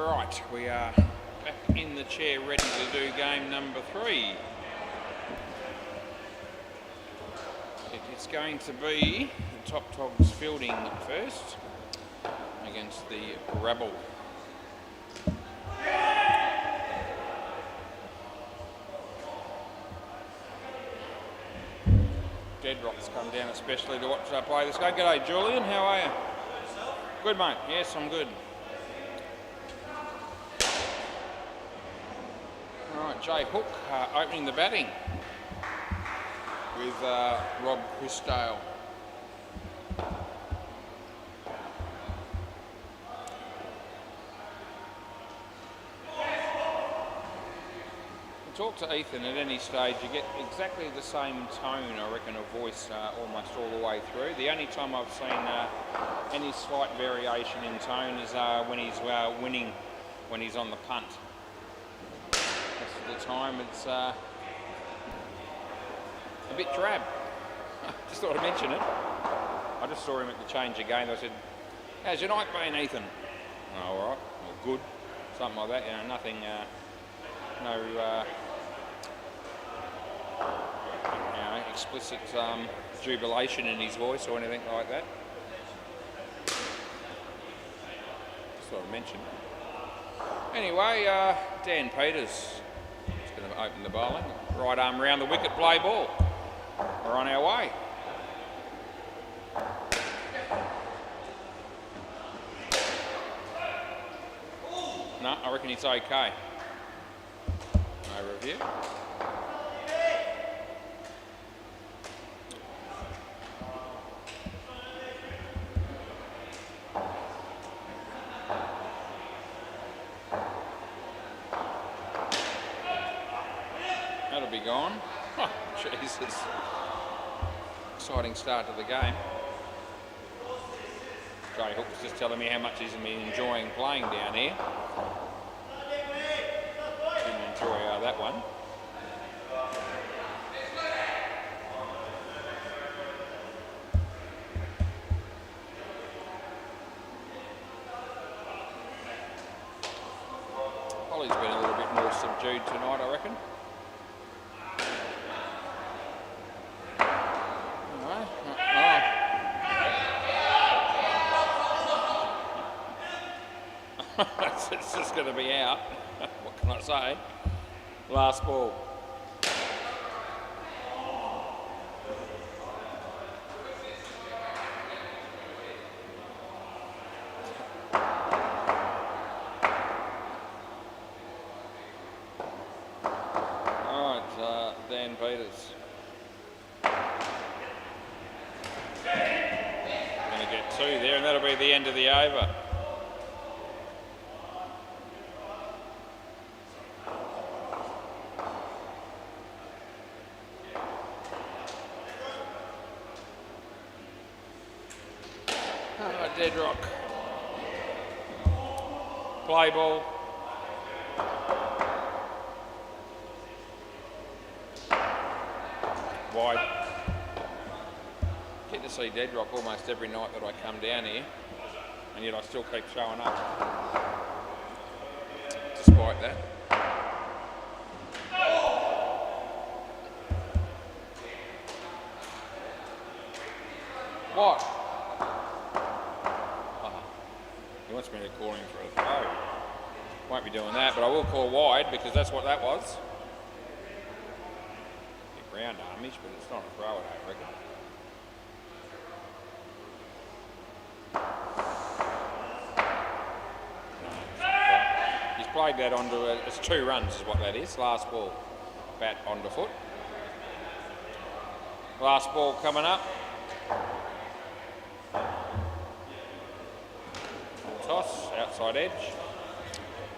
Right, we are back in the chair ready to do game number 3. It's going to be the Top Togs fielding first against the Rebel. Deadrock's come down especially to watch play this game. G'day Julian, how are you? Good mate, yes I'm good. Alright, Jay Hook opening the batting with Rob Christdale. Talk to Ethan at any stage, you get exactly the same tone, I reckon, of voice almost all the way through. The only time I've seen any slight variation in tone is when he's winning, when he's on the punt. Most of the time it's a bit drab. Just thought I'd mention it. I just saw him at the change of game. I said, "How's your night been, Ethan?" "Oh, all right, well, good." Something like that, you know, nothing, no explicit jubilation in his voice or anything like that. Just thought I'd mention. Anyway, Dan Peters is going to open the bowling. Right arm round the wicket, play ball. We're on our way. No, I reckon it's okay. No review. That'll be gone. Oh, Jesus. Exciting start to the game. Jay Hook was just telling me how much he's been enjoying playing down here. Didn't enjoy that one. Holly's been a little bit more subdued tonight, I reckon. It's just going to be out. What can I say? Last ball. Alright, Dan Peters. Going to get 2 there, and that'll be the end of the over. Deadrock. Play ball. Wide. Get to see Deadrock almost every night that I come down here, and yet I still keep showing up. Despite that. What? He wants me to call him for a throw. Won't be doing that, but I will call wide because that's what that was. Big round armish, but it's not a throw, I don't reckon. He's played that onto it's 2 runs is what that is. Last ball, bat onto foot. Last ball coming up. Toss, outside edge.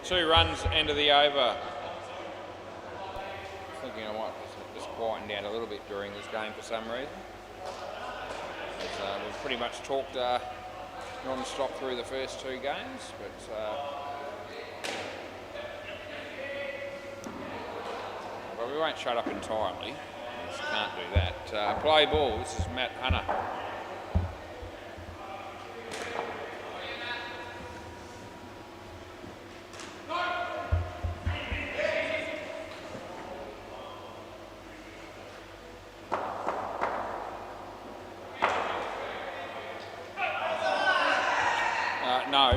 2 runs, end of the over. Thinking I might just quieten down a little bit during this game for some reason. We've pretty much talked non-stop through the first 2 games, but we won't shut up entirely. Just can't do that. Play ball, this is Matt Hunter. no.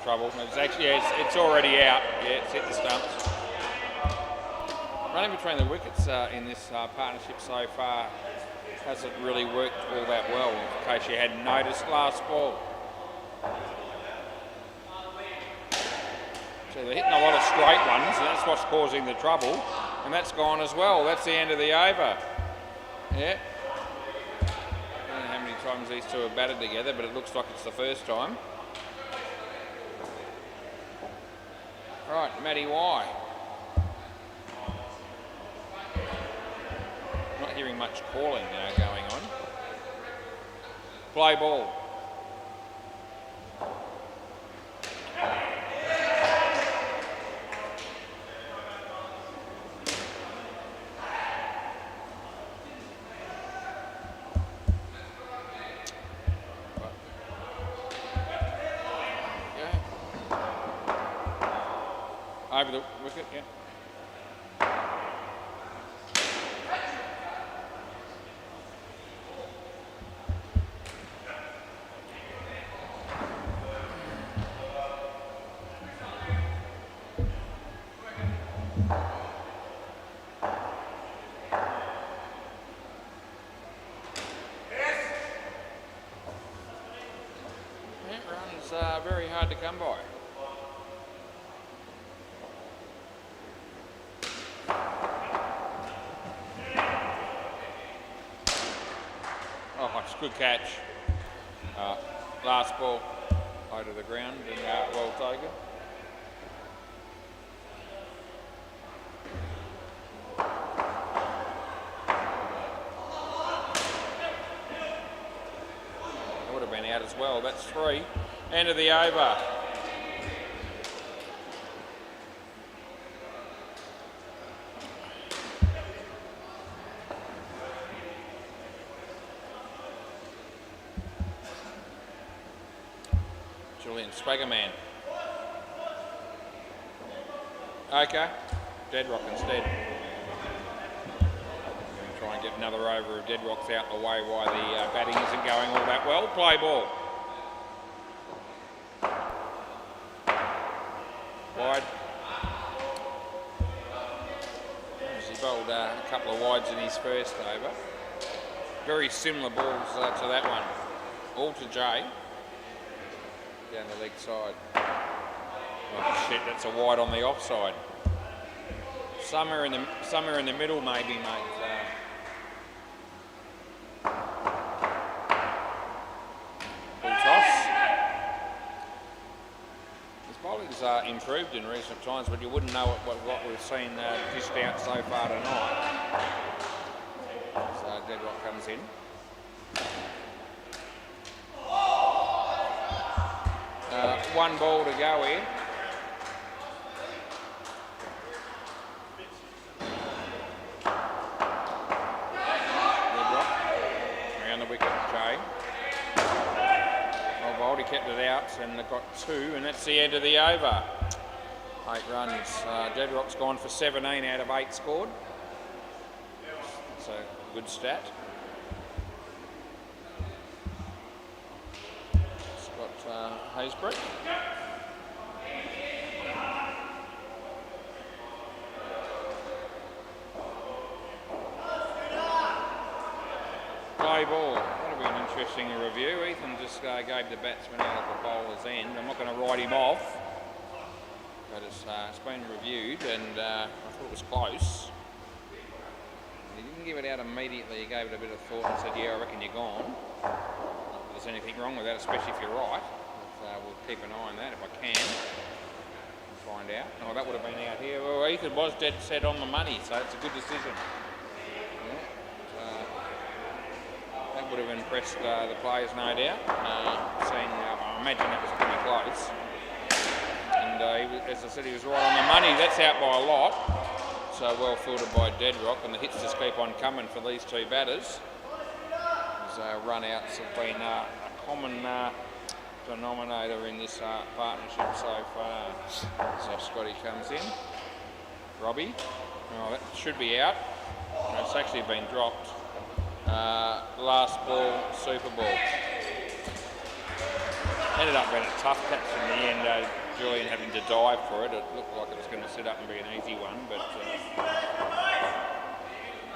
Trouble. It's actually, it's already out. Yeah, it's hit the stumps. Running between the wickets in this partnership so far hasn't really worked all that well, in case you hadn't noticed last ball. So they're hitting a lot of straight ones, and that's what's causing the trouble. And that's gone as well. That's the end of the over. Yeah. I don't know how many times these two have batted together, but it looks like it's the first time. Right, Matty Y. Not hearing much calling going on. Play ball. Over the wicket, yeah. That run's very hard to come by. Oh, it's a good catch. Last ball low to the ground and well taken. That would have been out as well. That's 3. End of the over. Swaggerman. Okay, Deadrock instead. Try and get another over of Deadrock's out the way why the batting isn't going all that well. Play ball. Wide. He bowled a couple of wides in his first over. Very similar balls to that one. All to Jay. Down the leg side. Oh shit, that's a wide on the offside. Somewhere in the middle maybe, mate. Full toss. His bowling's improved in recent times, but you wouldn't know what we've seen dished out so far tonight. So Deadrock comes in. One ball to go here. Around the wicket, Jay. Well bowled, he kept it out and they've got 2, and that's the end of the over. 8 runs. Deadrock's gone for 17 out of 8 scored. It's a good stat. Haysbrook. Play ball. That'll be an interesting review. Ethan just gave the batsman out at the bowler's end. I'm not going to write him off, but it's been reviewed and I thought it was close. He didn't give it out immediately. He gave it a bit of thought and said, yeah, I reckon you're gone. Not that there's anything wrong with that, especially if you're right. We'll keep an eye on that if I can. Find out. Oh, that would have been out here. Well, Ethan was dead set on the money, so it's a good decision. Yeah. That would would have impressed the players, no doubt. Seeing, I imagine that was pretty close. And as I said, he was right on the money. That's out by a lot. So well filtered by Deadrock, and the hits just keep on coming for these two batters. Run-outs have been a common denominator in this partnership so far. So Scotty comes in. Robbie, oh, that should be out. No, it's actually been dropped. Last ball, Super Ball. Ended up being a tough catch in the end. Julian having to dive for it. It looked like it was going to sit up and be an easy one, but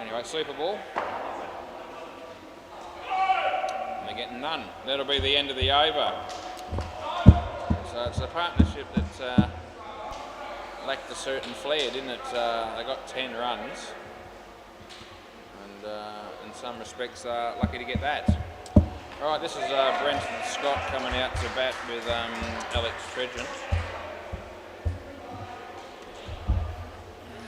anyway, Super Ball. And they're getting none. That'll be the end of the over. So it's a partnership that lacked a certain flair, didn't it? They got 10 runs, and in some respects, lucky to get that. All right, this is Brenton Scott coming out to bat with Alex Tregent.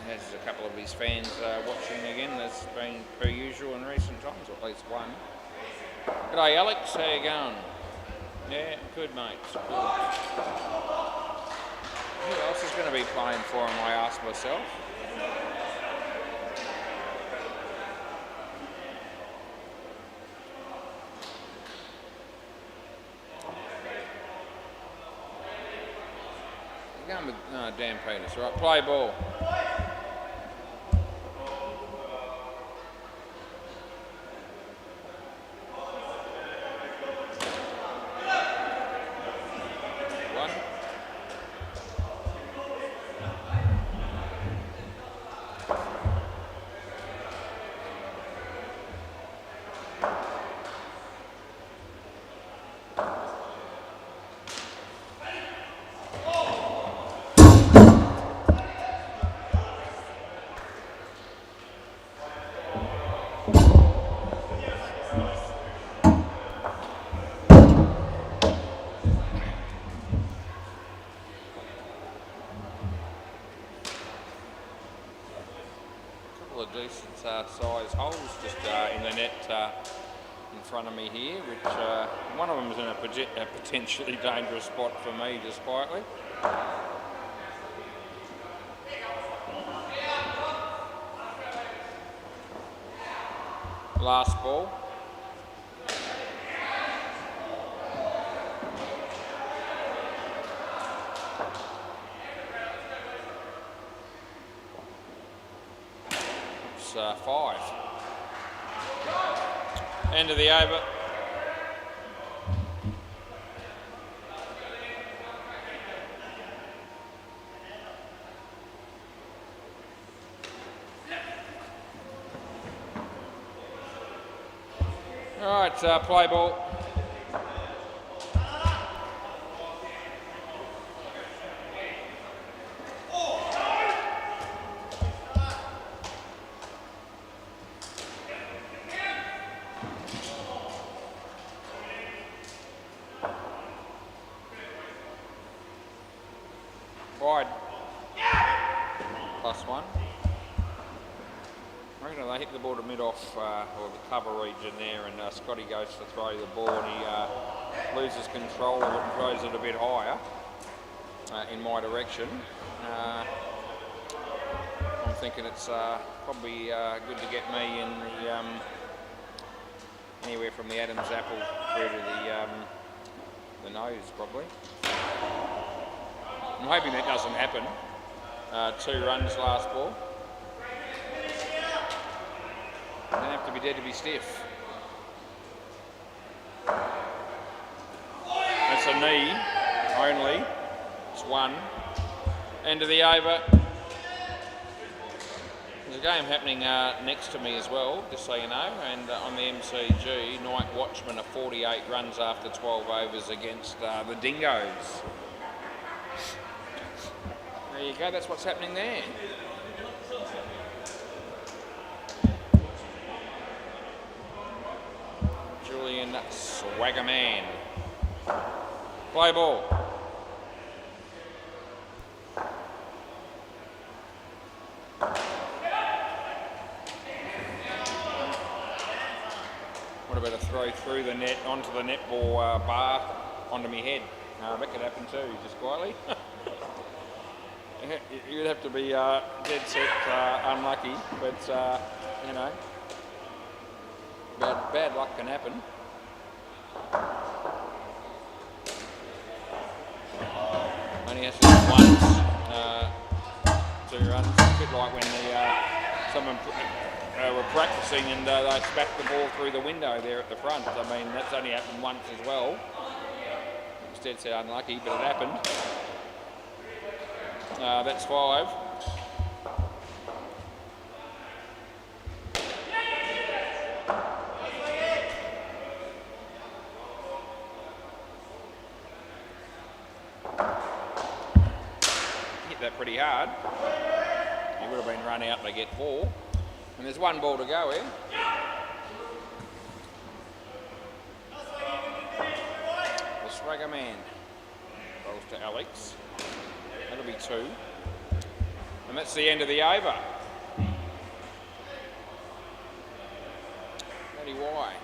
There's a couple of his fans watching again. There's been per usual in recent times, or at least one. G'day Alex, how you going? Yeah, good mate, good. Who else is going to be playing for him, I ask myself. Going with Dan Peters, right? Play ball. One. Decent size holes just in the net in front of me here, which one of them is in a potentially dangerous spot for me, just quietly. Last ball. It's 5. End of the over. All right, play ball. Wide. +1. I reckon they hit the ball to mid-off, or the cover region there, and Scotty goes to throw the ball and he loses control of it and throws it a bit higher in my direction. I'm thinking it's probably good to get me in the anywhere from the Adam's apple through to the nose, probably. I'm hoping that doesn't happen. 2 runs last ball. Don't have to be dead to be stiff. That's a knee only. It's 1. End of the over. There's a game happening next to me as well, just so you know, and on the MCG, Night Watchmen are 48 runs after 12 overs against the Dingoes. There you go, that's what's happening there. Julian Swaggerman. Play ball. What bit of throw through the net onto the netball bar onto my head. That could happen too, just quietly. You'd have to be dead set unlucky, but you know, bad luck can happen. Only has to do once, 2 runs. A bit like when someone were practicing and they smacked the ball through the window there at the front. I mean, that's only happened once as well. Instead, said unlucky, but it happened. That's 5. Hit that pretty hard. He would have been run out, they get 4. And there's 1 ball to go here. The Swagger man goes to Alex. That'll be 2. And that's the end of the over. Bloody why?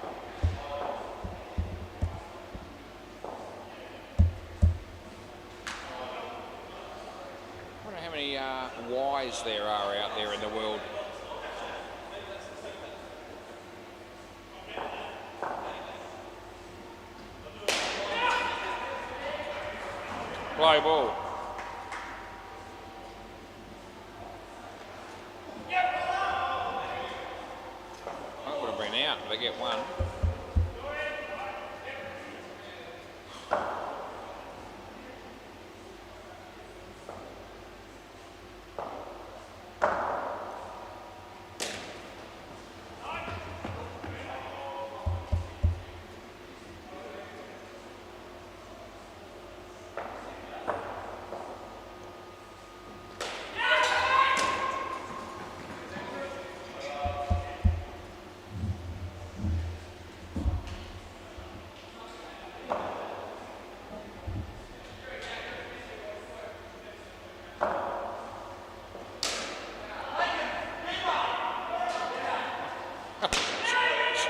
I wonder how many Ys there are out there in the world. Play ball. That would have been out, but they get 1.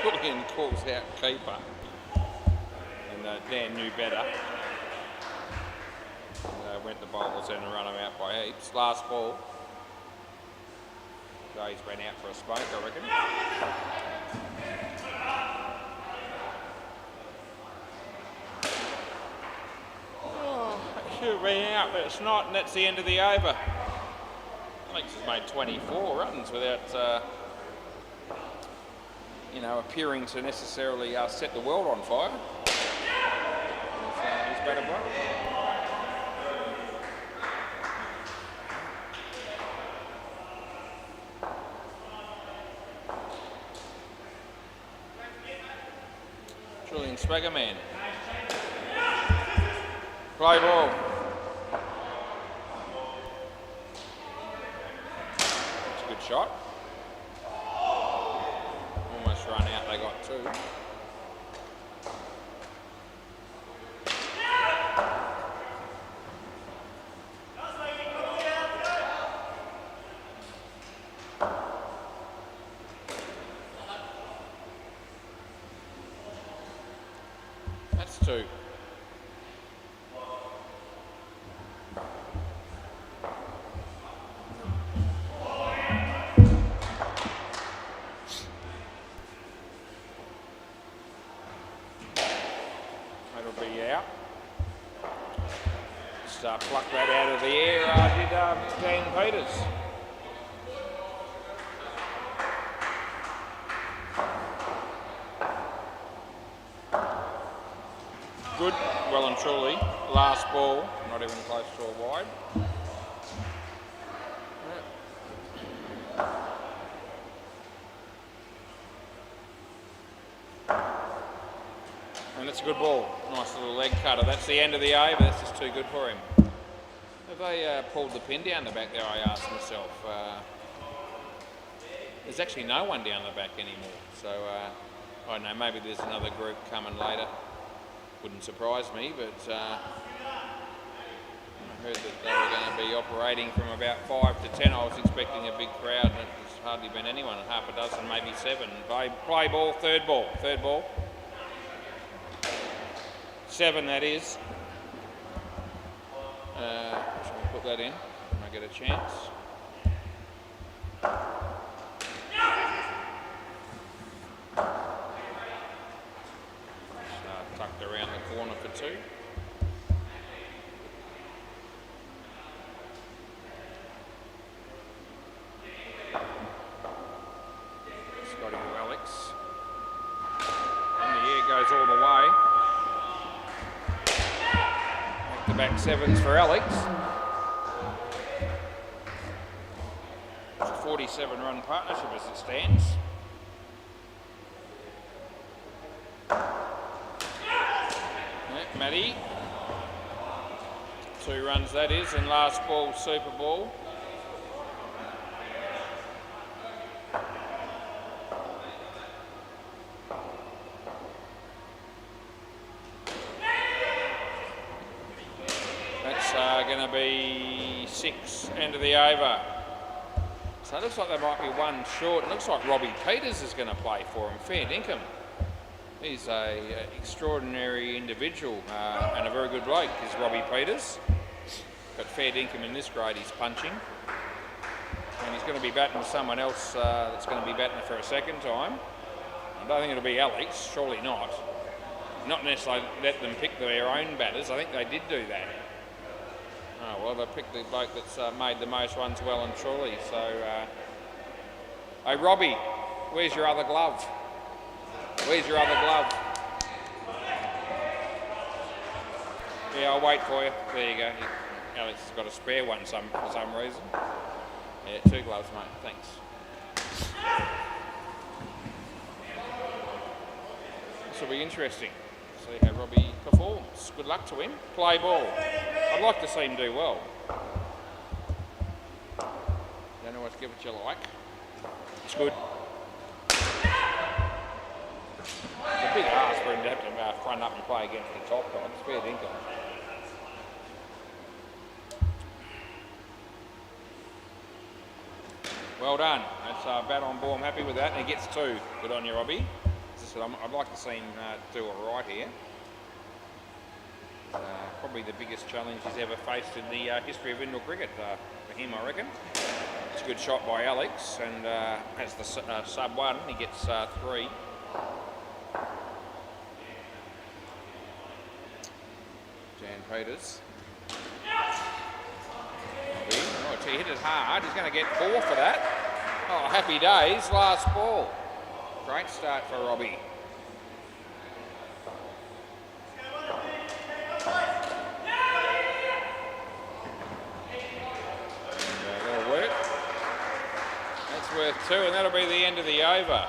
Julian calls out keeper, and Dan knew better. Went the bowlers in and run him out by heaps. Last ball. Jay's been out for a smoke, I reckon. Oh, it should have been out, but it's not, and that's the end of the over. Alex has made 24 runs without you know, appearing to necessarily set the world on fire. He's better bloke. Julian Swaggerman. Play ball. That's a good shot. Almost run out, they got 2. That's 2. That'll be out. Just pluck that out of the air, did Dan Peters. Good, well and truly. Last ball, not even close to a wide. And that's a good ball. Nice little leg cutter. That's the end of the over. That's just too good for him. Have they pulled the pin down the back there, I asked myself. There's actually no one down the back anymore. So, I don't know, maybe there's another group coming later. Wouldn't surprise me, but I heard that they were going to be operating from about 5 to 10. I was expecting a big crowd, and it was hardly been anyone, half a dozen, maybe 7. Play ball, third ball. 7 that is. Shall we put that in when I get a chance? Tucked around the corner for 2. Scotty to Alex. And the air goes all the way. Back 7s for Alex. It's a 47-run partnership as it stands. Matty. 2 runs that is, and last ball, super ball. Going to be 6, end of the over. So it looks like there might be 1 short. It looks like Robbie Peters is going to play for him. Fair dinkum. He's a extraordinary individual and a very good bloke is Robbie Peters. But fair dinkum in this grade he's punching. And he's going to be batting someone else that's going to be batting for a second time. I don't think it'll be Alex, surely not. Not necessarily let them pick their own batters. I think they did do that. Oh, well, they picked the bloke that's made the most runs well and truly. So, hey, Robbie, where's your other glove? Where's your other glove? Yeah, I'll wait for you. There you go. Alex has got a spare one for some reason. Yeah, 2 gloves, mate. Thanks. This will be interesting. See how Robbie performs. Good luck to him. Play ball. I'd like to see him do well. Don't always give it you like. It's good. It's a big ask for him to have to front up and play against the top guys. It's fair dinkum. Well done. That's bat on ball. I'm happy with that. And he gets 2. Good on you, Robbie. I'd like to see him do it right here. Probably the biggest challenge he's ever faced in the history of indoor cricket for him, I reckon. It's a good shot by Alex, and as the sub 1, he gets 3. Jan Peters. Oh, he hit it hard. He's going to get 4 for that. Oh, happy days. Last ball. Great start for Robbie. That'll work. That's worth 2, and that'll be the end of the over.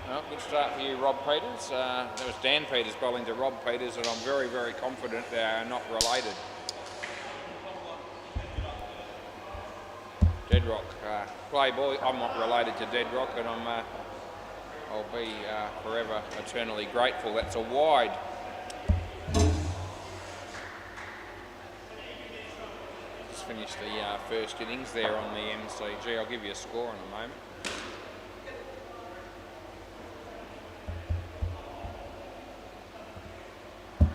Well, good start for you, Rob Peters. That was Dan Peters bowling to Rob Peters, and I'm very, very confident they are not related. Deadrock, play ball. I'm not related to Deadrock, and I'll be forever eternally grateful. That's a wide. Just finished the first innings there on the MCG. I'll give you a score in a moment.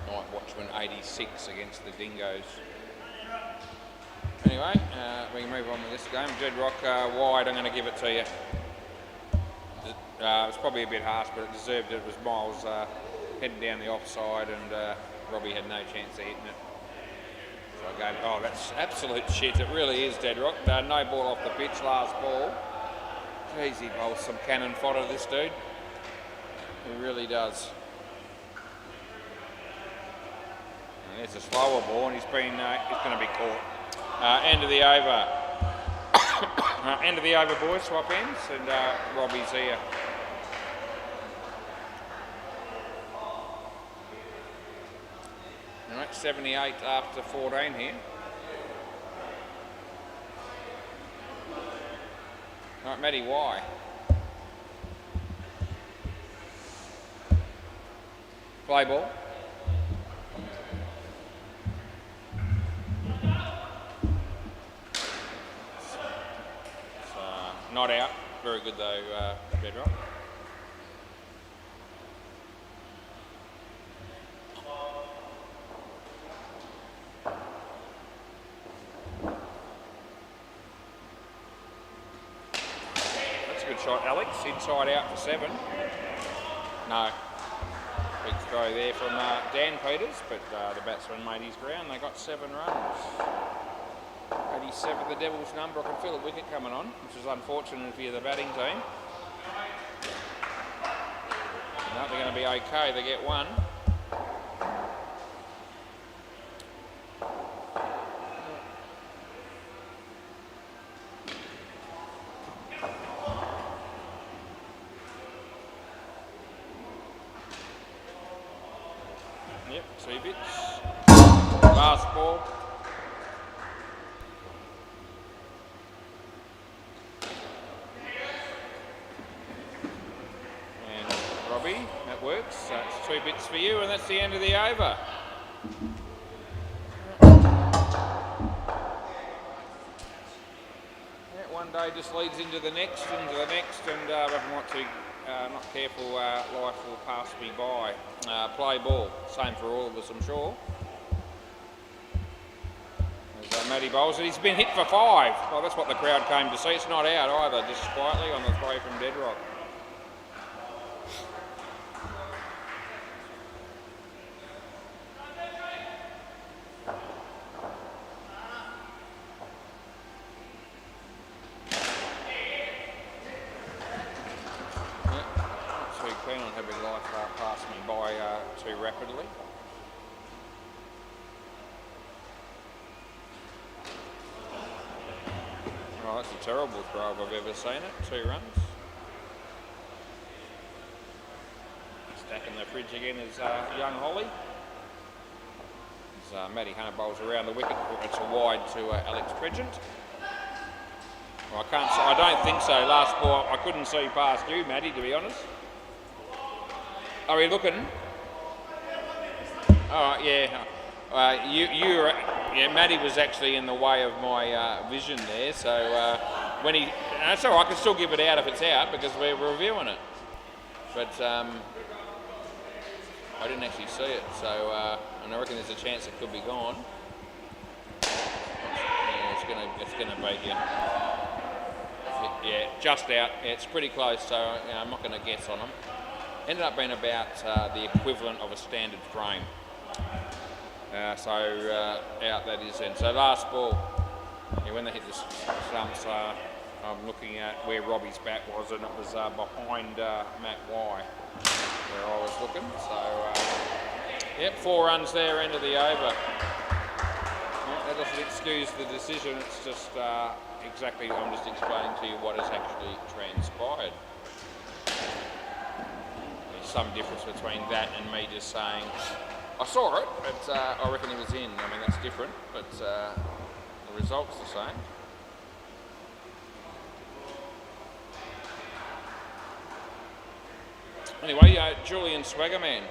Night Watchman 86 against the Dingoes. Anyway, we can move on with this game. Deadrock wide, I'm going to give it to you. It was probably a bit harsh, but it deserved it. It was Miles heading down the offside, and Robbie had no chance of hitting it. So I gave, oh, that's absolute shit. It really is, Deadrock. No ball off the pitch, last ball. Jeez, he bowls some cannon fodder, this dude. He really does. And there's a slower ball, and he's going to be caught. End of the over. End of the over, boys. Swap ends, and Robbie's here. All right, 78 after 14 here. All right, Matty, why? Play ball. not out. Very good though, Bedrock. That's a good shot, Alex. Inside out for 7. No. Big throw there from Dan Peters, but the batsman made his ground. They got 7 runs. 87, the Devils' number. I can feel a wicket coming on, which is unfortunate for the batting team. No, they're going to be okay. They get 1. Yep, 2 bits. Last ball. And Robbie, that works. That's 2 bits for you, and that's the end of the over. Yeah, one day just leads into the next, and if I'm not careful, life will pass me by. Play ball, same for all of us, I'm sure. As Matty bowls it, he's been hit for 5. Well, that's what the crowd came to see. It's not out either, just quietly on the throw from Bedrock. On having life pass me by too rapidly. Oh, that's a terrible throw if I've ever seen it. 2 runs. Stacking the fridge again is young Holly. As Matty Hunter bowls around the wicket, it's a wide to Alex Tregent. Well, I don't think so. Last ball, I couldn't see past you, Matty, to be honest. Are we looking? Oh yeah. Matty was actually in the way of my vision there. So when he, that's all right. I can still give it out if it's out because we're reviewing it. But I didn't actually see it. So and I reckon there's a chance it could be gone. Yeah, it's gonna be yeah, just out. Yeah, it's pretty close. So I'm not going to guess on them. Ended up being about the equivalent of a standard frame. Out that is then. So last ball, yeah, when they hit the stumps, I'm looking at where Robbie's bat was, and it was behind Matt Y, where I was looking. So, yep, 4 runs there, end of the over. Yeah, that doesn't excuse the decision, it's just exactly, I'm just explaining to you what has actually transpired. Some difference between that and me just saying I saw it, but I reckon he was in. I mean, that's different, but the result's the same. Anyway, Julian Swaggerman.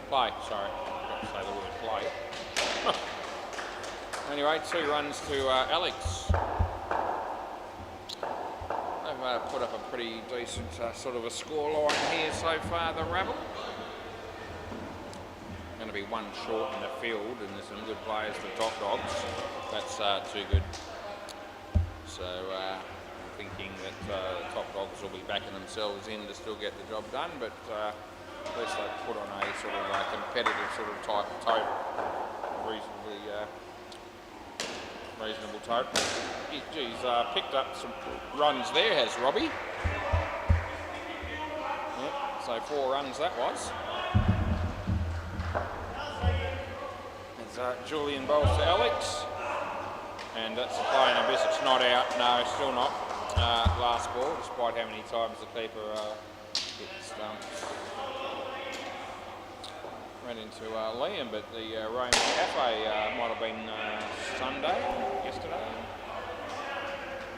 Play, sorry, I've got to say the word play. Anyway, 2 runs to Alex. They've put up a pretty decent sort of a scoreline here so far, the Rabble. Going to be 1 short in the field, and there's some good players for Top Dogs. That's too good. So I'm thinking that Top Dogs will be backing themselves in to still get the job done, but at least they've put on a sort of competitive sort of type total, reasonable total. He's picked up some runs there, has Robbie. Yep, so 4 runs that was. It's Julian bowls to Alex, and that's a play and a miss. It's not out. No, still not. Last ball, despite how many times the keeper hit stumps. Ran into Liam, but the Rome Cafe might have been yesterday.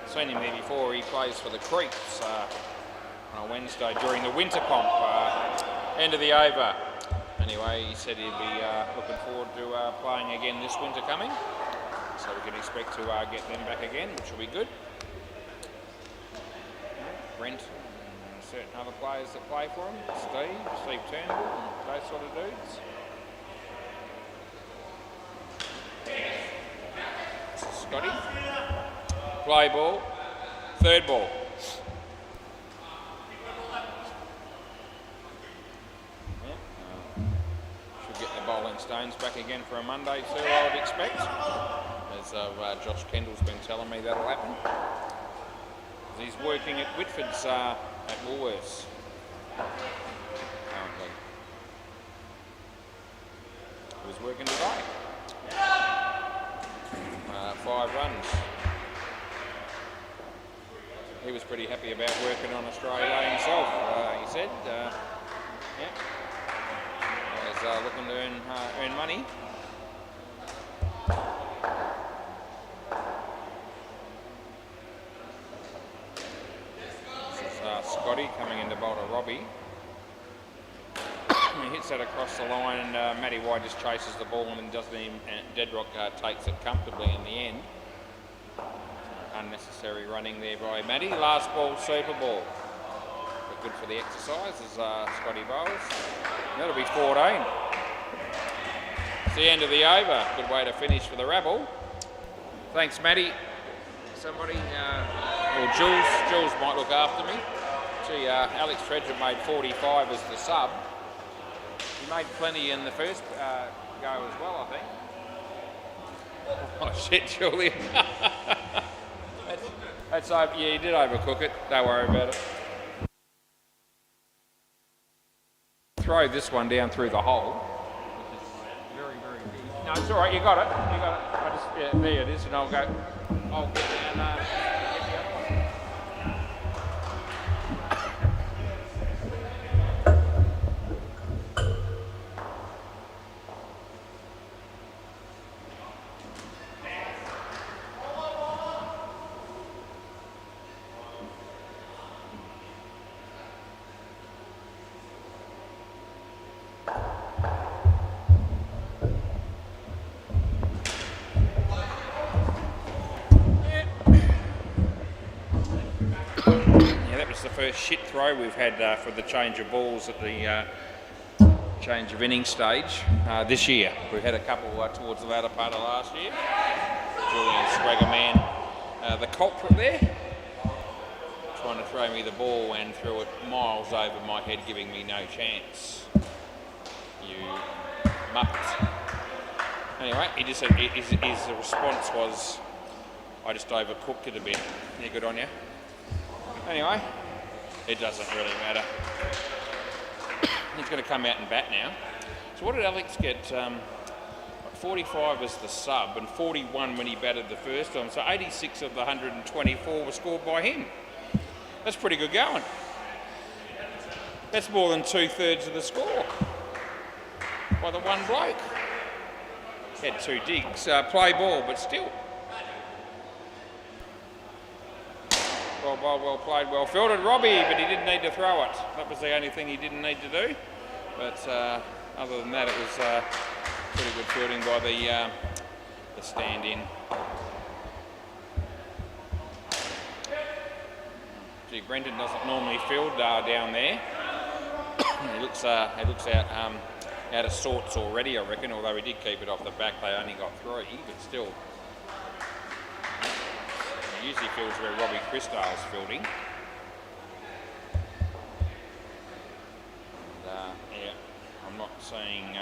Seen him there before. He plays for the Creeps on a Wednesday during the winter comp. End of the over. Anyway, he said he'd be looking forward to playing again this winter coming. So we can expect to get them back again, which will be good. Brent and certain other players that play for him. Steve Turnbull, and those sort of dudes. Scotty. Play ball. Third ball. Should get the bowling stones back again for a Monday too, I would expect. As Josh Kendall's been telling me that'll happen. He's working at Whitford's at Woolworths currently. He was working today. 5 runs. He was pretty happy about working on Australia Day himself, he said. Yeah. He's looking to earn money. Scotty coming into bowl to Robbie. He hits that across the line and Matty White just chases the ball and doesn't even, Deadrock takes it comfortably in the end. Unnecessary running there by Matty. Last ball, super ball. But good for the exercise as Scotty bowls. That'll be 14. It's the end of the over. Good way to finish for the rabble. Thanks, Matty. Somebody, or Jules might look after me. Gee, Alex Tredger made 45 as the sub. He made plenty in the first go as well, I think. Oh shit, Julian. that's over. Yeah, you did overcook it. Don't worry about it. Throw this one down through the hole, which is very, very big. No, it's all right. You got it. You got it. I just, yeah, there it is, and I'll get down. Get the other one. The first shit throw we've had for the change of balls at the change of innings stage this year. We had a couple towards the latter part of last year. Julian Swagger man, the culprit there, trying to throw me the ball and threw it miles over my head, giving me no chance. You muppet. Anyway, he just said his response was, I just overcooked it a bit. Yeah, good on you. Anyway, it doesn't really matter. He's going to come out and bat now. So what did Alex get? 45 as the sub and 41 when he batted the first time. So 86 of the 124 were scored by him. That's pretty good going. That's more than 2/3 of the score by the one bloke. Had 2 digs. Play ball, but still. Well played, well fielded. Robbie, but he didn't need to throw it. That was the only thing he didn't need to do. But other than that, it was pretty good fielding by the stand-in. Gee, Brendan doesn't normally field down there. He looks out of sorts already, I reckon. Although he did keep it off the back, they only got 3, but still. Usually fields where Robbie Christale's fielding. And, yeah, I'm not saying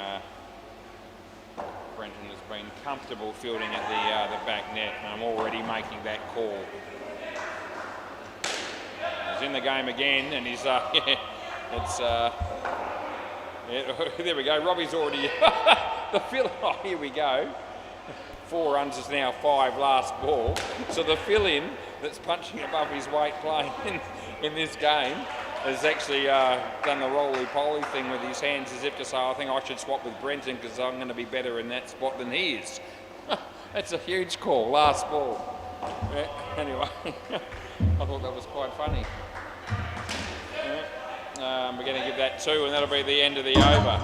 Brenton has been comfortable fielding at the back net, and I'm already making that call. He's in the game again, and he's yeah, there we go. Robbie's already the fill. Oh, here we go. 4 runs is now 5 last ball. So the fill-in that's punching above his weight playing in this game has actually done the roly-poly thing with his hands as if to say, I think I should swap with Brenton because I'm going to be better in that spot than he is. That's a huge call, last ball. Yeah, anyway, I thought that was quite funny. Yeah. We're going to give that 2 and that'll be the end of the over.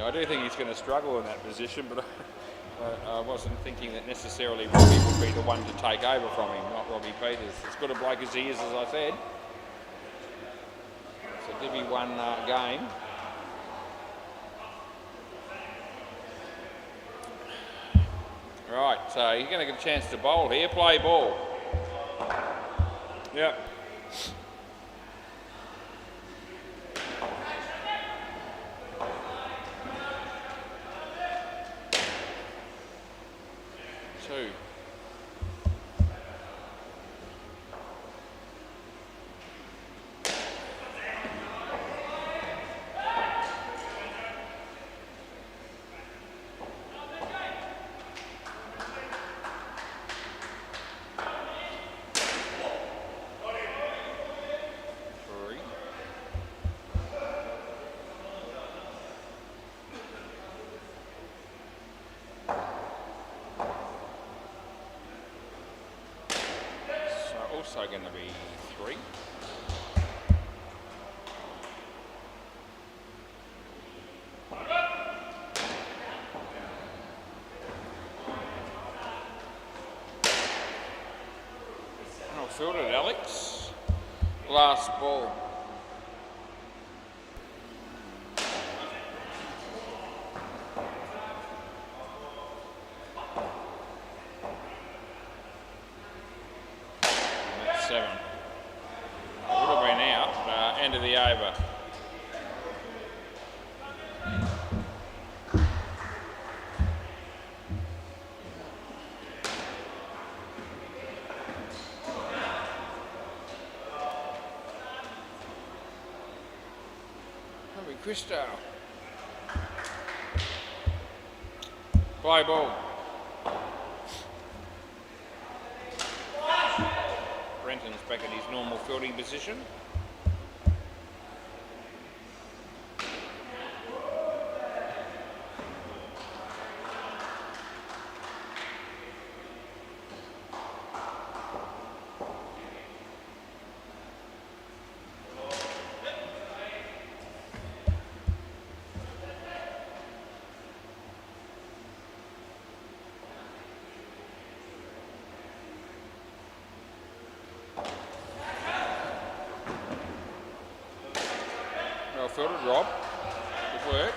Yeah, I do think he's going to struggle in that position, but I wasn't thinking that necessarily Robbie would be the one to take over from him, not Robbie Peters. As good a bloke as he is, as I said. It's a Divi 1 game. Right, so he's going to get a chance to bowl here. Play ball. Yep. Two. Also going to be 3. Well fielded, Alex. Last ball. End of the over. Harvey Christo. Play ball. Brenton's back at his normal fielding position. Well fielded, Rob. Good work.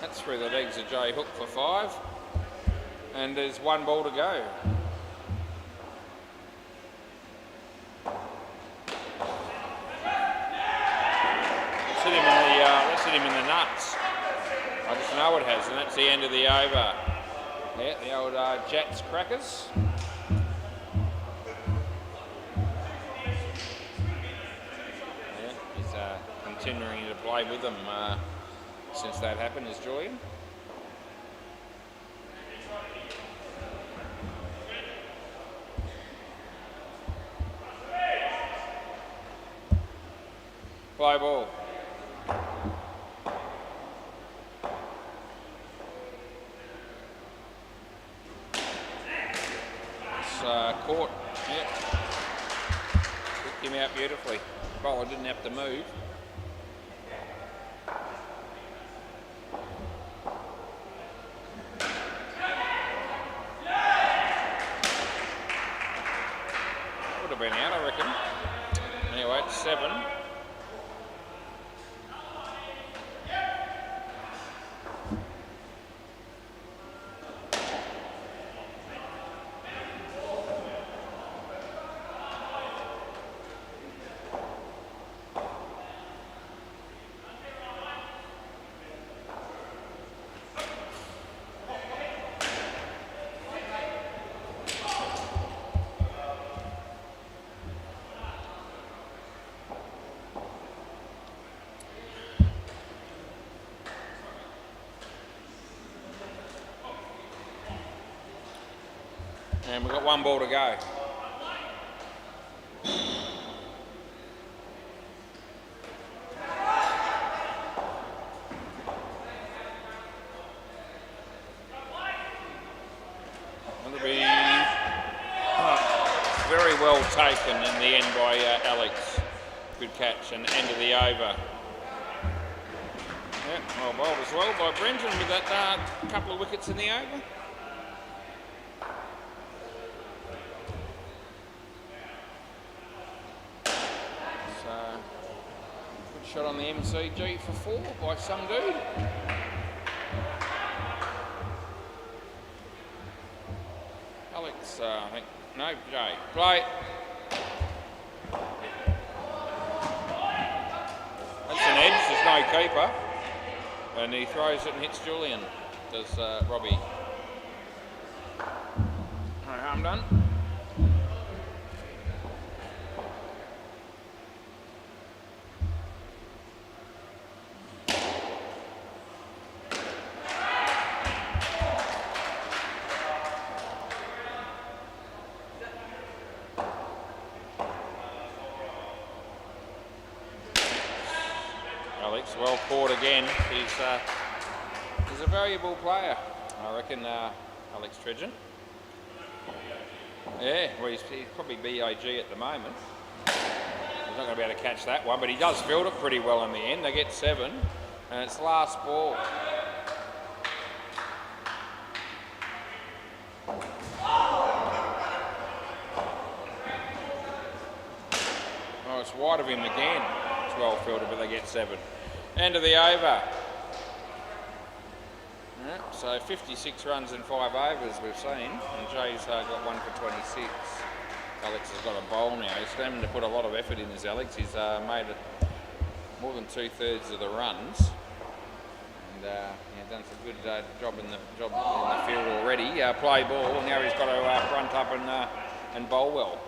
That's through the legs of Jay Hook for 5. And there's 1 ball to go. That's hit him in the nuts. I just know it has, and that's the end of the over. Yeah, the old Jats crackers. Yeah, he's continuing to play with them since that happened, is Julian. Play ball. Court, yeah. Picked him out beautifully. Bowler didn't have to move. Would have been out, I reckon. Anyway, it's 7. And we've got 1 ball to go. taken in the end by Alex. Good catch and end of the over. Yeah, well bowled as well by Brenton with that couple of wickets in the over. So, good shot on the MCG for 4 by some dude. Alex, I think, no, Jay. Play. That's an edge, there's no keeper. And he throws it and hits Julian, does Robbie. Alright, I'm done. Alex, well caught again. He's a valuable player, I reckon, Alex Tridgen. Yeah, well, he's probably BAG at the moment. He's not going to be able to catch that one, but he does field it pretty well in the end. They get 7, and it's last ball. Oh, it's wide of him again. It's well fielded, but they get 7. End of the over. Yeah, so 56 runs in 5 overs we've seen, and Jay's got 1 for 26. Alex has got a bowl now. He's having to put a lot of effort in his Alex. He's made more than 2/3 of the runs, and done a good job in the field already. Play ball. Now he's got to front up and bowl well.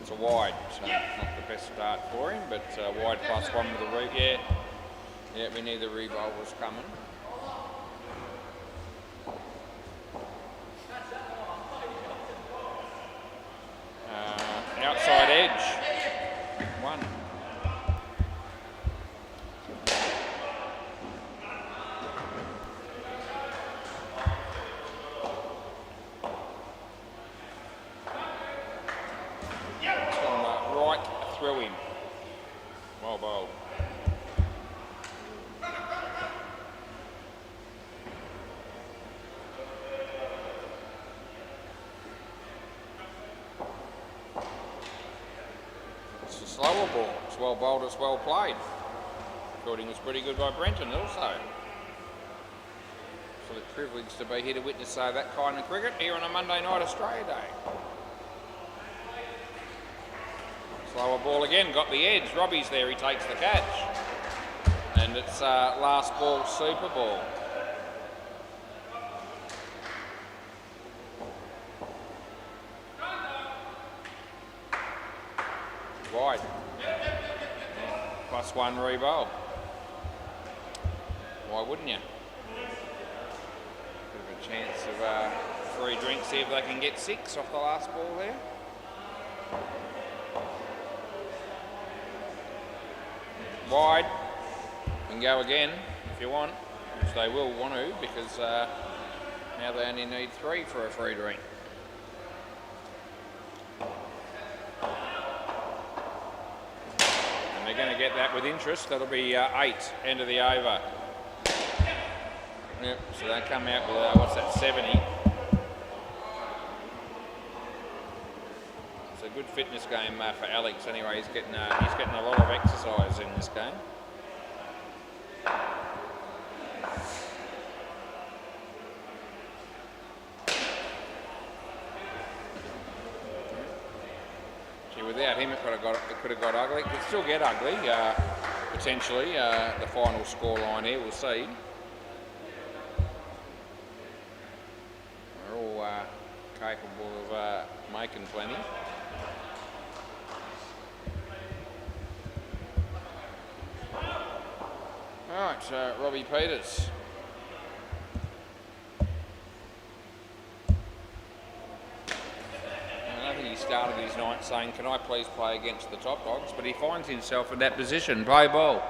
It's a wide, so not the best start for him, but wide +1 with a read. Yeah, we knew the re-bowl was coming. Outside edge. 1. It's gone right through him. Well bowled. Slower ball. It's well bowled, it's well played. Fielding was pretty good by Brenton also. So it's privileged to be here to witness that kind of cricket here on a Monday night Australia Day. Slower ball again, got the edge. Robbie's there, he takes the catch. And it's last ball, super ball. Wide. +1 re-bowl. Why wouldn't you? Bit of a chance of free drink, see if they can get 6 off the last ball there. Wide. And go again if you want, which they will want to, because now they only need 3 for a free drink. They're going to get that with interest. That'll be 8, end of the over. Yep, so they come out with, what's that, 70. It's a good fitness game for Alex anyway. He's getting a lot of exercise in this game. Without him, it could have got ugly. It could still get ugly, potentially. The final score line here, we'll see. We're all capable of making plenty. All right, Robbie Peters. He started his night saying, "Can I please play against the top dogs?" But he finds himself in that position. Play ball.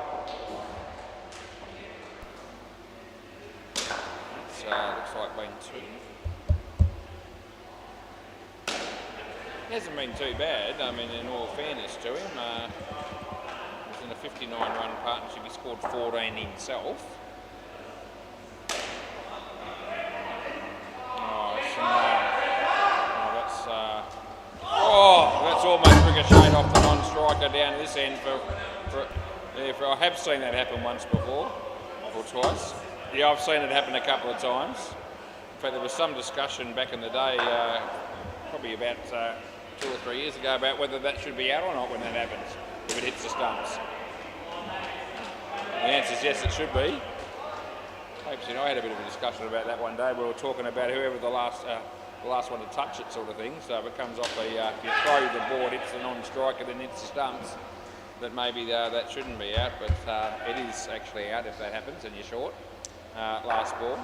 Looks like being 2. hasn't been too bad. I mean, in all fairness to him, he was in a 59-run partnership. He scored 14 himself. That's almost ricocheted off the non-striker down this end. I have seen that happen once before, or twice. Yeah, I've seen it happen a couple of times. In fact, there was some discussion back in the day, probably about 2 or 3 years ago, about whether that should be out or not when that happens, if it hits the stumps. The answer is yes, it should be. Hopes, I had a bit of a discussion about that one day. We were talking about whoever the last one to touch it, sort of thing. So if it comes off if you throw the board, hits the non-striker, then hits the stumps, that maybe that shouldn't be out, but it is actually out if that happens and you're short. Last ball.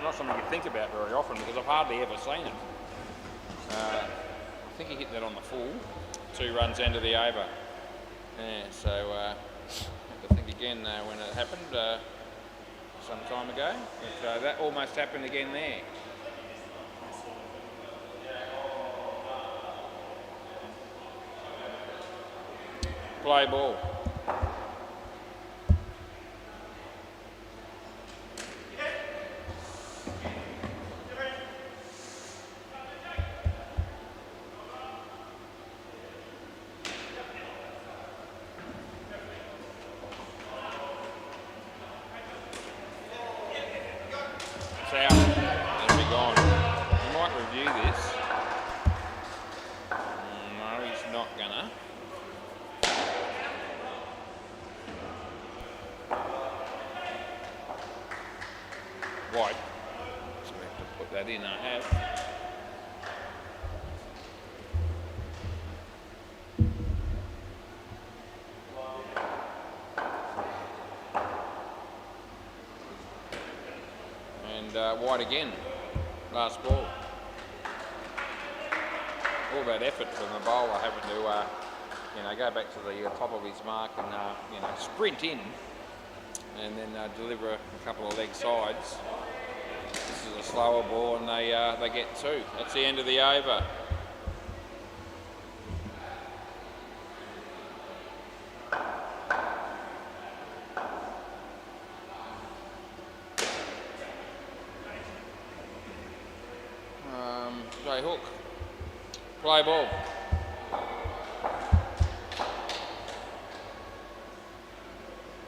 Not something you think about very often because I've hardly ever seen it. I think he hit that on the full. 2 runs into the over. Yeah, so I have to think again when it happened some time ago. But that almost happened again there. Play ball. It's out. There we go. We might review this. No, he's not gonna. Wide. So we have to put that in, I have. And wide again. Last ball. All that effort from the bowler having to, go back to the top of his mark and, sprint in. And then deliver a couple of leg sides. This is a slower ball and they get 2. That's the end of the over. J Hook. Play ball.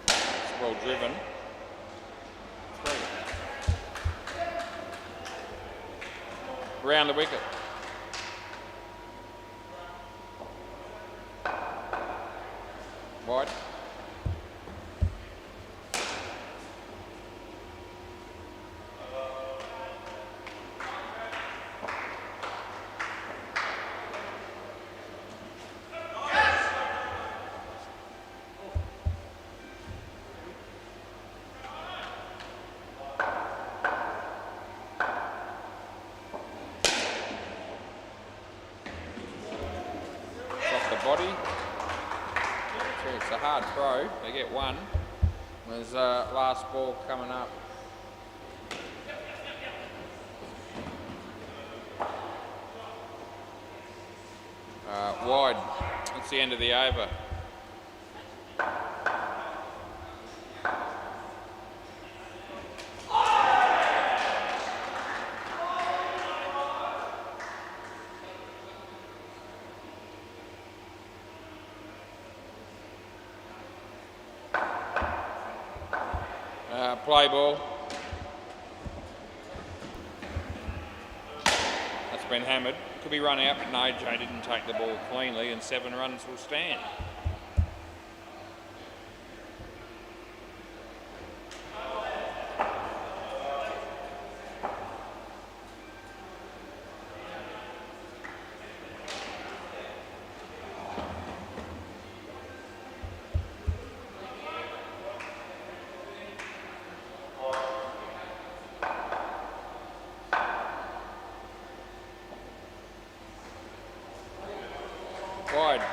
It's well driven. 3. Round the wicket. Wide. Body. It's a hard throw. They get 1. There's last ball coming up. Wide. That's the end of the over. Play ball. That's been hammered. Could be run out, but no, Jay didn't take the ball cleanly and 7 runs will stand. Wide.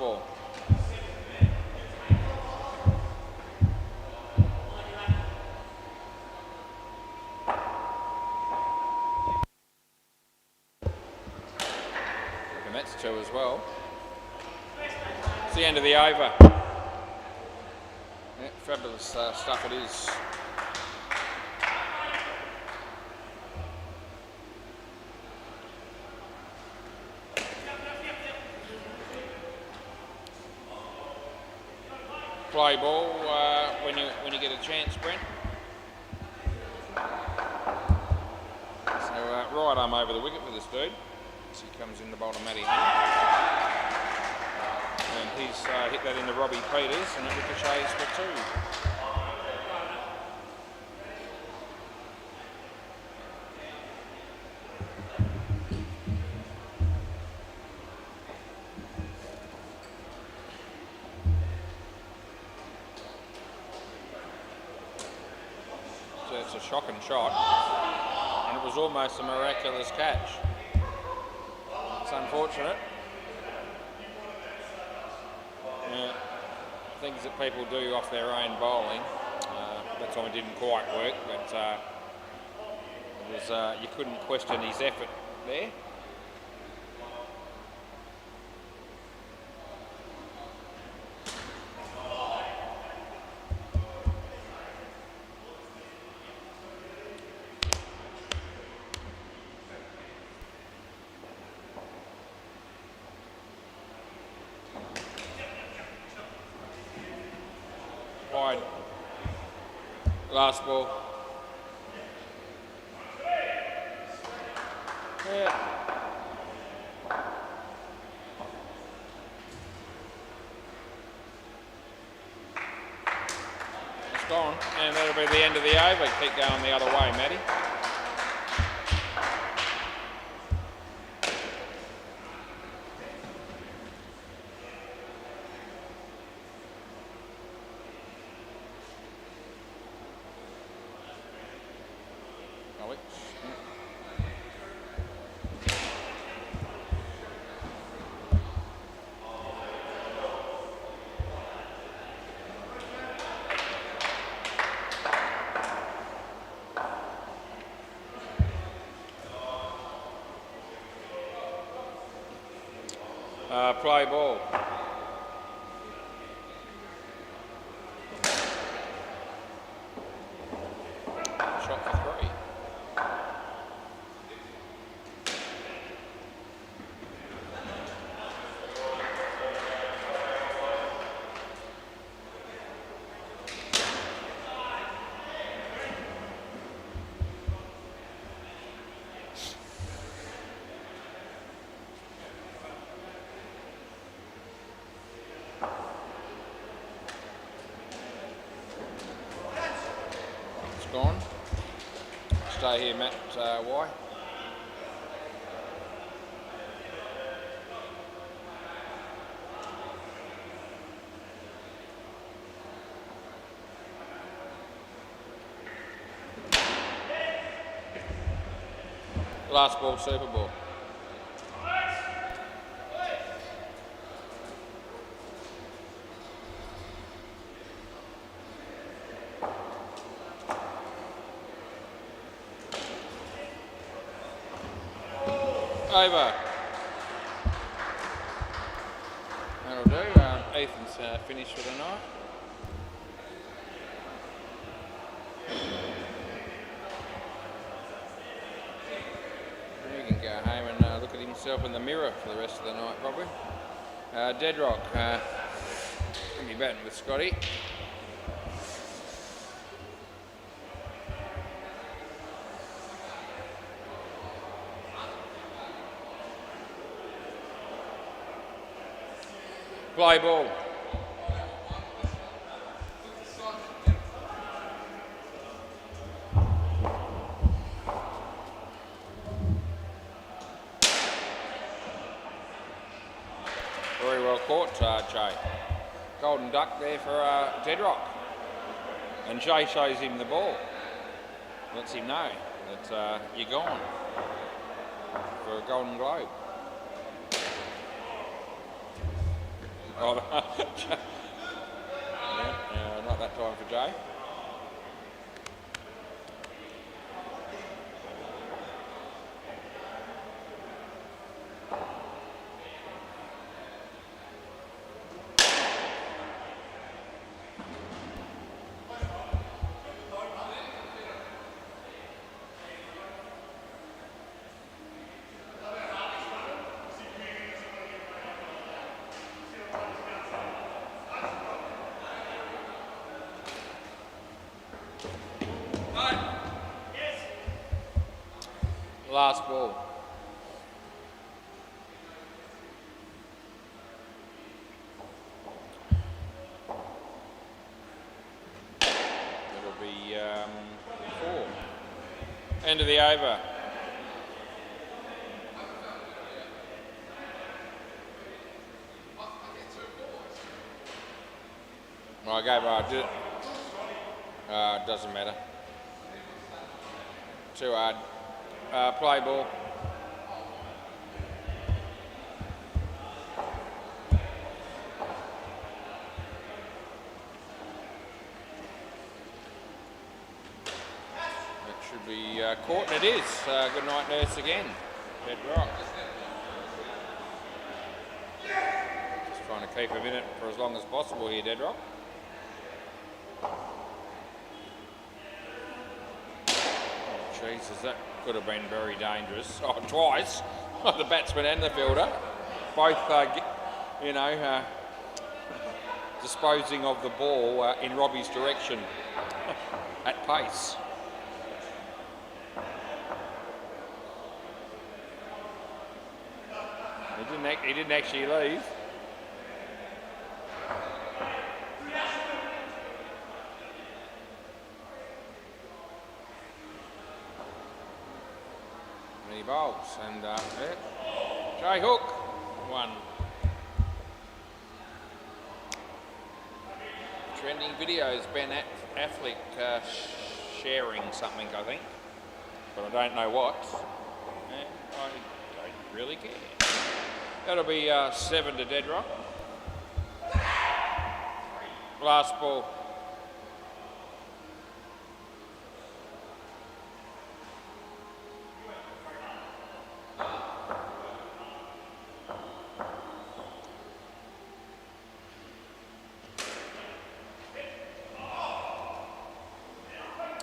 ball. And that's 2 as well. It's the end of the over. Yeah, fabulous stuff it is. Play ball when you get a chance, Brent. So right arm over the wicket for this dude. As he comes in the bowl to Matty Hunt. And he's hit that into Robbie Peters, and it ricochets for 2. So it's a shocking shot, and it was almost a miraculous catch. It's unfortunate. Things that people do off their own bowling. That time it didn't quite work, but it was, you couldn't question his effort there. Wide. Last ball. Yeah. It's gone, and that'll be the end of the over. Keep going the other way, Matty. Play ball. Shot for 3. Gone. Stay here, Matt. Why? Last ball, Super Ball. Over. That'll do. Ethan's finished for the night. He can go home and look at himself in the mirror for the rest of the night, probably. Deadrock. He'll be batting with Scotty. Play ball. Very well caught, Jay. Golden duck there for Deadrock. And Jay shows him the ball. Lets him know that you're gone for a Golden Globe. Oh, yeah, not that time for Jay. Last ball. It'll be 4. End of the over. Well, I gave did it. It doesn't matter. Too hard. Play ball. It should be Court, and it is. Good night, nurse again. Dead rock. Just trying to keep him in it for as long as possible here, Dead Rock. Jesus, that could have been very dangerous. Oh, twice. The batsman and the fielder. Both, disposing of the ball in Robbie's direction at pace. He didn't actually leave. He bowls and Jay Hook, 1. Trending videos, Ben Affleck sharing something, I think, but I don't know what, and I don't really care. That'll be 7 to Dead Rock. Last ball.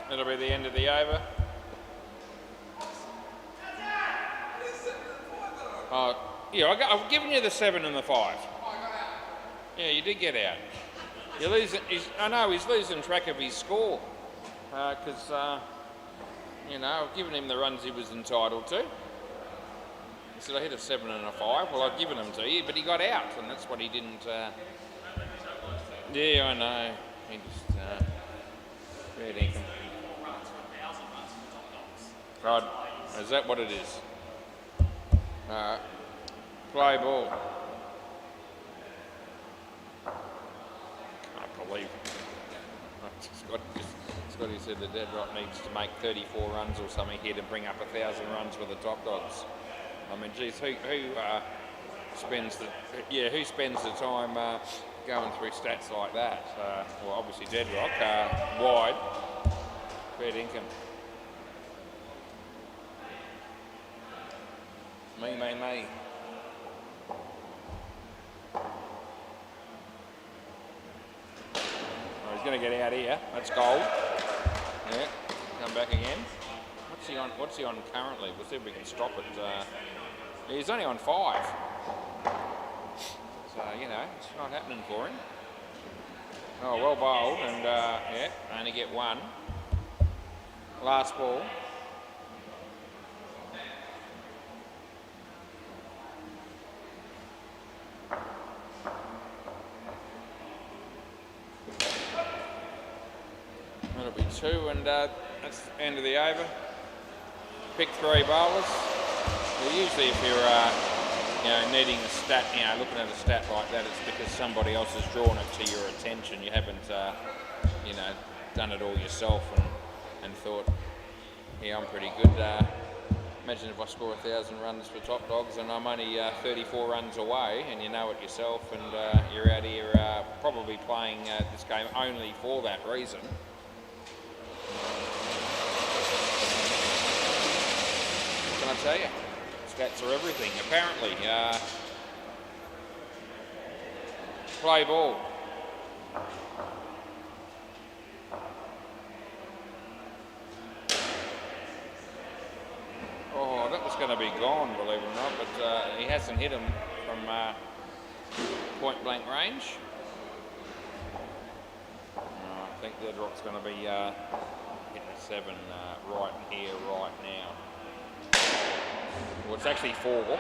That'll be the end of the over. Yeah, I've given you the 7 and the 5. Yeah, you did get out. You're losing. I know he's losing track of his score because I've given him the runs he was entitled to. He said I hit a 7 and a 5. Well, I've given them to you, but he got out, and that's what he didn't. Yeah, I know. He just fair dinkum. Right, is that what it is? Play ball. Can't believe Scotty said the Dead Rock needs to make 34 runs or something here to bring up 1,000 runs for the top dogs. I mean, geez, who spends the time going through stats like that? Well, obviously Dead Rock, wide, fair dinkum. Me. Oh, he's going to get out here. That's gold. Yeah, come back again. What's he on currently? We'll see if we can stop it. He's only on 5. So, it's not happening for him. Oh, well bowled, and only get 1. Last ball. That'll be 2, and that's the end of the over. Pick 3 bowlers. Well, usually if you're needing a stat, looking at a stat like that, it's because somebody else has drawn it to your attention. You haven't, done it all yourself and thought, yeah, I'm pretty good. Imagine if I score 1,000 runs for top dogs and I'm only 34 runs away, and you know it yourself, and you're out here probably playing this game only for that reason. What can I tell you? Stats are everything, apparently. Play ball. Oh, that was going to be gone, believe it or not, but he hasn't hit him from point blank range. I think Deadrock's going to be hitting 7 right here, right now. Well, it's actually 4.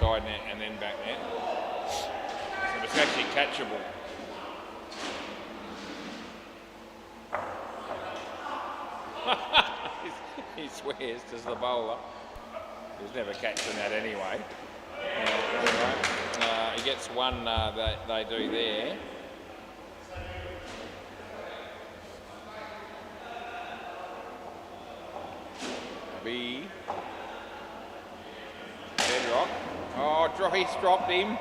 Side net and then back net. So it's actually catchable. He swears, does the bowler. He was never catching that anyway. Anyway, he gets one that they do there. B. Deadrock. Oh, he's dropped him.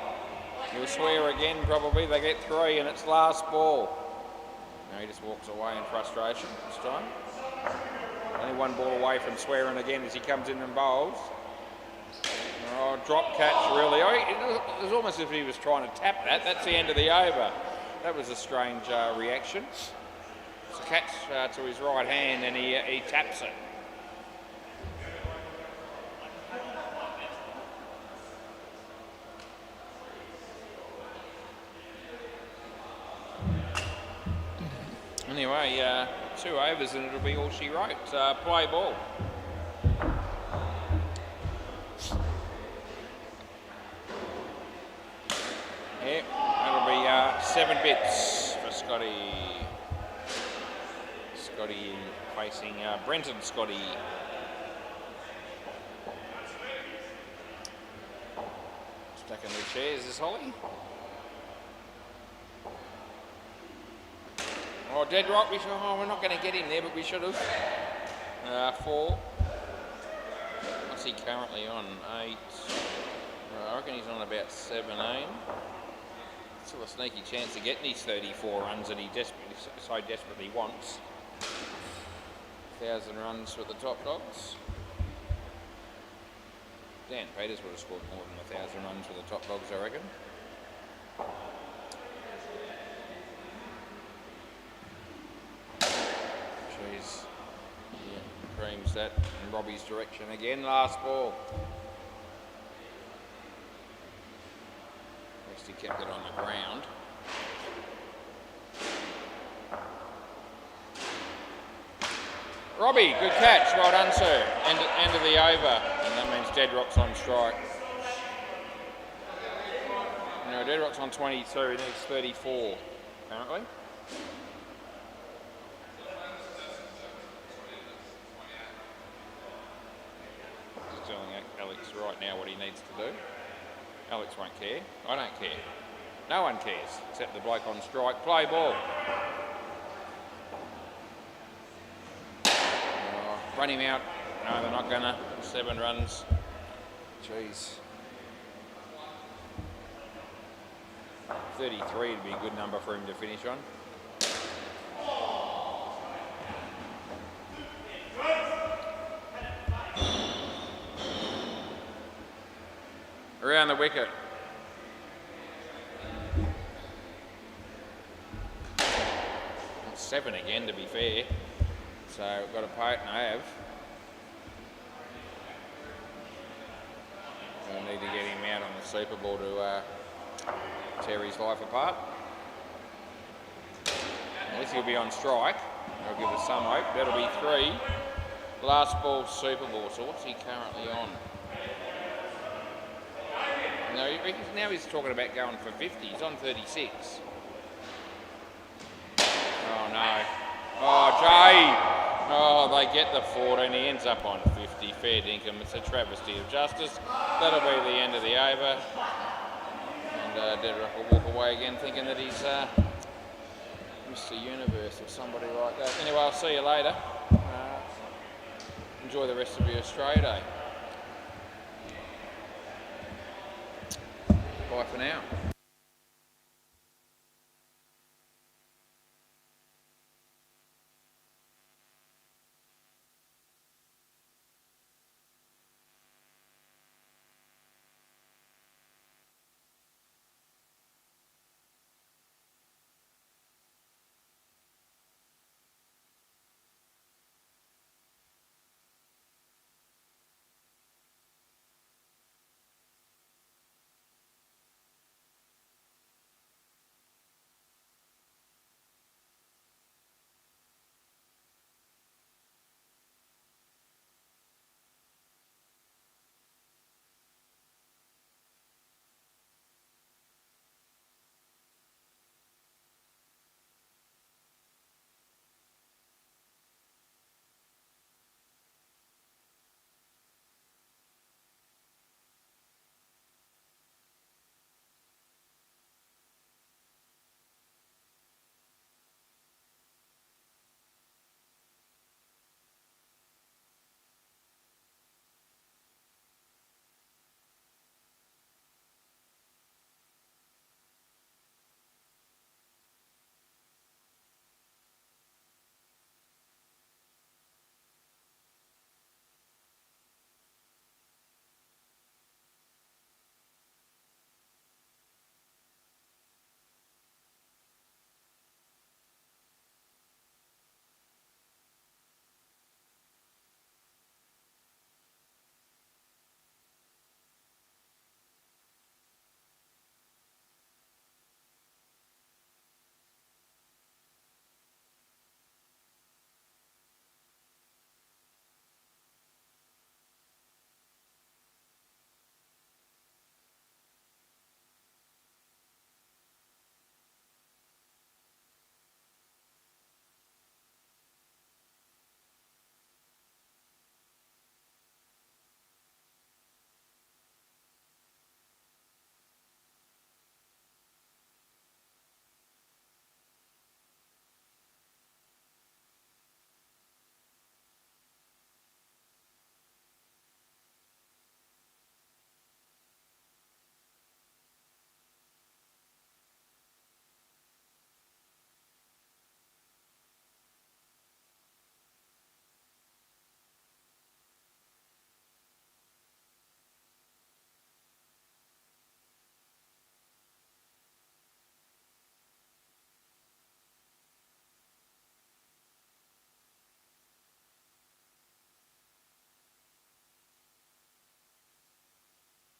He'll swear again probably. They get 3 and it's last ball. Now he just walks away in frustration this time. Only 1 ball away from swearing again as he comes in and bowls. Oh, drop catch really. Oh, it was almost as if he was trying to tap that. That's the end of the over. That was a strange reaction. It's a catch to his right hand and he taps it. Anyway, 2 overs and it'll be all she wrote. Play ball. Yeah, that'll be 7 bits for Scotty. Scotty facing Brenton Scotty. Stacking the chairs, is Holly? Oh, Deadrock, we're not going to get him there, but we should have. 4. What's he currently on? 8. I reckon he's on about 17. Still a sneaky chance of getting his 34 runs that he so desperately wants. 1,000 runs for the top dogs. Dan Peters would have scored more than 1,000 runs for the top dogs, I reckon. Creams that in Robbie's direction again. Last ball. Next he kept it on the ground. Robbie, good catch. Well done, sir. End of the over. And that means Deadrock's on strike. No, Deadrock's on 22. He needs 34, apparently. Alex right now what he needs to do. Alex won't care. I don't care. No one cares except the bloke on strike. Play ball. Run him out. No, they're not gonna. 7 runs. Jeez. 33 would be a good number for him to finish on. Around the wicket. It's 7 again, to be fair. So we've got to pay it, and I have. I need to get him out on the Super Ball to tear his life apart. At least he'll be on strike. I'll give us some hope. That'll be 3. Last ball, Super Ball. So what's he currently on? No, now he's talking about going for 50. He's on 36. Oh, no. Oh, Jay. Oh, they get the 14. He ends up on 50. Fair dinkum. It's a travesty of justice. That'll be the end of the over. And Deadrock will walk away again thinking that he's Mr. Universe or somebody like that. Anyway, I'll see you later. enjoy the rest of your Australia Day. Bye for now.